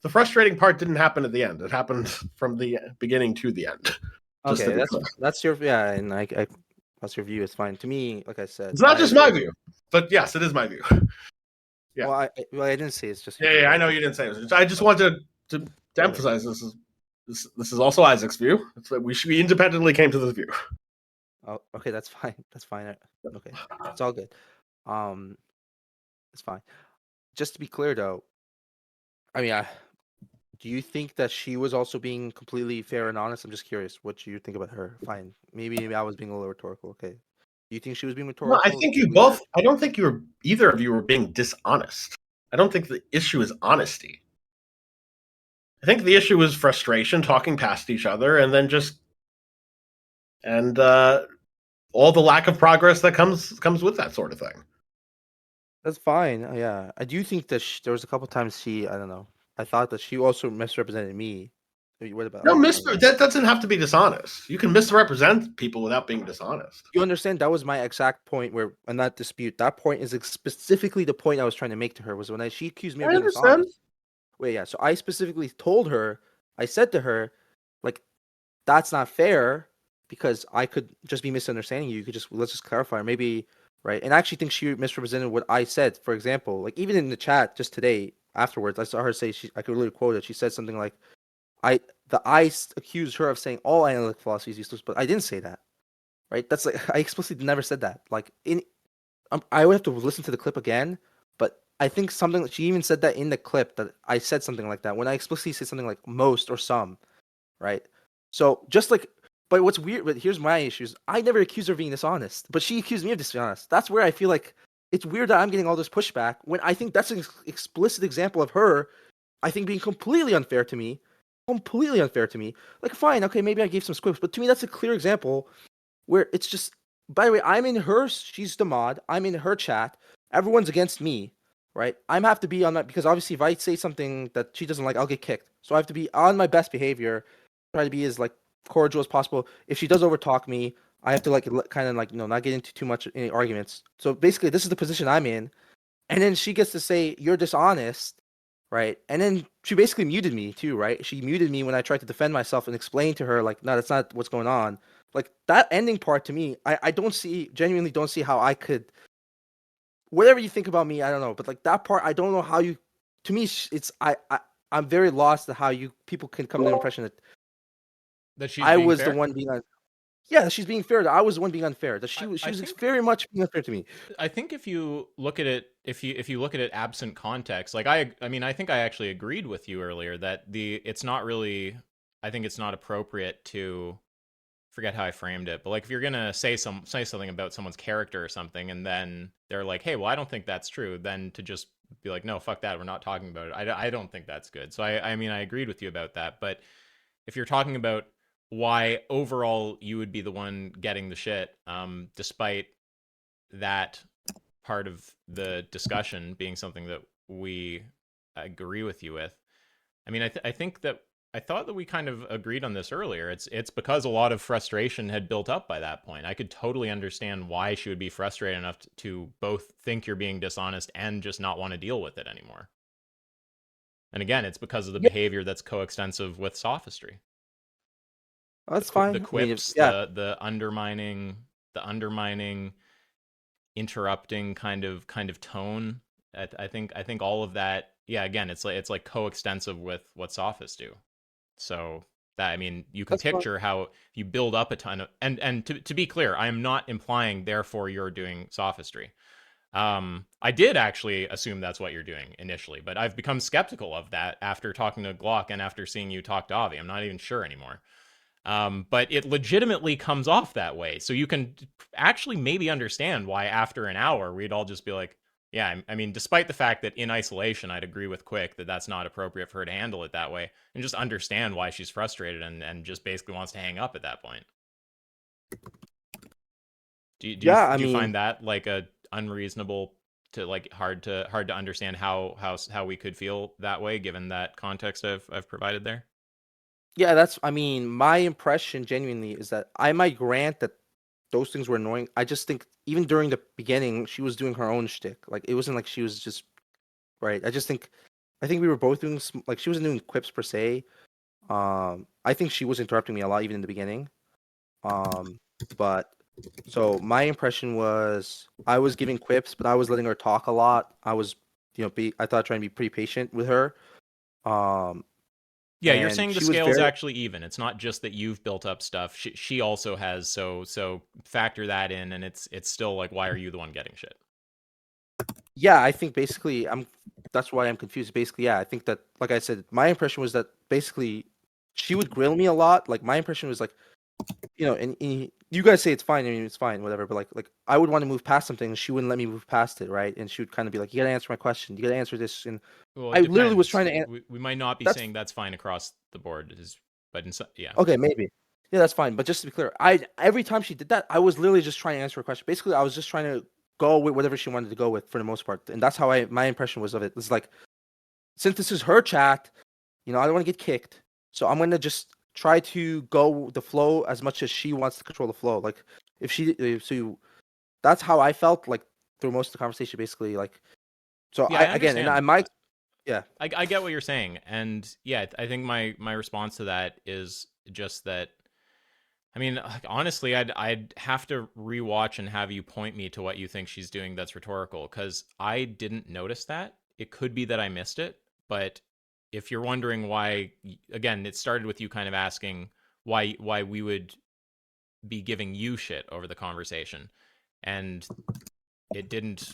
frustrating part didn't happen at the end. It happened from the beginning to the end. Okay, that's your and I that's your view. It's fine to me. Like I said, it's not just my view, but yes, it is my view. Yeah. Well, I didn't say it's just. Yeah, I know you didn't say it. I just wanted to emphasize this is also Isaac's view. We independently came to this view. Oh, okay, that's fine. That's fine. Okay, it's all good. It's fine. Just to be clear, though, I mean, do you think that she was also being completely fair and honest? I'm just curious what you think about her. Fine, maybe I was being a little rhetorical. Okay, do you think she was being rhetorical? No, I think you both. I don't think either of you were being dishonest. I don't think the issue is honesty. I think the issue is frustration, talking past each other, and then all the lack of progress that comes with that sort of thing. That's fine. Yeah, I do think that there was a couple times I don't know. I thought that she also misrepresented me. What about? No, that doesn't have to be dishonest. You can misrepresent people without being dishonest. You understand? That was my exact point in that dispute. That point is specifically the point I was trying to make to her, was when she accused me of being dishonest. Wait, yeah. So I specifically told her, I said to her, like, that's not fair because I could just be misunderstanding you. Let's just clarify, maybe, right? And I actually think she misrepresented what I said. For example, like even in the chat just today afterwards, I saw her say, I could really quote it. She said something like, I accused her of saying all analytic philosophy is useless, but I didn't say that, right? That's like, I explicitly never said that. Like I would have to listen to the clip again, but I think she even said that in the clip that I said something like that when I explicitly said something like most or some, right? So just like, but what's weird, but here's my issues. I never accused her of being dishonest, but she accused me of dishonest. That's where I feel like it's weird that I'm getting all this pushback when I think that's an explicit example of her, I think, being completely unfair to me. Like, fine, okay, maybe I gave some squibs, but to me that's a clear example where it's just, by the way, I'm in she's the mod, I'm in her chat, everyone's against me, right? I have to be on that, because obviously if I say something that she doesn't like, I'll get kicked. So I have to be on my best behavior, try to be as like cordial as possible. If she does overtalk me, I have to like kind of like, not get into too much any arguments. So basically this is the position I'm in, and then she gets to say you're dishonest, right? And then she basically muted me too, right? She muted me when I tried to defend myself and explain to her, like, no, that's not what's going on. like that ending part to me, I genuinely don't see how I could. Whatever you think about me, I don't know, but like that part, I don't know how you. To me, it's I'm very lost at how people can come to the impression That she's I being was the fair. one being yeah, she's being fair. That I was the one being unfair. That she was think, very much being unfair to me. I think if you look at it, if you look at it absent context, like I mean, I think I actually agreed with you earlier that it's not really. I think it's not appropriate to forget how I framed it, but like if you're gonna say something about someone's character or something, and then they're like, "Hey, well, I don't think that's true," then to just be like, "No, fuck that, we're not talking about it." I don't think that's good. So I mean, I agreed with you about that, but if you're talking about why overall you would be the one getting the shit, despite that part of the discussion being something that we agree with you with. I mean, I think that I thought that we kind of agreed on this earlier. It's because a lot of frustration had built up by that point. I could totally understand why she would be frustrated enough to both think you're being dishonest and just not want to deal with it anymore. And again, it's because of the Yeah, behavior that's coextensive with sophistry. that's fine. The I mean, quips, yeah, the undermining, interrupting kind of tone. I think all of that. Yeah, again, it's like coextensive with what sophists do. So that, I mean, you can that's fine. picture how you build up a ton of, and to be clear, I am not implying therefore you're doing sophistry. I did actually assume that's what you're doing initially, but I've become skeptical of that after talking to Glock and after seeing you talk to Avi. I'm not even sure anymore. But it legitimately comes off that way. So you can actually maybe understand why after an hour we'd all just be like, yeah, I mean, despite the fact that in isolation I'd agree with Quick that that's not appropriate for her to handle it that way, and just understand why she's frustrated and just basically wants to hang up at that point. Yeah, I Do you mean, find that like a unreasonable to like hard to understand how we could feel that way given that context I've provided there? yeah, I mean, my impression genuinely is that I might grant that those things were annoying. I just think even during the beginning, she was doing her own shtick. Like it wasn't like she was just right. I think we were both doing like she wasn't doing quips per se. I think she was interrupting me a lot even in the beginning. Um, but so my impression was I was giving quips, but I was letting her talk a lot. I was, I thought trying to be pretty patient with her. Um, Yeah, you're and saying the she was scale is very, actually even. It's not just that you've built up stuff. She also has, so factor that in, and it's still like, why are you the one getting shit? yeah. I think basically that's why I'm confused. Basically, yeah. I think that, like I said, my impression was that basically she would grill me a lot. Like my impression was like, and you guys say it's fine. I mean, it's fine, whatever. But like I would want to move past something, and she wouldn't let me move past it, right? And she would kind of be like, "You gotta answer my question. You gotta answer this." And Well, I it literally was depends. trying to. We might not be That's saying that's fine across the board, but in some, yeah. okay, maybe. Yeah, that's fine. But just to be clear, every time she did that, I was literally just trying to answer her question. Basically, I was just trying to go with whatever she wanted to go with for the most part, and that's how my impression was of it. It's like, since this is her chat, I don't want to get kicked, so I'm gonna just try to go with the flow as much as she wants to control the flow. Like so that's how I felt like through most of the conversation, basically. Like, so Yeah, I again, and I understand. might, yeah, I get what you're saying, and yeah, I think my response to that is just that. I mean, like, honestly, I'd have to rewatch and have you point me to what you think she's doing that's rhetorical, because I didn't notice that. It could be that I missed it, but if you're wondering why, again, it started with you kind of asking why we would be giving you shit over the conversation, and it didn't.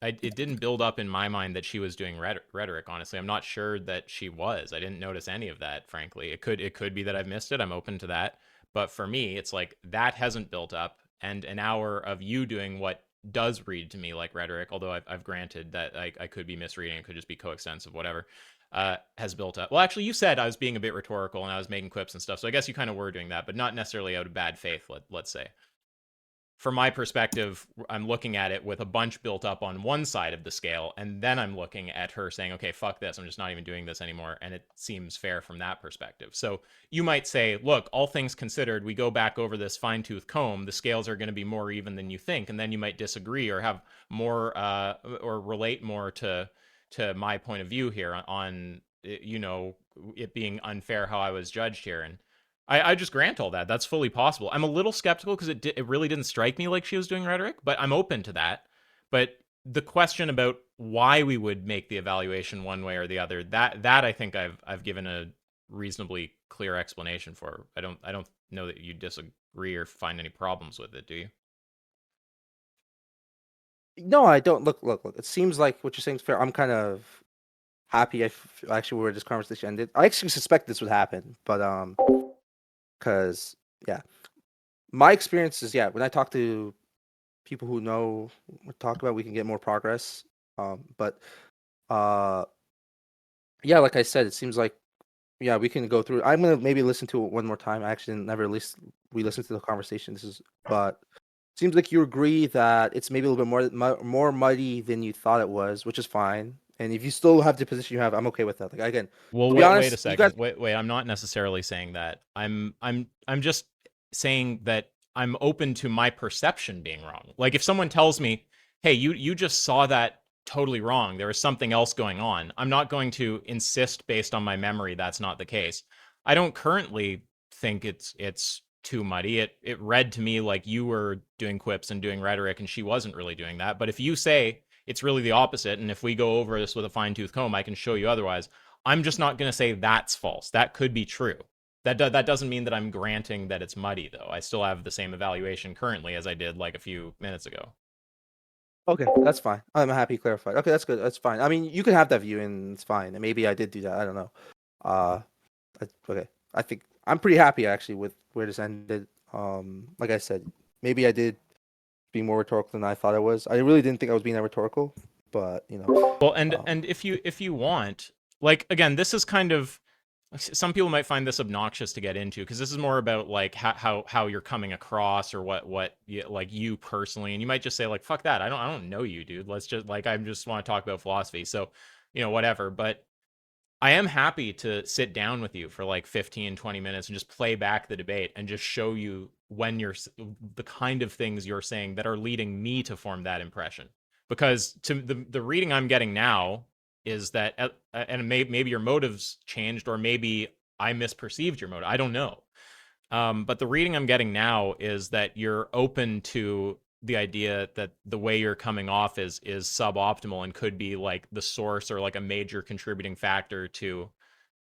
It didn't build up in my mind that she was doing rhetoric. Honestly, I'm not sure that she was. I didn't notice any of that. Frankly, it could be that I've missed it. I'm open to that. But for me, it's like that hasn't built up, and an hour of you doing what does read to me like rhetoric, although I've granted that I could be misreading. It could just be coextensive, whatever. Has built up. Well, actually, you said I was being a bit rhetorical and I was making quips and stuff. So I guess you kind of were doing that, but not necessarily out of bad faith. Let's say from my perspective, I'm looking at it with a bunch built up on one side of the scale, and then I'm looking at her saying, okay, fuck this, I'm just not even doing this anymore, and it seems fair from that perspective. So you might say, look, all things considered, we go back over this fine-tooth comb, the scales are going to be more even than you think, and then you might disagree or have more, or relate more to my point of view here on, it being unfair how I was judged here, and I just grant all that. That's fully possible. I'm a little skeptical because it really didn't strike me like she was doing rhetoric, but I'm open to that. But the question about why we would make the evaluation one way or the other, that I think I've given a reasonably clear explanation for. I don't know that you disagree or find any problems with it, do you? No, I don't. Look. It seems like what you're saying is fair. I'm kind of happy. Actually where this conversation ended. I actually suspect this would happen, but because yeah, my experience is when I talk to people who know what to talk about, we can get more progress. But yeah, like I said, it seems like we can go through. I'm gonna maybe listen to it one more time. I actually never re-listened to the conversation. But seems like you agree that it's maybe a little bit more muddy than you thought it was, which is fine. And if you still have the position you have, I'm okay with that. Like again, well, to be wait a honest, you guys. second. Wait. I'm not necessarily saying that. I'm just saying that I'm open to my perception being wrong. Like if someone tells me, "Hey, you just saw that totally wrong. There was something else going on." I'm not going to insist based on my memory that's not the case. I don't currently think it's too muddy. It read to me like you were doing quips and doing rhetoric and she wasn't really doing that. But if you say it's really the opposite, and if we go over this with a fine-tooth comb, I can show you otherwise. I'm just not going to say that's false. That could be true. That doesn't mean that I'm granting that it's muddy, though. I still have the same evaluation currently as I did like a few minutes ago. Okay, that's fine. I'm happy you clarified. Okay, that's good. That's fine. I mean, you can have that view, and it's fine. And maybe I did do that. I don't know. Okay. I think I'm pretty happy actually with where this ended. Like I said, maybe I did be more rhetorical than I thought I was. I really didn't think I was being that rhetorical, but Well, and if you want, like again, this is kind of, some people might find this obnoxious to get into because this is more about like how you're coming across or what you, like you personally, and you might just say like fuck that, I don't know you, dude. Let's just like I just want to talk about philosophy. So, whatever. But I am happy to sit down with you for like 15, 20 minutes and just play back the debate and just show you when the kind of things you're saying that are leading me to form that impression. Because to the reading I'm getting now is that, and maybe your motives changed, or maybe I misperceived your motive. I don't know. But the reading I'm getting now is that you're open to the idea that the way you're coming off is suboptimal and could be like the source or like a major contributing factor to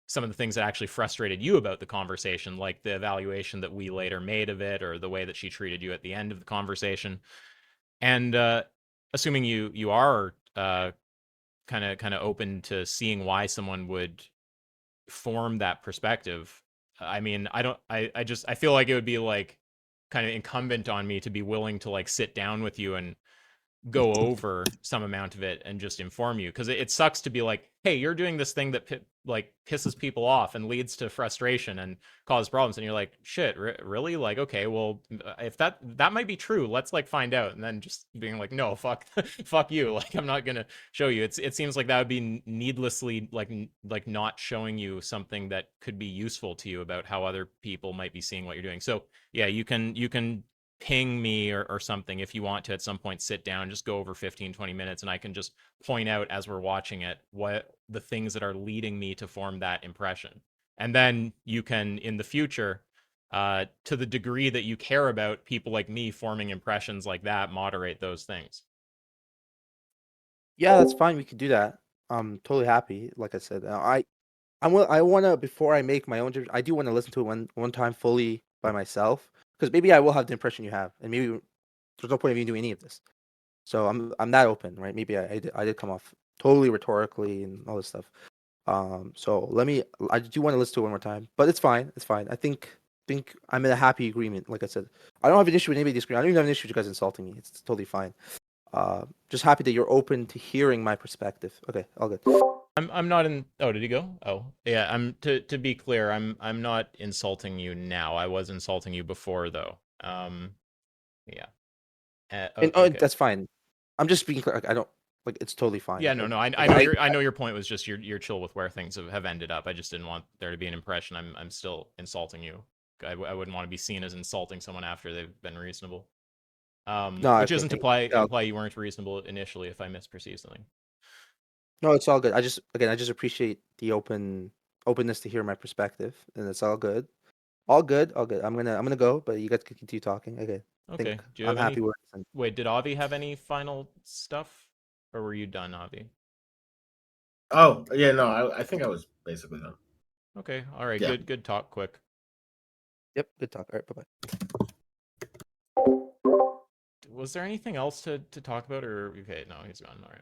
some of the things that actually frustrated you about the conversation, like the evaluation that we later made of it, or the way that she treated you at the end of the conversation. And assuming you are kind of open to seeing why someone would form that perspective, I mean, I feel like it would be like kind of incumbent on me to be willing to like sit down with you and go over some amount of it and just inform you, because it sucks to be like, hey, you're doing this thing that like pisses people off and leads to frustration and causes problems, and you're like, shit, really? Like, okay, well, if that might be true, let's like find out. And then just being like, no, fuck fuck you, like I'm not gonna show you. It seems like that would be needlessly like not showing you something that could be useful to you about how other people might be seeing what you're doing. So yeah, you can ping me or something if you want to at some point sit down, just go over 15, 20 minutes, and I can just point out as we're watching it what the things that are leading me to form that impression. And then you can, in the future, to the degree that you care about people like me forming impressions like that, moderate those things. Yeah, that's fine. We can do that. I'm totally happy. Like I said, I want to, before I make my own. I do want to listen to it one time fully by myself, because maybe I will have the impression you have, and maybe there's no point of you doing any of this. So I'm that open, right? Maybe I did come off totally rhetorically and all this stuff. So I do want to listen to it one more time, but it's fine. It's fine. I think I'm in a happy agreement. Like I said, I don't have an issue with anybody disagreeing. I don't even have an issue with you guys insulting me. It's totally fine. Just happy that you're open to hearing my perspective. Okay, all good. I'm not in. Oh, did he go? Oh, yeah. To be clear, I'm not insulting you now. I was insulting you before, though. Yeah. Okay. That's fine. I'm just being clear. Like, I don't like. It's totally fine. Yeah, no. I know your point was just you're chill with where things have ended up. I just didn't want there to be an impression I'm still insulting you. I wouldn't want to be seen as insulting someone after they've been reasonable. No, Which okay, isn't to imply you weren't reasonable initially if I misperceived something. No, it's all good. I just appreciate the openness to hear my perspective, and it's all good. All good, all good. I'm gonna go, but you guys can continue talking. Okay. I Okay. think Do you I'm have any? happy where it's in. Wait, did Avi have any final stuff, or were you done, Avi? Oh yeah, no, I think I was basically done. Okay. All right. Yeah. Good talk. Quick. Yep, good talk. All right, bye-bye. Was there anything else to talk about, or okay? No, he's gone. All right.